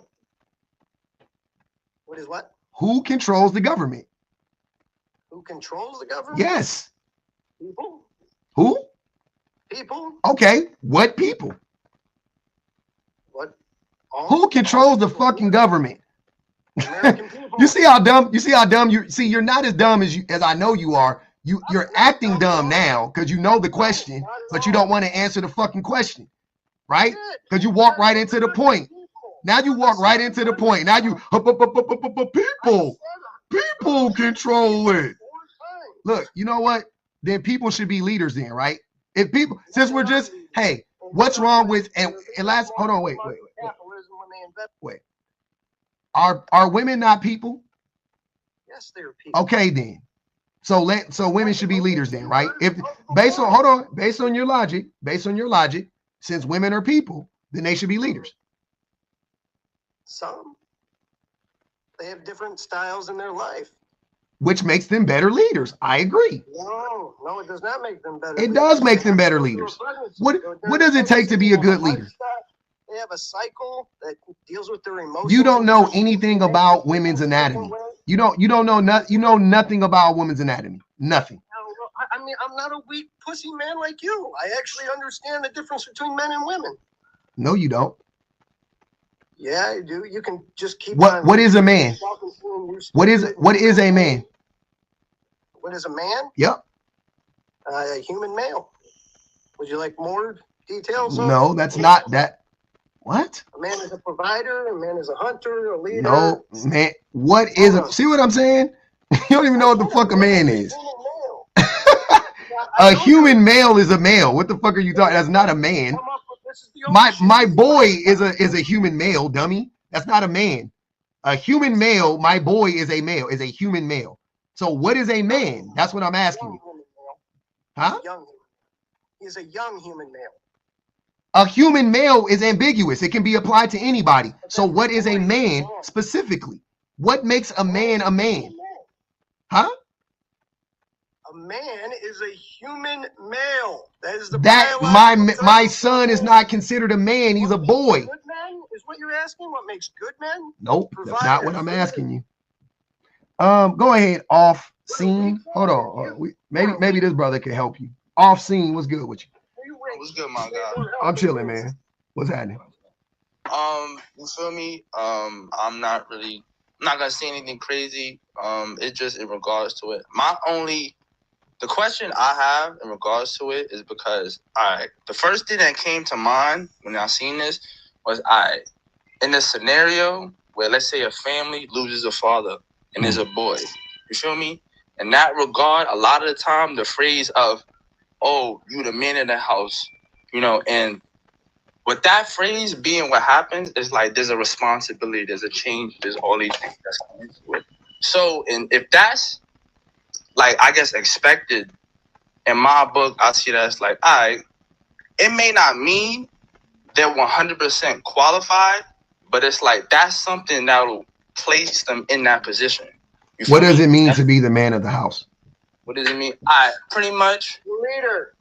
What is what? Who controls the government? Who controls the government? Yes. People. Who? People. Okay. What people? What? Who controls the fucking government? American people. You see how dumb you're not as dumb as I know you are. You're acting dumb now because you know the question, but you don't want to answer the fucking question, right? Because you walk right into the point. Now you walk right into the point. Now you people control it. Look, you know what? Then people should be leaders then, right? If people, since we're just, hey, what's wrong with and last? Hold on, wait. Are women not people? Yes, they're people. Okay, then. So women should be leaders then, right? If based on your logic, since women are people, then they should be leaders. Some. They have different styles in their life. Which makes them better leaders. I agree. No, it does not make them better. It does make them better leaders. What does it take to be a good leader? They have a cycle that deals with their emotions. You don't know anything about women's anatomy. You know nothing about women's anatomy. Nothing. I mean, I'm not a weak pussy man like you. I actually understand the difference between men and women. No, you don't. Yeah, I do. You can just keep on. What is a man? What is a man? What is a man? Yep. A human male. Would you like more details? No, that's not that. What? A man is a provider. A man is a hunter, a leader. No, man. What is a? See what I'm saying? You don't even know what the fuck a man is. A human male is a male. What the fuck are you talking? That's not a man. My boy is a human male, dummy. That's not a man. A human male, my boy is a male, is a human male. So what is a man? That's what I'm asking you. Huh? He's a young human male. A human male is ambiguous. It can be applied to anybody. So what is a man specifically? What makes a man a man? Huh? A man is a human male. That is the my son is not considered a man. He's a boy. Good men is what you're asking. What makes good men? Nope, that's not what I'm asking you. Go ahead. Off scene. Hold on. Maybe this brother can help you. Off scene. What's good with you? What's good, my guy? I'm chilling, man. What's happening? You feel me? I'm not gonna say anything crazy. It's just in regards to it. The question I have in regards to it is because the first thing that came to mind when I seen this was in a scenario where, let's say, a family loses a father and there's a boy. You feel me? In that regard, a lot of the time the phrase of, oh, you the man in the house, and with that phrase being what happens, it's like there's a responsibility, there's a change, there's all these things that's coming to it. So, and if that's like, I guess, expected, in my book, I see that it's like, it may not mean they're 100% qualified, but it's like that's something that'll place them in that position. What does it mean to be the man of the house? What does it mean? Pretty much. Leader.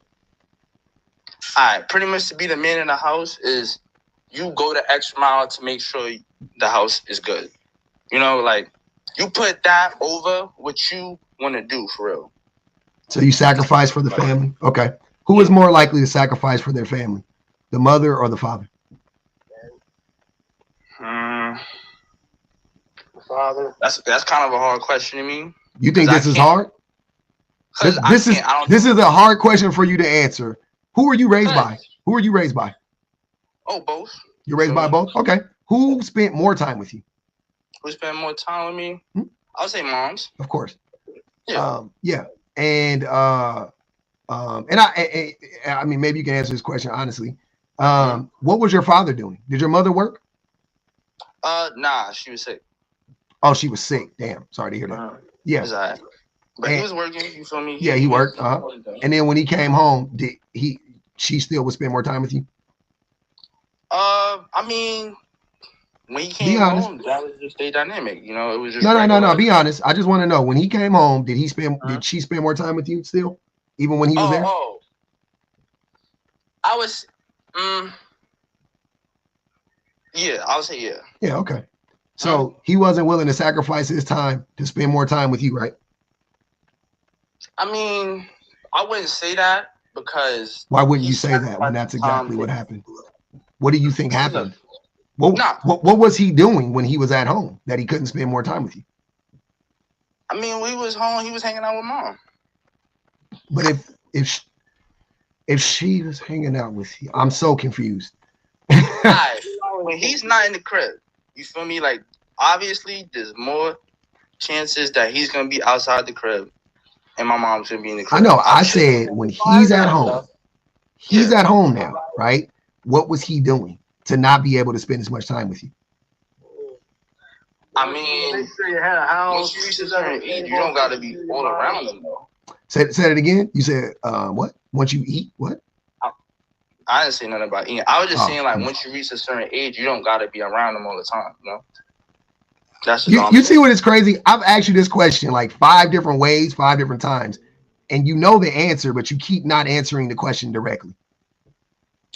Pretty much to be the man in the house is you go the extra mile to make sure the house is good. Like you put that over what you want to do for real. So you sacrifice for the family? Okay. Who is more likely to sacrifice for their family? The mother or the father? The father. That's kind of a hard question to me. You think this is hard? This is a hard question for you to answer. Who are you raised by? Who are you raised by? Oh, both. You're raised by both? Okay. Who spent more time with you? Who spent more time with me? I would say moms. Of course. Yeah. Yeah. And I mean, maybe you can answer this question honestly. What was your father doing? Did your mother work? Nah, she was sick. Oh, she was sick. Damn. Sorry to hear that. Yeah. But he was working, you feel me? Yeah, he worked. And then when he came home, she still would spend more time with you? I mean, when he came home, that was just a dynamic. It was just no. Be honest. I just want to know, when he came home, did she spend more time with you still, even when he was there? I was, yeah, I would say yeah. Yeah, okay. So he wasn't willing to sacrifice his time to spend more time with you, right? I mean, I wouldn't say that because. Why wouldn't you say that when that's exactly what happened? What do you think happened? What was he doing when he was at home that he couldn't spend more time with you? I mean, when he was home, he was hanging out with mom. But if she was hanging out with you, I'm so confused. When he's not in the crib, you feel me? Like, obviously, there's more chances that he's gonna be outside the crib, and my mom's gonna be in the crib. I know. I said when he's at home, he's at home now, right? What was he doing to not be able to spend as much time with you? I mean, Make sure you had a house. once you reach a certain age, you don't gotta be all around them though. Say it again. You said what? Once you eat, what? I didn't say nothing about eating. I was just saying, like, once you reach a certain age, you don't gotta be around them all the time, That's just you see what is crazy? I've asked you this question like 5 different ways, 5 different times, and you know the answer, but you keep not answering the question directly.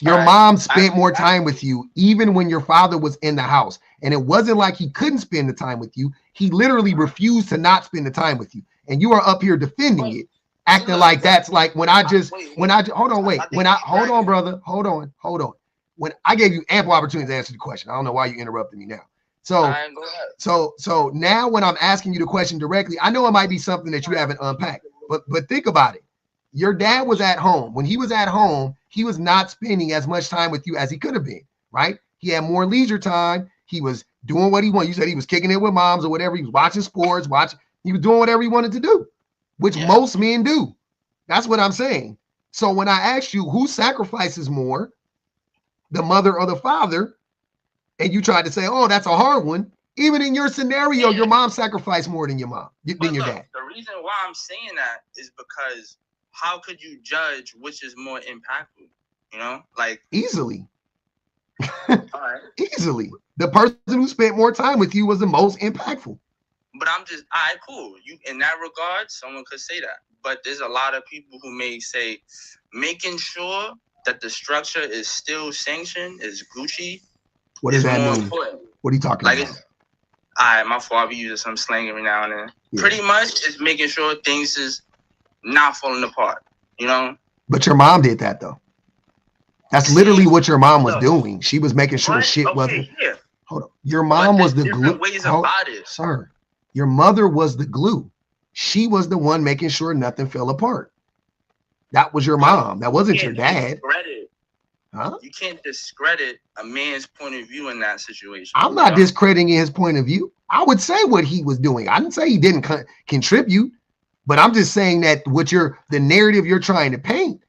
Your mom spent more time with you even when your father was in the house, and it wasn't like he couldn't spend the time with you. He literally refused to not spend the time with you, and you are up here defending it, acting like that's like when I hold on, brother, hold on. When I gave you ample opportunity to answer the question, I don't know why you interrupted me now. So now when I'm asking you the question directly, I know it might be something that you haven't unpacked, but think about it. Your dad was at home. When he was at home, he was not spending as much time with you as he could have been, right? He had more leisure time. He was doing what he wanted. You said he was kicking it with moms or whatever. He was watching sports, he was doing whatever he wanted to do, which most men do. That's what I'm saying. So when I asked you who sacrifices more, the mother or the father, and you tried to say, oh, that's a hard one. Even in your scenario, your mom sacrificed more than your But dad. The reason why I'm saying that is because how could you judge which is more impactful? You know, like Easily. all right. Easily. The person who spent more time with you was the most impactful. But I'm just, all right, cool. You in that regard, someone could say that. But there's a lot of people who may say making sure that the structure is still sanctioned, is Gucci. What does that mean? Important. What are you talking Like about? it's, all right, my fault. I be using some slang every now and then. Yeah. Pretty much is making sure things is not falling apart, you know? But your mom did that though. That's literally what your mom was doing. She was making sure shit wasn't. Yeah. Hold on. Your mom was the glue. Ways about it. Sir, your mother was the glue. She was the one making sure nothing fell apart. That was your mom. That wasn't your dad. Huh? You can't discredit a man's point of view in that situation. I'm not discrediting his point of view. I would say what he was doing. I didn't say he didn't contribute, but I'm just saying that the narrative you're trying to paint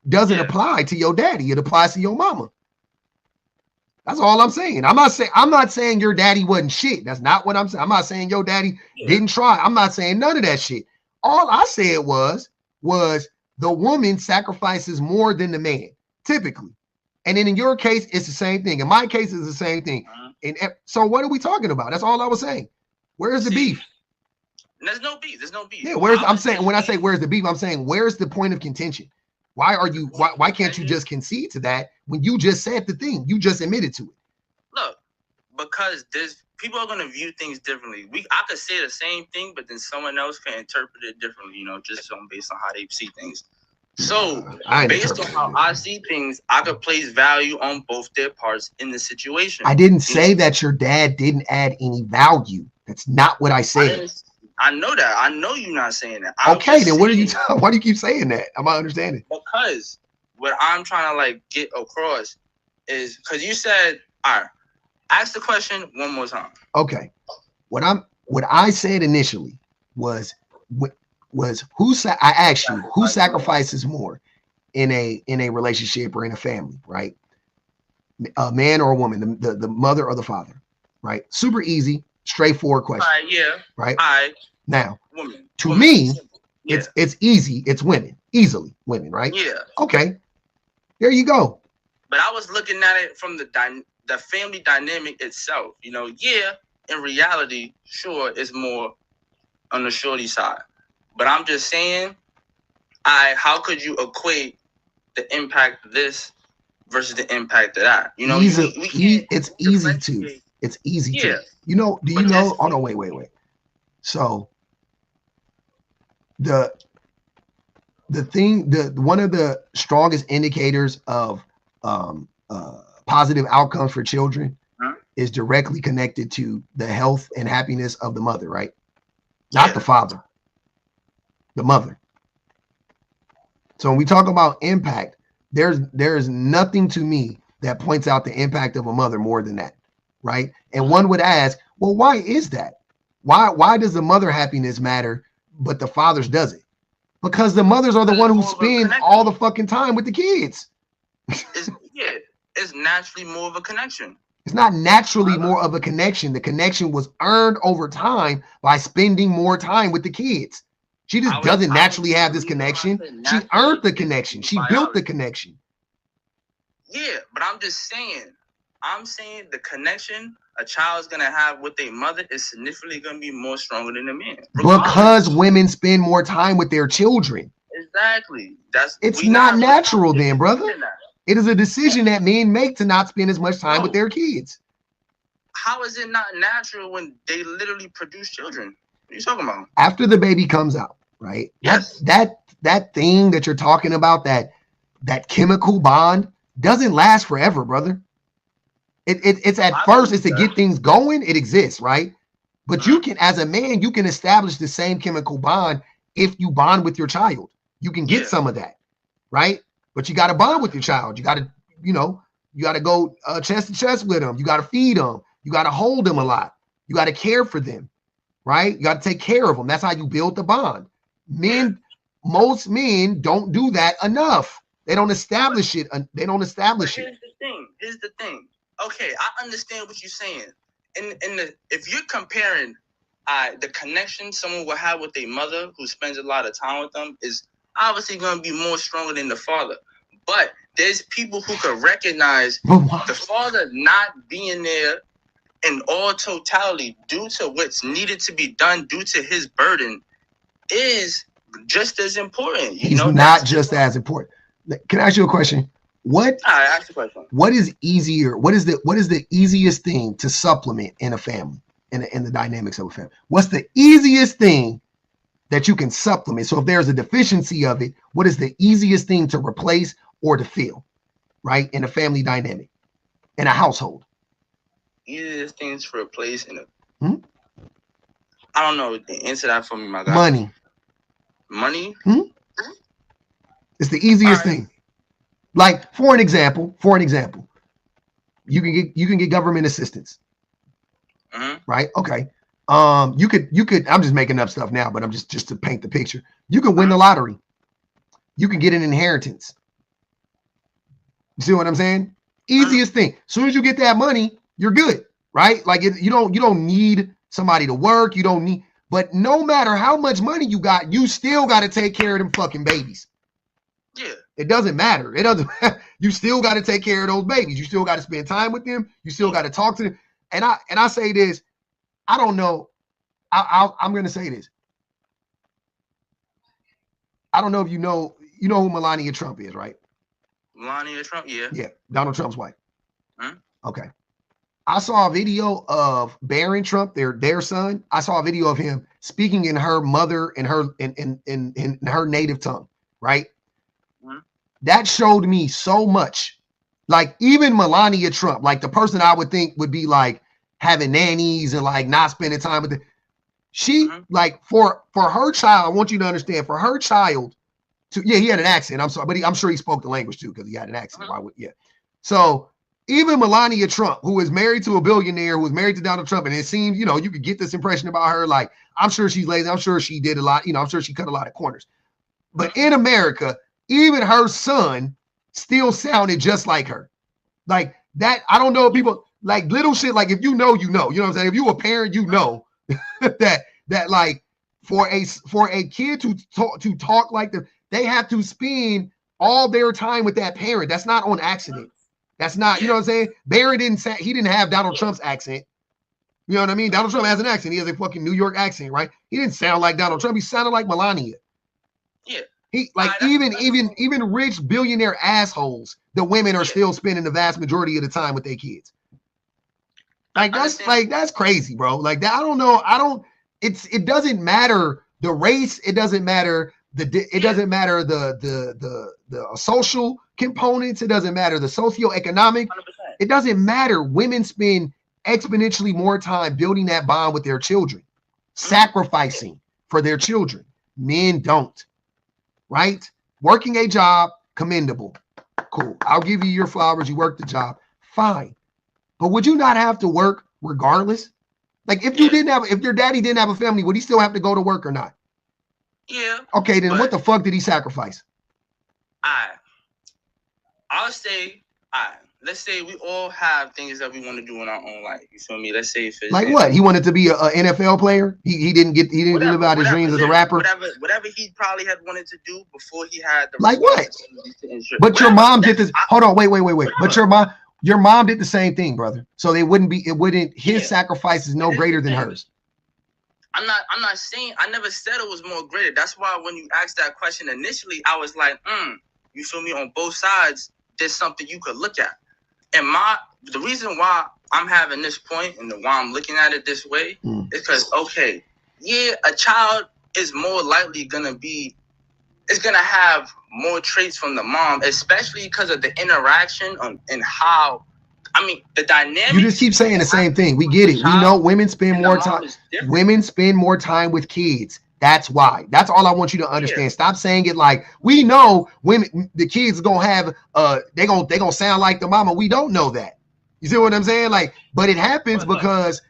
doesn't apply to your daddy. It applies to your mama. That's all I'm saying. I'm not saying your daddy wasn't shit. That's not what I'm saying. I'm not saying your daddy didn't try. I'm not saying none of that shit. All I said was the woman sacrifices more than the man, typically. And then in your case, it's the same thing. In my case, it's the same thing. And so what are we talking about? That's all I was saying. Where's the beef? There's no beef. There's no beef. Yeah, when I say where's the beef, I'm saying where's the point of contention? Why can't you just concede to that when you just said the thing? You just admitted to it. Look, because people are gonna view things differently. I could say the same thing, but then someone else can interpret it differently, you know, just based on how they see things. So based on how I see things, I could place value on both their parts in the situation. I didn't say that your dad didn't add any value. That's not what I said. I know that. I know you're not saying that. Okay, then what are you talking? Why do you keep saying that? I'm not understanding. Because what I'm trying to get across is because you said, all right, ask the question one more time. Okay. What I said initially was I asked you who sacrifices more in a relationship or in a family, right? A man or a woman, the mother or the father, right? Super easy, straightforward question. All right, yeah. Right. All right. Now, woman. To me, yeah. it's easy. It's women, easily women, right? Yeah. Okay. There you go. But I was looking at it from the family dynamic itself. You know, yeah, in reality, sure, it's more on the shorty side. But I'm just saying, how could you equate the impact of this versus the impact of that? You know, it's easy to. It's easy to. You know, do you know? Oh no, wait. So one of the strongest indicators of positive outcomes for children is directly connected to the health and happiness of the mother, right? Not the father, the mother. So when we talk about impact, there's nothing to me that points out the impact of a mother more than that, right? And one would ask, well, why is that? Why does the mother happiness matter, but the father's doesn't? Because the mothers are the one who spend all the fucking time with the kids. It's naturally more of a connection. It's not naturally more of a connection. The connection was earned over time by spending more time with the kids. She just doesn't naturally have this connection. She earned the connection. She built the connection. Yeah, but I'm saying the connection a child is going to have with their mother is significantly going to be more stronger than a man. Because women spend more time with their children. Exactly. It's not natural then, brother. It is a decision that men make to not spend as much time with their kids. How is it not natural when they literally produce children? What are you talking about? After the baby comes out, right? Yes. That thing that you're talking about, that chemical bond doesn't last forever, brother. It's at first, it's to get things going. It exists, right? But you can, as a man, you can establish the same chemical bond if you bond with your child. You can get some of that, right? But you got to bond with your child. You got to, You got to go chest to chest with them. You got to feed them. You got to hold them a lot. You got to care for them, right? You got to take care of them. That's how you build the bond. Most men don't do that enough. They don't establish it. They don't establish it. Here's the thing. Okay, I understand what you're saying. If you're comparing the connection someone will have with their mother who spends a lot of time with them is obviously going to be more stronger than the father. But there's people who could recognize the father not being there in all totality due to what's needed to be done due to his burden is just as important. He's not just as important. Can I ask you a question? Ask the question. What is easier? What is the easiest thing to supplement in a family, in the dynamics of a family? What's the easiest thing that you can supplement? So if there's a deficiency of it, what is the easiest thing to replace or to fill, right? In a family dynamic, in a household. Easiest things to replace in a. I don't know. Answer that for me, my guy. Money. It's the easiest thing. Like for an example, you can get government assistance, right? Okay. You could. I'm just making up stuff now, but I'm just to paint the picture. You could win the lottery. You can get an inheritance. You see what I'm saying? Easiest thing. As soon as you get that money, you're good, right? Like you don't need somebody to work. You don't need. But no matter how much money you got, you still got to take care of them fucking babies. Yeah. It doesn't matter. It doesn't matter. You still got to take care of those babies. You still got to spend time with them. You still got to talk to them. And I say this, I don't know. I'm going to say this. I don't know if you know who Melania Trump is, right? Melania Trump, yeah. Yeah, Donald Trump's wife. Huh? Okay. I saw a video of Barron Trump, their son. I saw a video of him speaking in her mother and her in her native tongue, right? That showed me so much. Like even Melania Trump, like the person I would think would be like having nannies and like not spending time with them. She like for her child, I want you to understand, for her child to, he had an accent. I'm sorry, but I'm sure he spoke the language too because he had an accent. Why would So even Melania Trump, who is married to a billionaire, who was married to Donald Trump, and it seems, you could get this impression about her. Like, I'm sure she's lazy. I'm sure she did a lot. I'm sure she cut a lot of corners. But in America, even her son still sounded just like her. Like that, I don't know, people like little shit. Like if you know what I'm saying? If you a parent, that like for a kid to talk like them, they have to spend all their time with that parent. That's not on accident. That's not, you know what I'm saying? Barry didn't have Donald Trump's accent. You know what I mean? Donald Trump has an accent. He has a fucking New York accent, right? He didn't sound like Donald Trump. He sounded like Melania. Yeah. He like even rich billionaire assholes, the women are still spending the vast majority of the time with their kids. Like that's crazy, bro. Like that, I don't know. It doesn't matter the race. It doesn't matter it doesn't matter the social components. It doesn't matter the socioeconomic. 100%. It doesn't matter. Women spend exponentially more time building that bond with their children, sacrificing for their children. Men don't. Right? Working a job, commendable. Cool. I'll give you your flowers. You work the job. Fine. But would you not have to work regardless? Like if your daddy didn't have a family, would he still have to go to work or not? Yeah. Okay, then what the fuck did he sacrifice? I'll say, let's say we all have things that we want to do in our own life. You feel me? Let's say if it's like what? He wanted to be a NFL player. He didn't live out his dreams as a rapper. Whatever he probably had wanted to do before he had the like what? But your mom did this. Hold on, wait. But your mom did the same thing, brother. So his sacrifice is no greater than hers. I'm not saying, I never said it was more greater. That's why when you asked that question initially, I was like, you feel me? On both sides, there's something you could look at. And the reason why I'm having this point and why I'm looking at it this way is because, okay, yeah, a child is more likely going to have more traits from the mom, especially because of the interaction and how, the dynamic. You just keep saying the same thing. We get it. We know women spend more time. Women spend more time with kids. That's why. That's all I want you to understand. Yeah. Stop saying it like we know women, the kids gonna have they gonna sound like the mama. We don't know that. You see what I'm saying? Like, but it happens because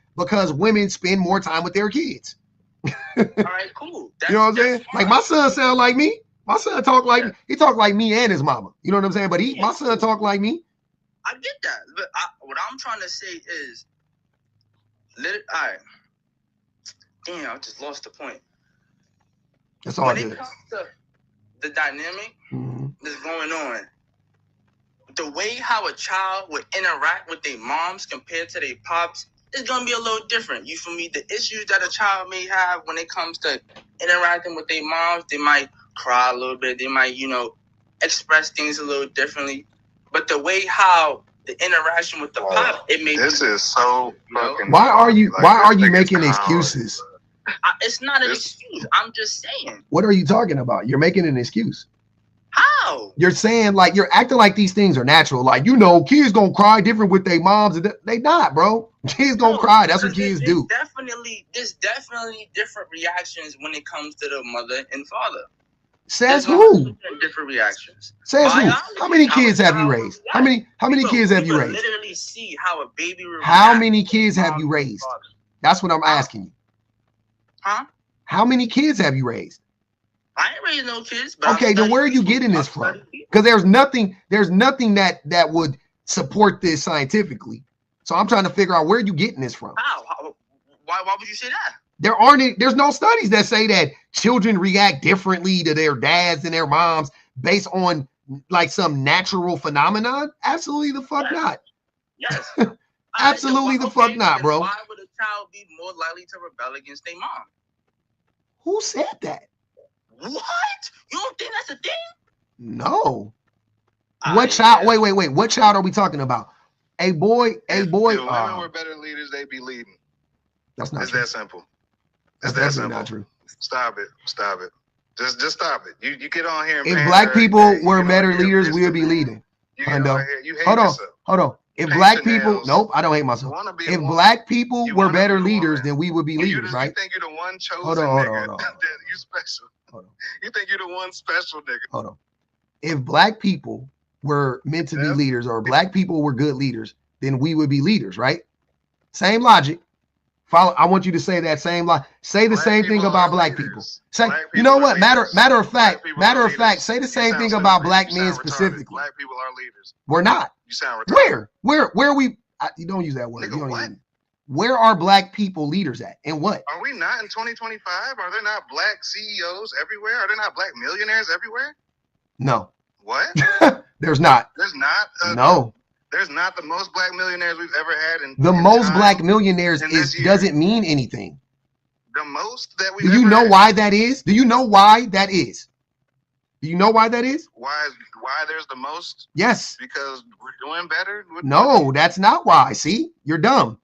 women spend more time with their kids. All right, cool. You know what I'm saying? Like my son sound like me. My son talk like he talk like me and his mama. You know what I'm saying? But my son talk like me. I get that. But what I'm trying to say is, all right. Damn, I just lost the point. That's all when good. It comes to the dynamic that's going on, the way how a child would interact with their moms compared to their pops is gonna be a little different. You feel me? The issues that a child may have when it comes to interacting with their moms, they might cry a little bit. They might, express things a little differently. But the way how the interaction with the pop, it may. This is so fucking. Why are you making excuses? It's not an excuse. I'm just saying. What are you talking about? You're making an excuse. How? You're saying like you're acting like these things are natural. Like kids gonna cry different with their moms. They not, bro. Kids gonna cry. That's what kids do. There's definitely different reactions when it comes to the mother and father. Says who? Different reactions. Says who? How many kids have you raised? How many kids have you raised? Literally see how a baby. How many kids have you raised? That's what I'm asking you. Huh? How many kids have you raised? I ain't raised no kids. But okay, then where are you getting this from? Because there's nothing that would support this scientifically. So I'm trying to figure out where you getting this from. How? Why would you say that? There's no studies that say that children react differently to their dads and their moms based on like some natural phenomenon. Absolutely the fuck not. Yes. Absolutely the fuck not, bro. Why would a child be more likely to rebel against their mom? Who said that? What? You don't think that's a thing? No. What child? Wait. What child are we talking about? A boy. If women were better leaders, they'd be leading. That's not it's true. That simple. That's that simple. Not true. Stop it. Just stop it. You get on here. And if black people were better leaders, we would be leading. Hold on. If black people, nope, I don't hate myself. If black people were better leaders, then we would be leaders, right? You think you're the one chosen? Hold on. You special. Hold on. You think you're the one special nigga? Hold on. If black people were meant to be leaders, or black people were good leaders, then we would be leaders, right? Same logic. Follow. I want you to say that same line. Say the same thing about black people. Say, you know what? Matter of fact, say the same thing about black men specifically. Black people are leaders. We're not. You sound retarded. Where are we? You don't use that word. You don't even. Where are black people leaders at? And what? Are we not in 2025? Are there not black CEOs everywhere? Are there not black millionaires everywhere? No. What? There's not. There's not. No. There's not the most black millionaires we've ever had. The most black millionaires doesn't mean anything. The most that we. Do you know why that is? Do you know why that is? Do you know why that is? Why there's the most? Yes. Because we're doing better. No, that's not why. See, you're dumb.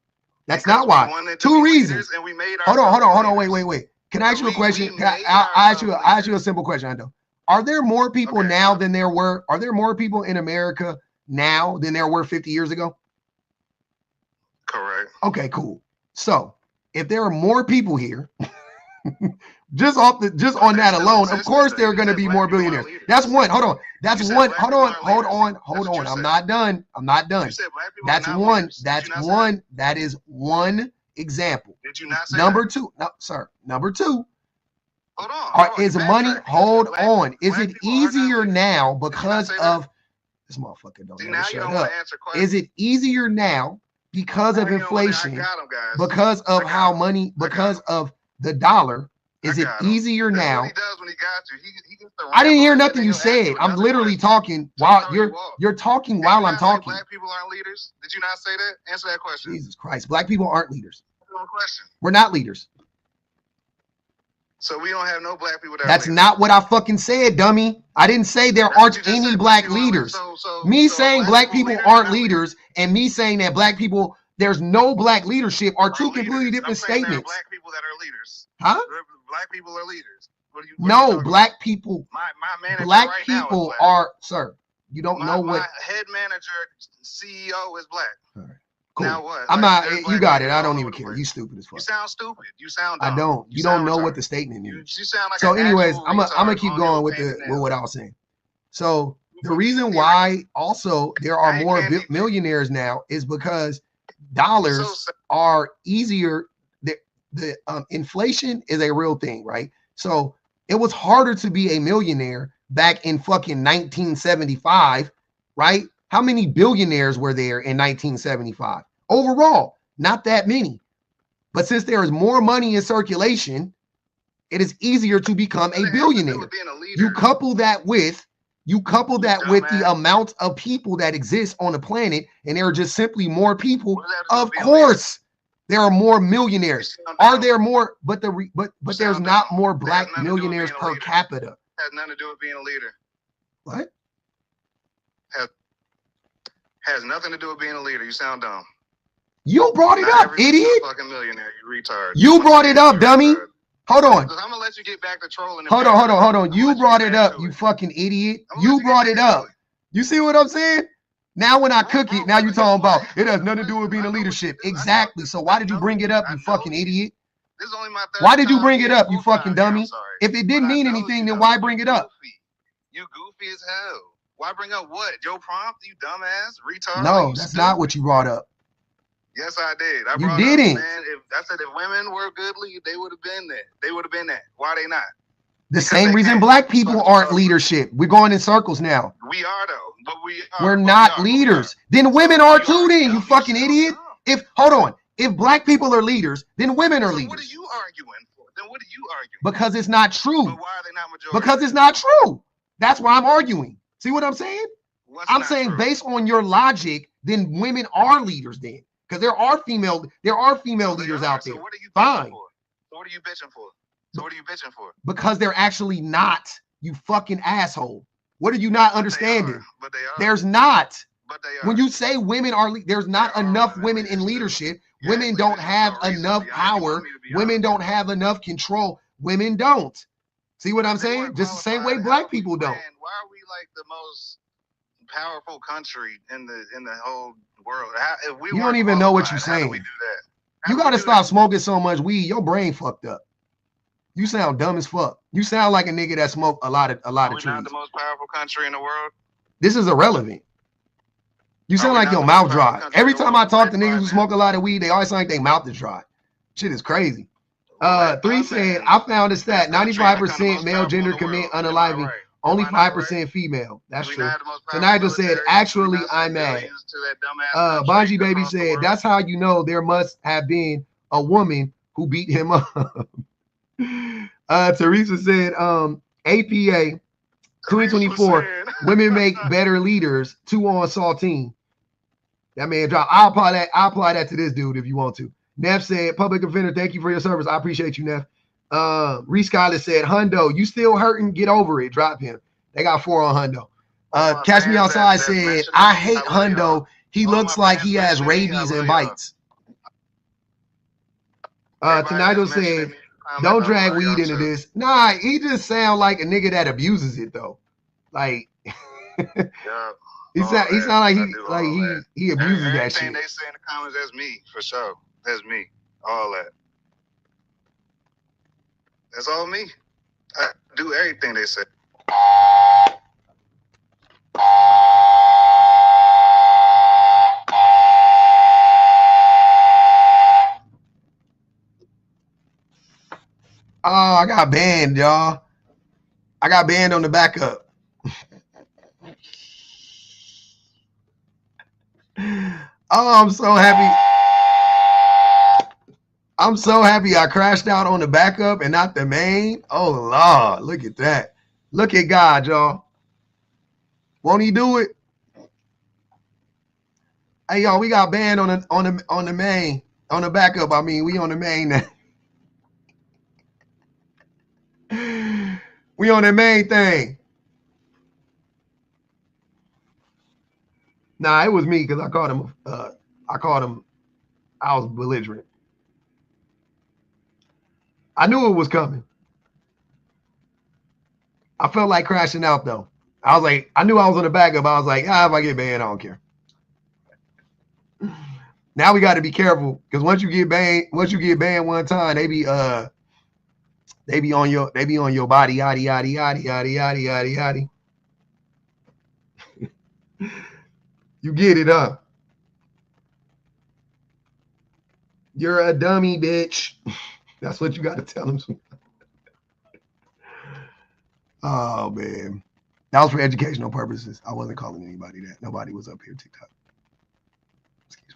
That's not why. Two reasons. And we made hold on. Wait. Can I ask you a question? I'll ask you a simple question. I know. Are there more people now than there were? Are there more people in America now than there were 50 years ago? Correct. Okay, cool. So if there are more people here, just on that alone, of course there are going to be more billionaires. That's one. Hold on. That's one. Hold on. I'm not done. That's one. That is one example. Did you not say Number two. No, sir. Number two. Hold on. Is money? Hold on. Is it easier now because of this motherfucker? Don't shut up. Is it easier now because of inflation? Because of how money? Because of the dollar? Is it easier now? I didn't hear nothing you said. I'm literally talking while you're talking while I'm talking. Black people aren't leaders. Did you not say that? Answer that question. Jesus Christ. Black people aren't leaders. Question. We're not leaders. So we don't have no black people that That's not what I fucking said, dummy. I didn't say there aren't any black leaders. Me saying black people aren't leaders and me saying that black people, there's no black leadership are two completely different statements. Black people that are leaders. Huh? Black people are leaders. No, black people. My manager black right people now is black. are, sir. You don't know what my head manager, CEO is black. All right. Cool. Now what? I'm Like, not. there's You black got it. ladies I all don't over even the care. place. You stupid as You fuck. sound stupid. You sound dumb. I don't. You sound don't know retarded. what the statement You is. sound like So, an anyways, actual I'm gonna retard keep on going your with opinion now. what I was saying. So the fucking reason idiot. why also there are Now you more can't even- millionaires now is because So dollars sad. are easier. The inflation is a real thing, right? So it was harder to be a millionaire back in fucking 1975, right? How many billionaires were there in 1975? Overall, not that many. But since there is more money in circulation, it is easier to become a billionaire. Being a leader. You couple that with the dumbass. amount of people that exist on the planet, and there are just simply more people. What does that have to do Of with being a leader? course, there are more millionaires. You sound Are dumb. there more? But there's sound not dumb. more That has black nothing to do with millionaires being a per leader. capita. Has nothing to do with being a leader. What? Has nothing to do with being a leader. You sound dumb. You brought it Not up, everybody's idiot. a fucking millionaire. You retard. You brought it up, dummy. Hold on. I'm gonna let you get back to trolling. Hold on. You brought it up, you fucking idiot. You brought it up. You see what I'm saying? Now when I cook it, now you talking about it has nothing to do with being a leadership. Exactly. So why did you bring it up, you fucking idiot? This is only my third Why did you time bring it being up, you full-time fucking here. I'm dummy? sorry. If it didn't But I mean told anything, you, then why though, bring you it up? goofy. You goofy as hell. Why bring up what? Joe Prompt, you dumbass retard. No, You that's stupid. not what you brought up. Yes, I did. I You brought didn't. Up, man, if I said if women were good lead, they would have been there. They would have been that. Why are they not? The Because same they reason can't. black people Fuck you aren't talking leadership. We're going in circles now. We are though, but we are. We're but not we are, leaders. but Then women are too you then, you dumb. fucking sound idiot. dumb. Hold on. If black people are leaders, then women are So leaders. what are you arguing for? Then what are you arguing? Because it's not true. But why are they not majority? Because it's not true. That's why I'm arguing. See what I'm saying? What's I'm not saying true? based on your logic, then women are leaders then. Because there are female So they leaders are. out So there. what are you Fine. bitching for? So what are you bitching for? So what are you bitching for? Because they're actually not, you fucking asshole. What are you not understanding? But they are. There's not. But they are. When you say women are, there's not There are enough women women in leaders, too. leadership. Yeah, Women but don't there's have no reason enough to be honest. You power. want me to be Women honest. don't have enough control. Women don't. See what I'm If they saying? weren't Just the same way qualified, black how are we people don't. playing? Why are we like the most powerful country in the whole world? If we You don't weren't even know what you're qualified, how do we saying. do that? How You do we gotta do stop that? smoking so much weed. Your brain fucked up. You sound dumb as fuck. You sound like a nigga that smoked a lot Are of we not trees. the most powerful country in the world? This is irrelevant. You sound we like not your the mouth most dry. powerful country Every in the time I world? talk to Wait, niggas who man. smoke a lot of weed, they always sound like their mouth is dry. Shit is crazy. Well, 3 that said, man, I found a stat, that country ain't 95% the most male powerful gender in the commit world. Am I unaliving, right? only Am I not 5% right? female. That's Do we true. not have the most powerful Tonight just said, military? Do we actually, not I'm send mad. billions to that dumbass country Bonji Baby across the said, world? that's how you know there must have been a woman who beat him up. Teresa said, APA 2024, women make better leaders, 2 on Saltine. That man dropped. I'll apply that to this dude if you want to. Neff said, public offender, thank you for your service. I appreciate you, Neff. Reese Skyler said, Hundo, you still hurting? Get over it. Drop him. They got 4 on Hundo. Catch Me Outside said, I hate Hundo. He looks like he has rabies and bites. Tonight said, don't drag weed into this. Nah, he just sound like a nigga that abuses it though. Like he sound like he abuses that shit. Everything they say in the comments, that's me for sure. That's me. All that. That's all me. I do everything they say. Oh, I got banned, y'all. I got banned on the backup. Oh, I'm so happy. I'm so happy I crashed out on the backup and not the main. Oh, Lord. Look at that. Look at God, y'all. Won't he do it? Hey, y'all, we got banned on the main. On the backup, I mean, we on the main now. We on the main thing. Nah, it was me because I called him. I was belligerent. I knew it was coming. I felt like crashing out though. I was like, I knew I was on the backup. I was like, if I get banned, I don't care. Now we got to be careful because once you get banned one time, they be on your body, yaddy yaddy yaddy yaddy yaddy yaddy yaddy. You get it, huh? You're a dummy, bitch. That's what you got to tell them. Oh man, that was for educational purposes. I wasn't calling anybody that. Nobody was up here TikTok. Excuse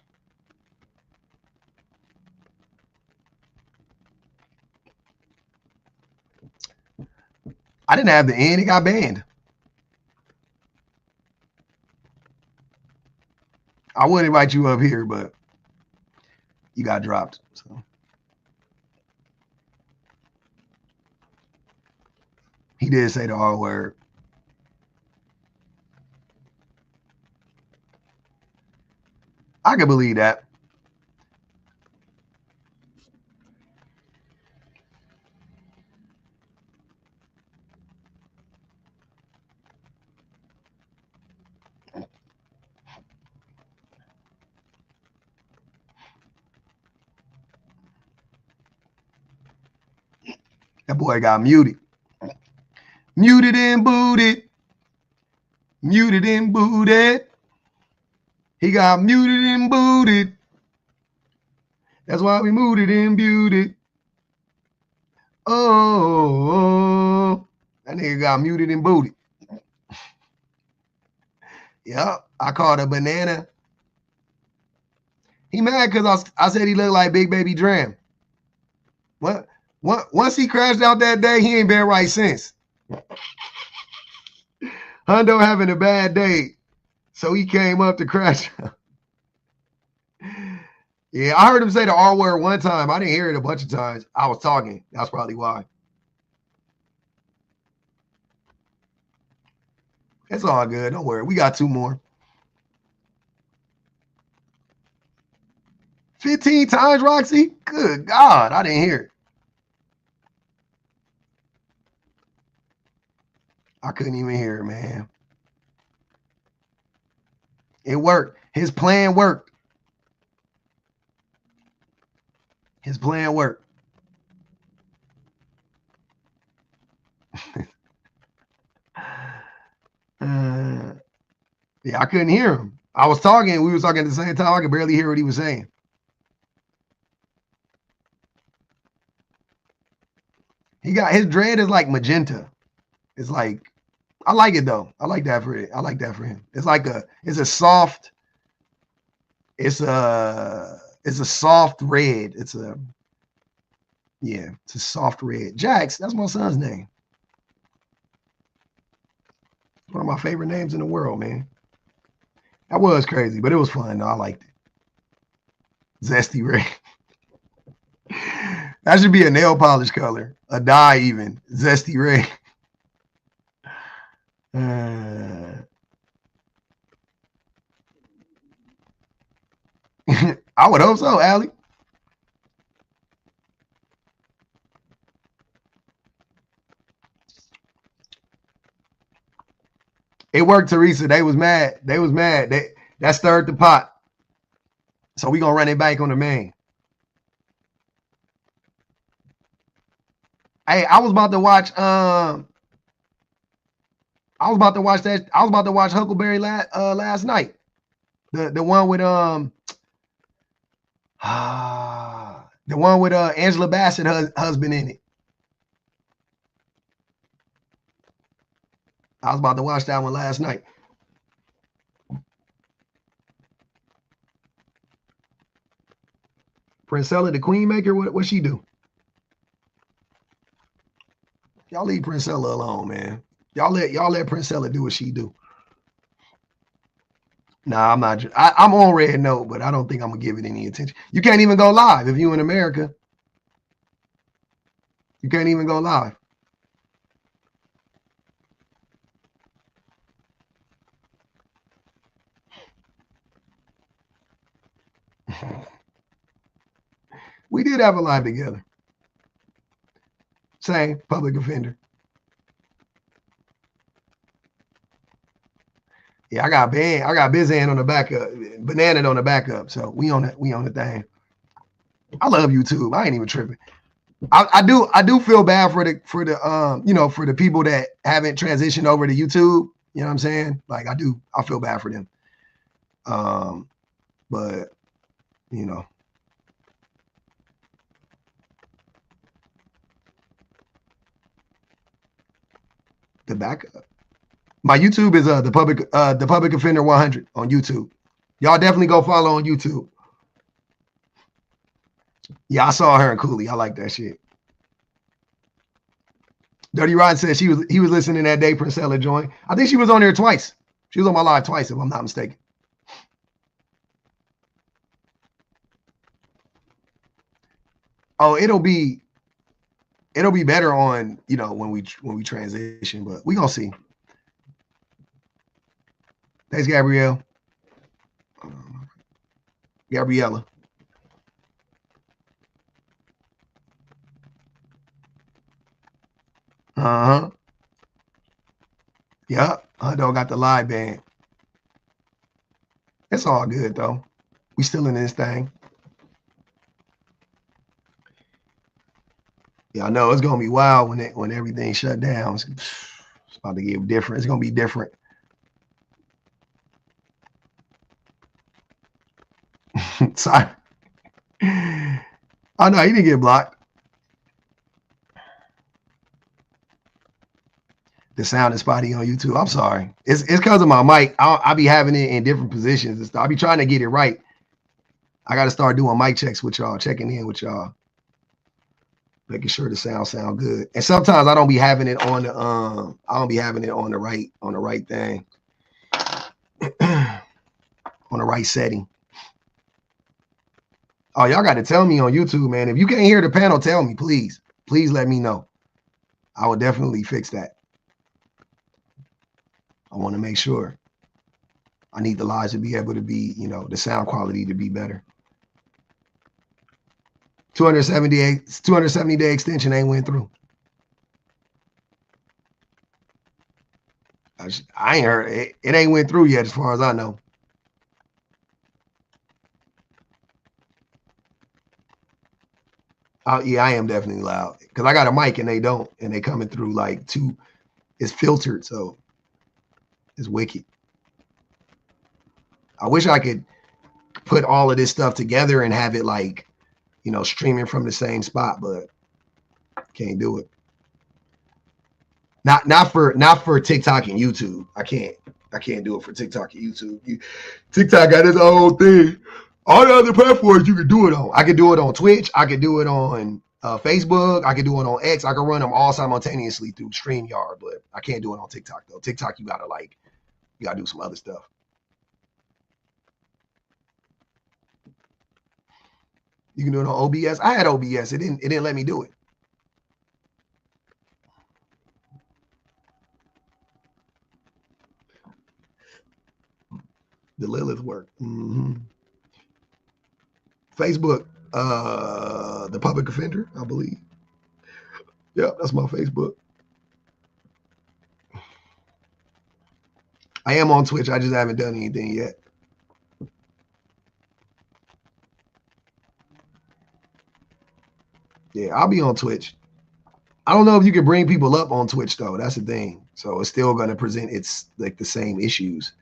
me. I didn't have the end. It got banned. I would invite you up here, but you got dropped. So he did say the R word. I can believe that. That boy got muted. Muted and booted. Muted and booted. He got muted and booted. That's why we muted and booted. Oh, that nigga got muted and booted. Yep, I called a banana. He mad because I said he looked like Big Baby Dram. What? Once he crashed out that day, he ain't been right since. Hundo having a bad day, so he came up to crash out. Yeah, I heard him say the R word one time. I didn't hear it a bunch of times. I was talking. That's probably why. It's all good. Don't worry. We got 2 more. 15 times, Roxy? Good God. I didn't hear it. I couldn't even hear it, man. It worked. His plan worked. His plan worked. Yeah, I couldn't hear him. I was talking. We was talking at the same time. I could barely hear what he was saying. He got his dread is like magenta. It's like, I like it though. I like that for it. I like that for him. It's like it's a soft red. It's a soft red. Jax, that's my son's name. One of my favorite names in the world, man. That was crazy, but it was fun though. I liked it. Zesty red. That should be a nail polish color. A dye even. Zesty red. I would hope so, Allie. It worked, Teresa. They was mad. That stirred the pot. So we gonna run it back on the main. Hey, I was about to watch Huckleberry last night. The one with Angela Bassett husband in it. I was about to watch that one last night. Princella, the Queen Maker, what she do? Y'all leave Princella alone, man. Y'all let Princella do what she do. Nah, I'm not. I'm on red note, but I don't think I'm gonna give it any attention. You can't even go live if you in America. You can't even go live. We did have a live together. Same public offender. Yeah, I got Bizan on the backup, Banana on the backup. So we on the thing. I love YouTube. I ain't even tripping. I do feel bad for the for the people that haven't transitioned over to YouTube. You know what I'm saying? Like I feel bad for them. But you know. The backup. My YouTube is the public offender 100 on YouTube. Y'all definitely go follow on YouTube. Yeah, I saw her in Cooley. I like that shit. Dirty Rod said he was listening that day Priscilla joined. I think she was on there twice. She was on my live twice, if I'm not mistaken. Oh, it'll be better on when we transition, but we gonna see. Thanks, Gabrielle. Gabriella. Uh-huh. Yep. Hundo got the live band. It's all good though. We still in this thing. Yeah, I know it's gonna be wild when everything shut down. It's about to get different. It's gonna be different. Sorry. Oh no, he didn't get blocked. The sound is spotty on YouTube. I'm sorry. It's because of my mic. I'll be having it in different positions and stuff. I'll be trying to get it right. I got to start doing mic checks with y'all, checking in with y'all, making sure the sound good. And sometimes I don't be having it on the right thing, on the right setting. Oh, y'all got to tell me on YouTube, man. If you can't hear the panel, tell me, please. Please let me know. I will definitely fix that. I want to make sure. I need the lives to be able to be, the sound quality to be better. 270-day extension ain't went through. I ain't heard it. It ain't went through yet, as far as I know. Yeah, I am definitely loud because I got a mic and they don't, and they coming through like it's filtered, so it's wicked. I wish I could put all of this stuff together and have it like, streaming from the same spot, but can't do it. Not for TikTok and YouTube. I can't do it for TikTok and YouTube. TikTok got its own thing. All the other platforms you can do it on. I could do it on Twitch. I could do it on Facebook. I could do it on X. I could run them all simultaneously through StreamYard, but I can't do it on TikTok though. TikTok, you gotta do some other stuff. You can do it on OBS. I had OBS. It didn't let me do it. The Lilith work. Mm-hmm. Facebook, the public offender, I believe. Yeah, that's my Facebook. I am on Twitch. I just haven't done anything yet. Yeah, I'll be on Twitch. I don't know if you can bring people up on Twitch though. That's the thing. So it's still going to present the same issues.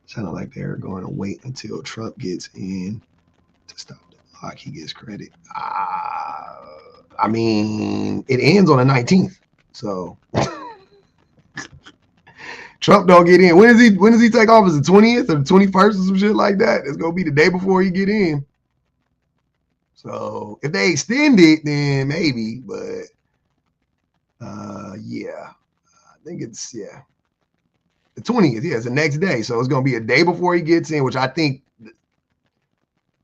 Sounded like they're going to wait until Trump gets in to stop the block. He gets credit. I mean, it ends on the 19th. So Trump don't get in. When does he take office? The 20th or the 21st or some shit like that? It's gonna be the day before he get in. So if they extend it, then maybe. But yeah, I think it's the 20th. Yeah, it's the next day. So it's gonna be a day before he gets in, which I think.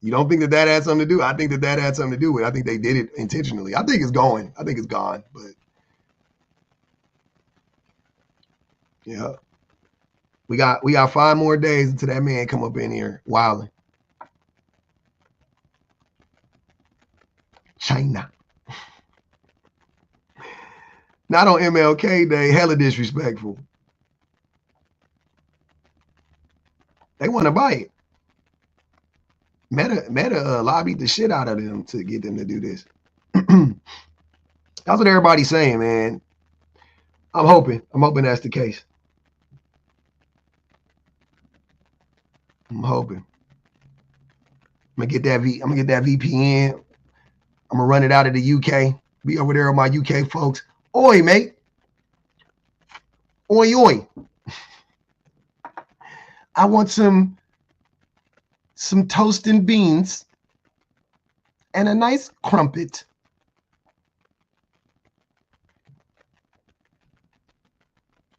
You don't think that had something to do? I think that had something to do with it. I think they did it intentionally. I think it's going. I think it's gone. But yeah. We got 5 more days until that man come up in here wilding. China. Not on MLK Day, hella disrespectful. They want to buy it. Meta lobbied the shit out of them to get them to do this. That's what everybody's saying, man. I'm hoping that's the case. I'm hoping. I'm gonna get that VPN. I'm gonna run it out of the UK. Be over there with my UK folks. Oi, mate. Oi, oi. I want some toast and beans and a nice crumpet.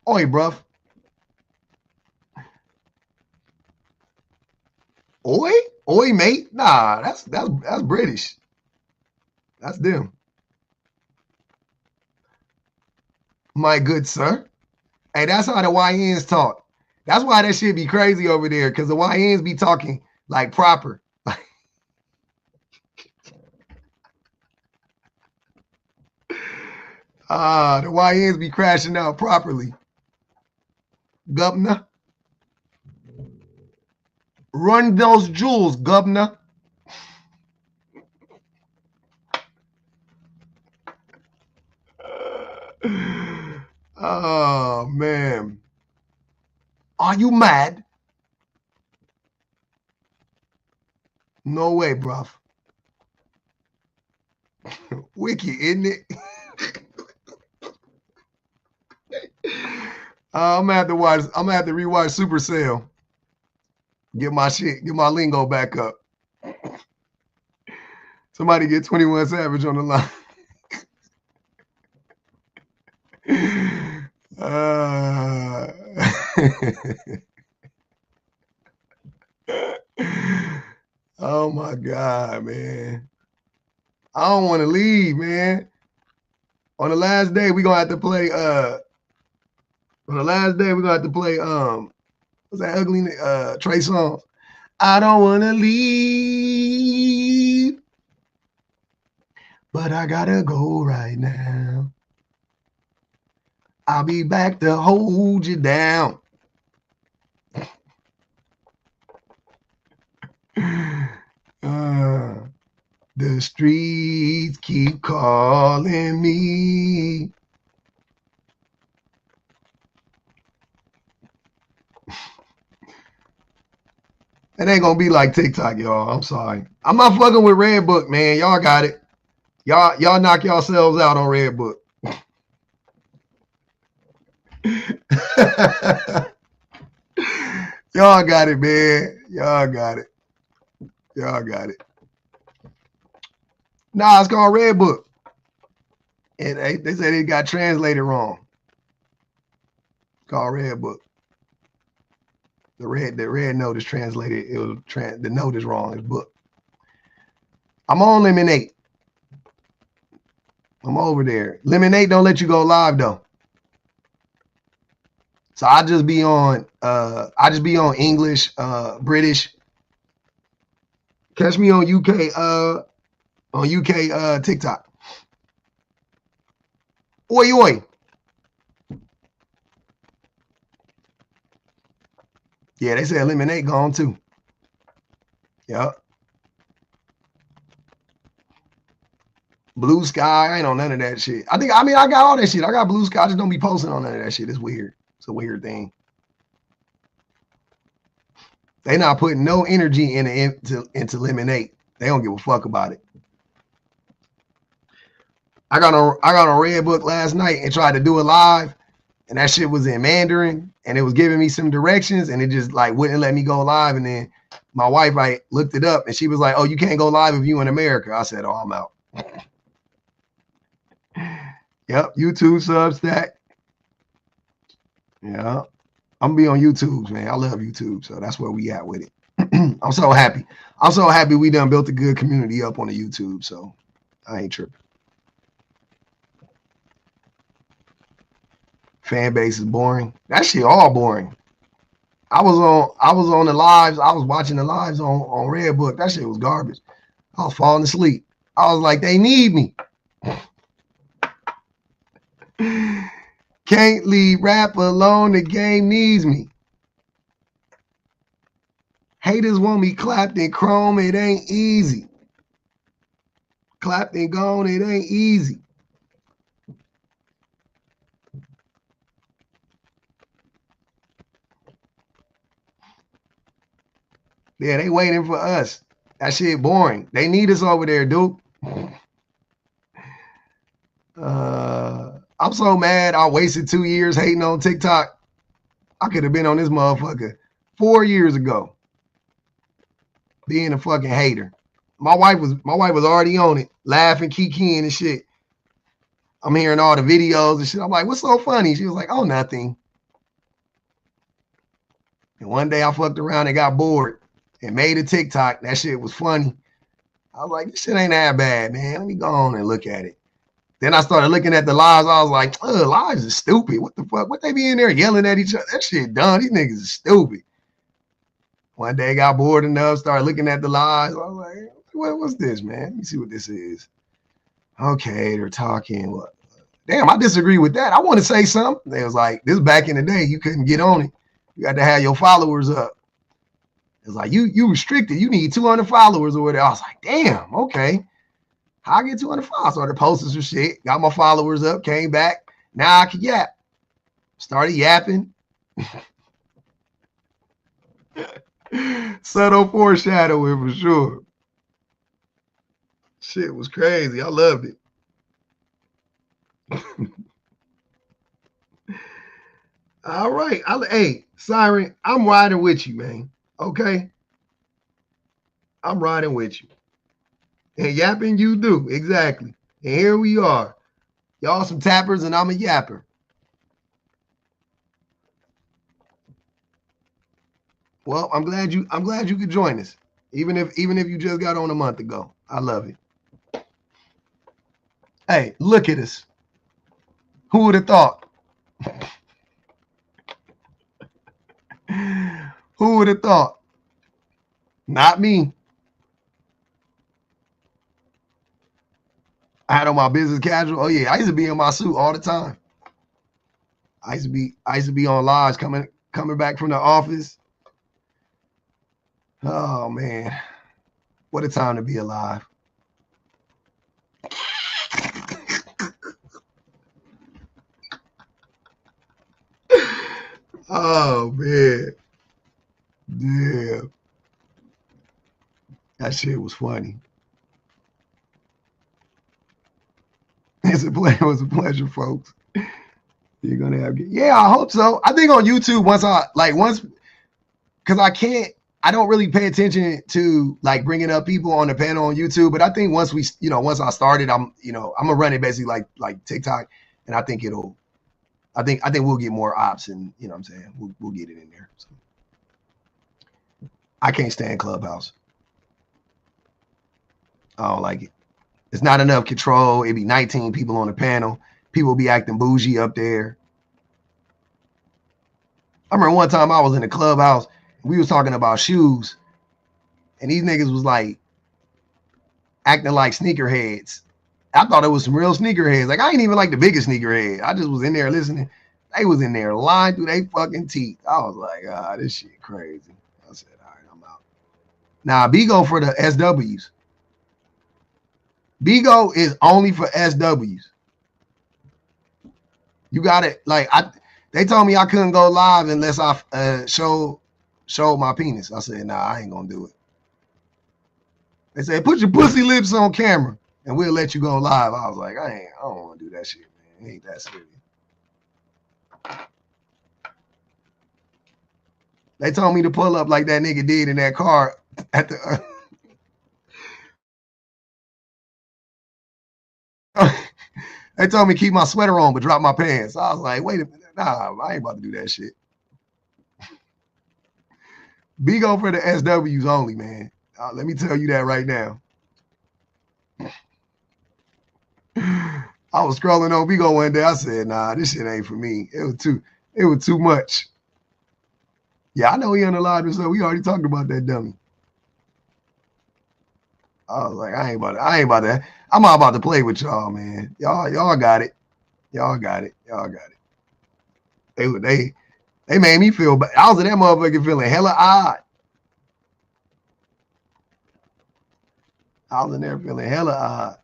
Oi, bruv. Oi? Oi, mate? Nah, that's British. That's them. My good sir. Hey, that's how the YNs talk. That's why that shit be crazy over there, because the YNs be talking like proper. The YNs be crashing out properly. Governor. Run those jewels, governor. Oh, man. Are you mad? No way, bruv. Wiki, isn't it? I'm gonna have to rewatch Supercell. Get my lingo back up. Somebody get 21 Savage on the line. Oh my God, man. I don't want to leave, man. On the last day, we're gonna have to play what's that ugly Trey Songz? I don't wanna leave, but I gotta go right now. I'll be back to hold you down. The streets keep calling me. It ain't gonna be like TikTok, y'all. I'm sorry. I'm not fucking with Redbook, man. Y'all got it. Y'all knock yourselves out on Redbook. Y'all got it, man. Y'all got it. Nah, it's called Redbook. And they said it got translated wrong. It's called Redbook. The red note is translated. The note is wrong. It's book. I'm on Lemonade. I'm over there. Lemonade don't let you go live though. So I just be on English, British. Catch me on UK TikTok. Oi, oi. Yeah, they said Lemonade gone too. Yep. Blue Sky, I ain't on none of that shit. I got all that shit. I got Blue Sky. I just don't be posting on none of that shit. It's weird. It's a weird thing. They not putting no energy into Lemonade. They don't give a fuck about it. I got on Redbook last night and tried to do it live, and that shit was in Mandarin, and it was giving me some directions, and it just like wouldn't let me go live. And then my wife looked it up, and she was like, "Oh, you can't go live if you in America." I said, "Oh, I'm out." Yep, YouTube, Substack. Yeah, I'm gonna be on YouTube, man. I love YouTube, so that's where we at with it. I'm so happy. We done built a good community up on the YouTube, so I ain't tripping. Fan base is boring. That shit all boring. I was on the lives. I was watching the lives on Redbook. That shit was garbage. I was falling asleep. I was like, they need me. Can't leave rap alone. The game needs me. Haters want me clapped and chrome. It ain't easy. Clapped and gone. It ain't easy. Yeah, they waiting for us. That shit boring. They need us over there, dude. I'm so mad I wasted 2 years hating on TikTok. I could have been on this motherfucker 4 years ago. Being a fucking hater. My wife was already on it, laughing, kikiing and shit. I'm hearing all the videos and shit. I'm like, what's so funny? She was like, oh, nothing. And one day I fucked around and got bored and made a TikTok. That shit was funny. I was like, this shit ain't that bad, man. Let me go on and look at it. Then I started looking at the lives. I was like, lives is stupid. What the fuck? What they be in there yelling at each other? That shit done. These niggas is stupid. One day I got bored enough, started looking at the lives. I was like, what's this, man? Let me see what this is. Okay, they're talking. What? Damn, I disagree with that. I want to say something. They was like, this back in the day, you couldn't get on it. You got to have your followers up. It's like, you restricted. You need 200 followers or whatever. I was like, damn, okay. How I get 200 followers? Started posting some shit. Got my followers up. Came back. Now I can yap. Started yapping. Subtle foreshadowing for sure. Shit was crazy. I loved it. All right. Hey, Siren, I'm riding with you, man. Okay? I'm riding with you. And yapping you do. Exactly. And here we are. Y'all some tappers and I'm a yapper. Well, I'm glad you could join us. Even if you just got on a month ago. I love it. Hey, look at us. Who would have thought? Who would have thought? Not me. I had on my business casual. Oh yeah, I used to be in my suit all the time. I used to be on lives coming back from the office. Oh man, what a time to be alive. Oh man, damn, that shit was funny. It was a pleasure, folks. You're gonna have, yeah, I hope so. I think on YouTube once, because I don't really pay attention to like bringing up people on the panel on YouTube, but I think once I started, I'm gonna run it basically like TikTok, and I think we'll get more ops, and you know what I'm saying, we'll get it in there. So. I can't stand Clubhouse. I don't like it. It's not enough control. It'd be 19 people on the panel. People be acting bougie up there. I remember one time I was in the Clubhouse. We was talking about shoes. And these niggas was like acting like sneakerheads. I thought it was some real sneakerheads. Like, I ain't even like the biggest sneakerhead. I just was in there listening. They was in there lying through their fucking teeth. I was like, this shit crazy. I said, all right, I'm out. Now, Bigo for the SWs. Bigo is only for SWs. You got it. Like, they told me I couldn't go live unless I showed my penis. I said, nah, I ain't gonna do it. They said, put your pussy lips on camera and we'll let you go live. I was like, I don't want to do that shit, man. It ain't that serious. They told me to pull up like that nigga did in that car at the they told me keep my sweater on but drop my pants. I was like, wait a minute. Nah, I ain't about to do that shit. Bigo for the SWs only, man. Let me tell you that right now. I was scrolling on Bigo one day. I said, nah, this shit ain't for me. It was too much. Yeah, I know he unalive himself. We already talked about that dummy. I was like, I ain't about that. I'm not about to play with y'all, man. Y'all got it. Y'all got it. They made me feel bad. I was in that motherfucker feeling hella odd. I was in there feeling hella odd.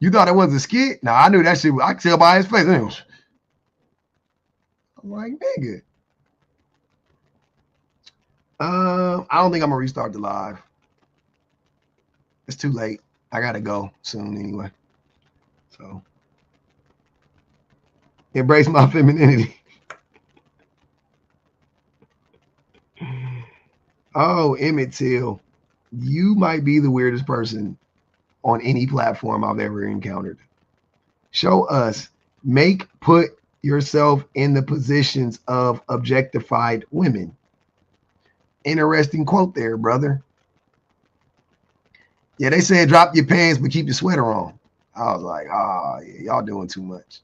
You thought it was a skit? Nah, I knew that shit. I could tell by his face. I'm like, nigga. I don't think I'm gonna restart the live. It's too late. I gotta go soon anyway. So embrace my femininity. Oh, Emmett Till, you might be the weirdest person on any platform I've ever encountered. Show us, put yourself in the positions of objectified women. Interesting quote there, brother. Yeah, they said drop your pants, but keep your sweater on. I was like, oh, yeah, y'all doing too much.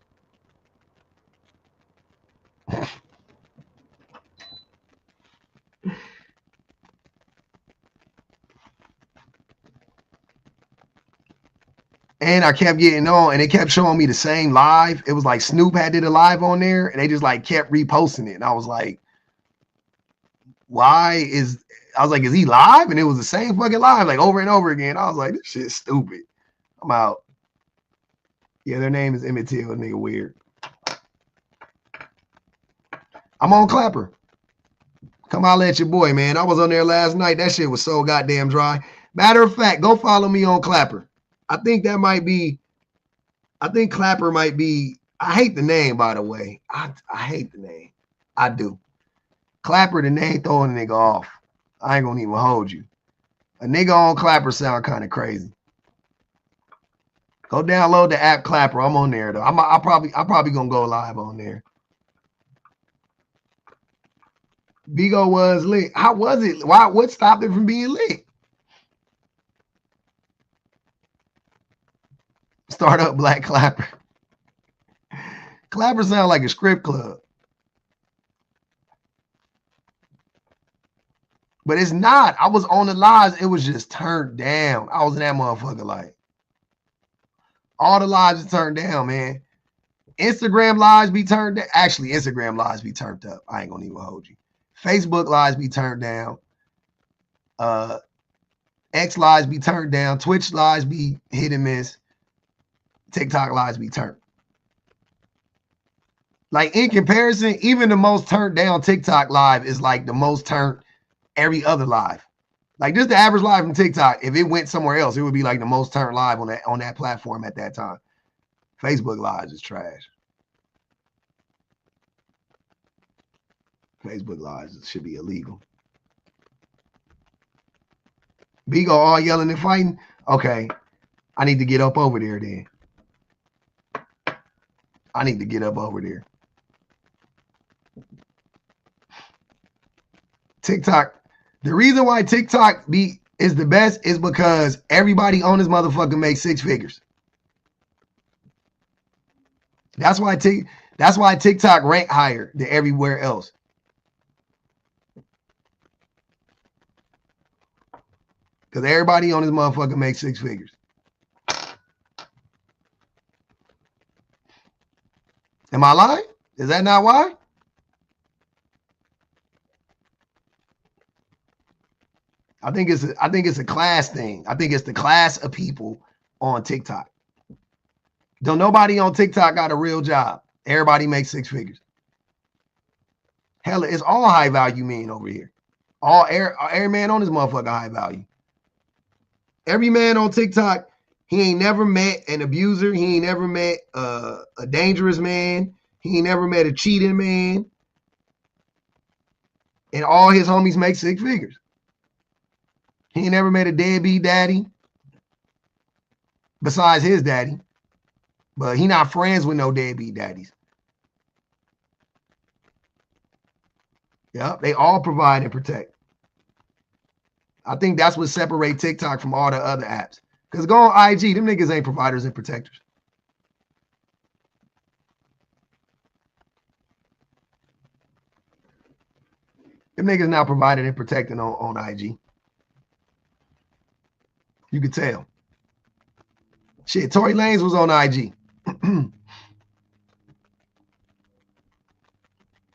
And I kept getting on, and they kept showing me the same live. It was like Snoop had did a live on there, and they just like kept reposting it. And I was like, is he live? And it was the same fucking live, like over and over again. I was like, this shit's stupid. I'm out. Yeah, their name is Emmett Till, nigga weird. I'm on Clapper. Come holler at your boy, man. I was on there last night. That shit was so goddamn dry. Matter of fact, go follow me on Clapper. I think Clapper might be, I hate the name, by the way. I hate the name. I do. Clapper, the name throwing a nigga off. I ain't gonna even hold you. A nigga on Clapper sound kind of crazy. Go download the app Clapper. I'm on there though. I'm probably gonna go live on there. Bigo was lit. How was it? What stopped it from being lit? Start up Black Clapper. Clapper sound like a strip club. But it's not. I was on the lives. It was just turned down. I was in that motherfucker like. All the lives are turned down, man. Instagram lives be turned down. Actually, Instagram lives be turned up. I ain't gonna even hold you. Facebook lives be turned down. X lives be turned down. Twitch lives be hit and miss. TikTok lives be turned. Like in comparison, even the most turned down TikTok live is like the most turned every other live. Like just the average live from TikTok, if it went somewhere else, it would be like the most turned live on that platform at that time. Facebook lives is trash. Facebook lives should be illegal. Bigo all yelling and fighting. Okay, I need to get up over there then. I need to get up over there. TikTok. The reason why TikTok is the best is because everybody on this motherfucker makes 6 figures. That's why TikTok rank higher than everywhere else. Because everybody on this motherfucker makes 6 figures. Am I lying? Is that not why? I think it's a class thing. I think it's the class of people on TikTok. Don't nobody on TikTok got a real job. Everybody makes 6 figures. Hell, it's all high value men over here. Every man on this motherfucker high value. Every man on TikTok, he ain't never met an abuser. He ain't never met a dangerous man. He ain't never met a cheating man. And all his homies make 6 figures. He ain't never met a deadbeat daddy besides his daddy. But he not friends with no deadbeat daddies. Yep, they all provide and protect. I think that's what separates TikTok from all the other apps. Because go on IG, them niggas ain't providers and protectors. Them niggas not provided and protecting on IG. You could tell. Shit, Tory Lanez was on IG.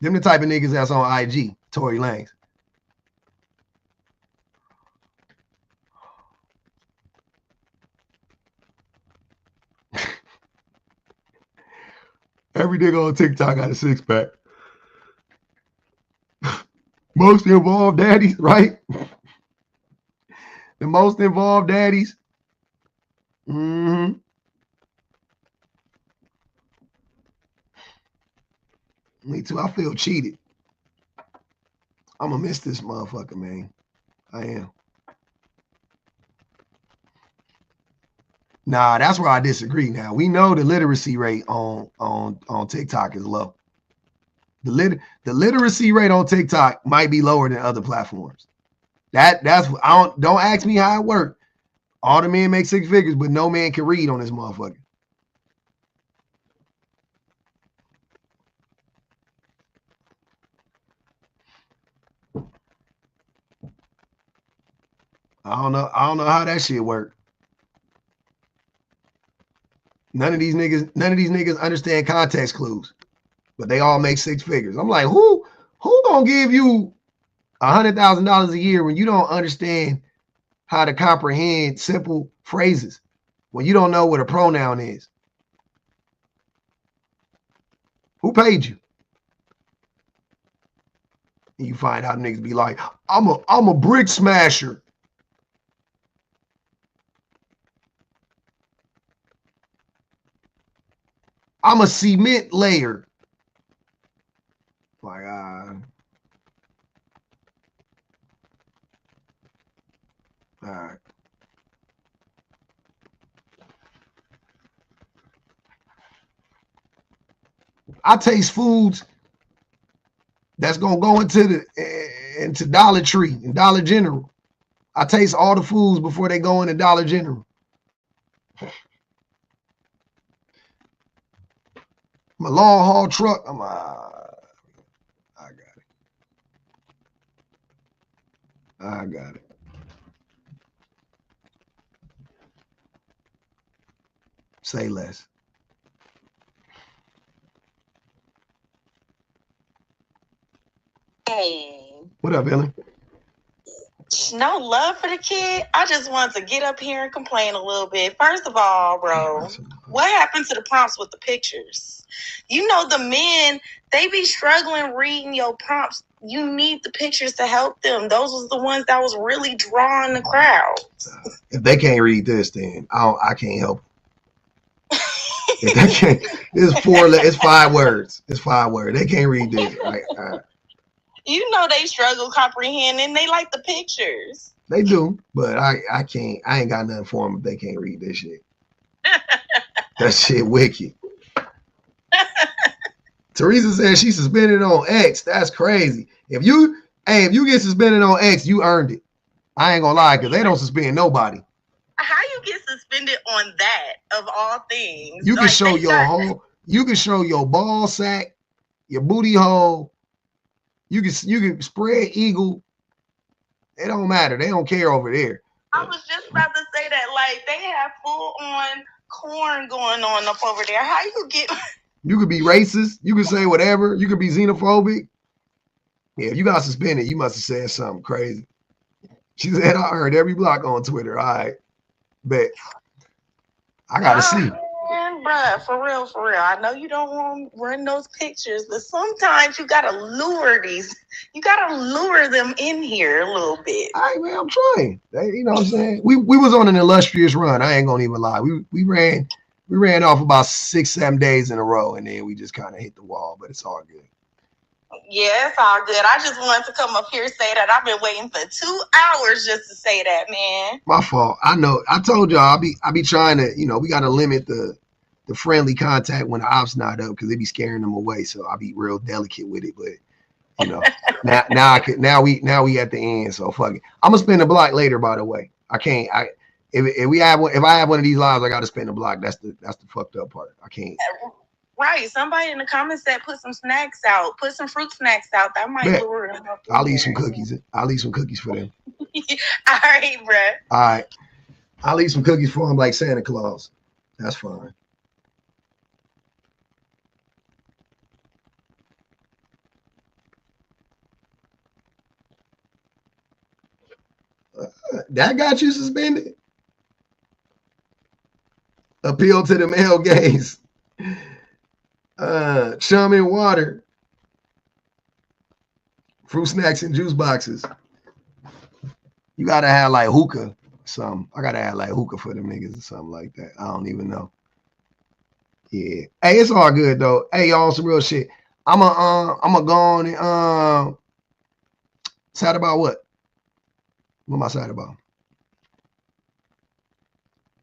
Them the type of niggas that's on IG, Tory Lanez. Every nigga on TikTok got a six pack. Most involved daddies, right? The most involved daddies. Mm-hmm. Me too. I feel cheated. I'm gonna miss this motherfucker, man. I am. Nah, that's where I disagree. Now we know the literacy rate on TikTok is low. The literacy rate on TikTok might be lower than other platforms. That's don't ask me how it worked. All the men make six figures, but no man can read on this motherfucker. I don't know how that shit worked. None of these niggas understand context clues, but they all make six figures. I'm like, who gonna give you $100,000 a year when you don't understand how to comprehend simple phrases, when you don't know what a pronoun is? Who paid you? And you find out niggas be like, I'm a brick smasher. I'm a cement layer. Like, all right. I taste foods that's gonna go into Dollar Tree and Dollar General. I taste all the foods before they go into Dollar General. My long haul truck. I got it. Say less. Hey. What up, Ellen? No love for the kid. I just wanted to get up here and complain a little bit. First of all, bro, what happened to the prompts with the pictures? You know, the men, they be struggling reading your prompts. You need the pictures to help them. Those was the ones that was really drawing the crowd. If they can't read this, then I can't help. If they can't, it's 5 words. It's 5 words. They can't read this. Right? You know they struggle comprehending. They like the pictures. They do, but I can't. I ain't got nothing for them if they can't read this shit. That shit wicked. Teresa says she's suspended on X. That's crazy. If you get suspended on X, you earned it. I ain't gonna lie, because they don't suspend nobody. How you get suspended on that of all things? You can show you can show your ball sack, your booty hole. You can spread eagle. It don't matter. They don't care over there. I was just about to say that, like, they have full on corn going on up over there. How you get? You could be racist. You could say whatever. You could be xenophobic. Yeah, if you got suspended, you must have said something crazy. She said, I heard every block on Twitter. All right, bet. I gotta see. Man, bruh, for real. I know you don't want to run those pictures, but sometimes you gotta lure you gotta lure them in here a little bit. All right, man, I'm trying. You know what I'm saying? We was on an illustrious run. I ain't gonna even lie. We ran off about 6-7 days in a row, and then we just kind of hit the wall, but it's all good. Yeah, it's all good. I just wanted to come up here and say that I've been waiting for 2 hours just to say that, man. My fault. I know. I told y'all I be trying to, we got to limit the friendly contact when the ops not up because they be scaring them away. So I be real delicate with it. But now we at the end. So fuck it. I'm gonna spin the block later. By the way, I can't. If I have one of these lives, I got to spin the block. That's the fucked up part. I can't. Right. Somebody in the comments said put some snacks out. Put some fruit snacks out. That might lure them up. I'll leave some cookies. I'll leave some cookies for them. All right, bruh. All right. I'll leave some cookies for them like Santa Claus. That's fine. That got you suspended? Appeal to the male gaze. Chum and water. Fruit snacks and juice boxes. You gotta have like hookah, something. I gotta have like hookah for them niggas or something like that. I don't even know. Yeah. Hey, it's all good though. Hey, y'all, some real shit. I'ma go on and sad about what? What am I sad about?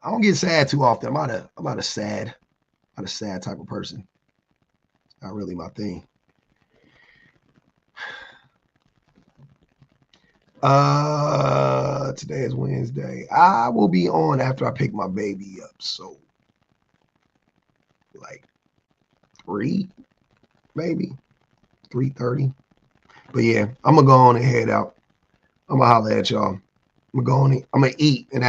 I don't get sad too often. I'm not a sad type of person. Not really my thing. Today is Wednesday. I will be on after I pick my baby up. So like 3, maybe 3:30. But yeah, I'm gonna go on and head out. I'm gonna holler at y'all. I'm gonna eat and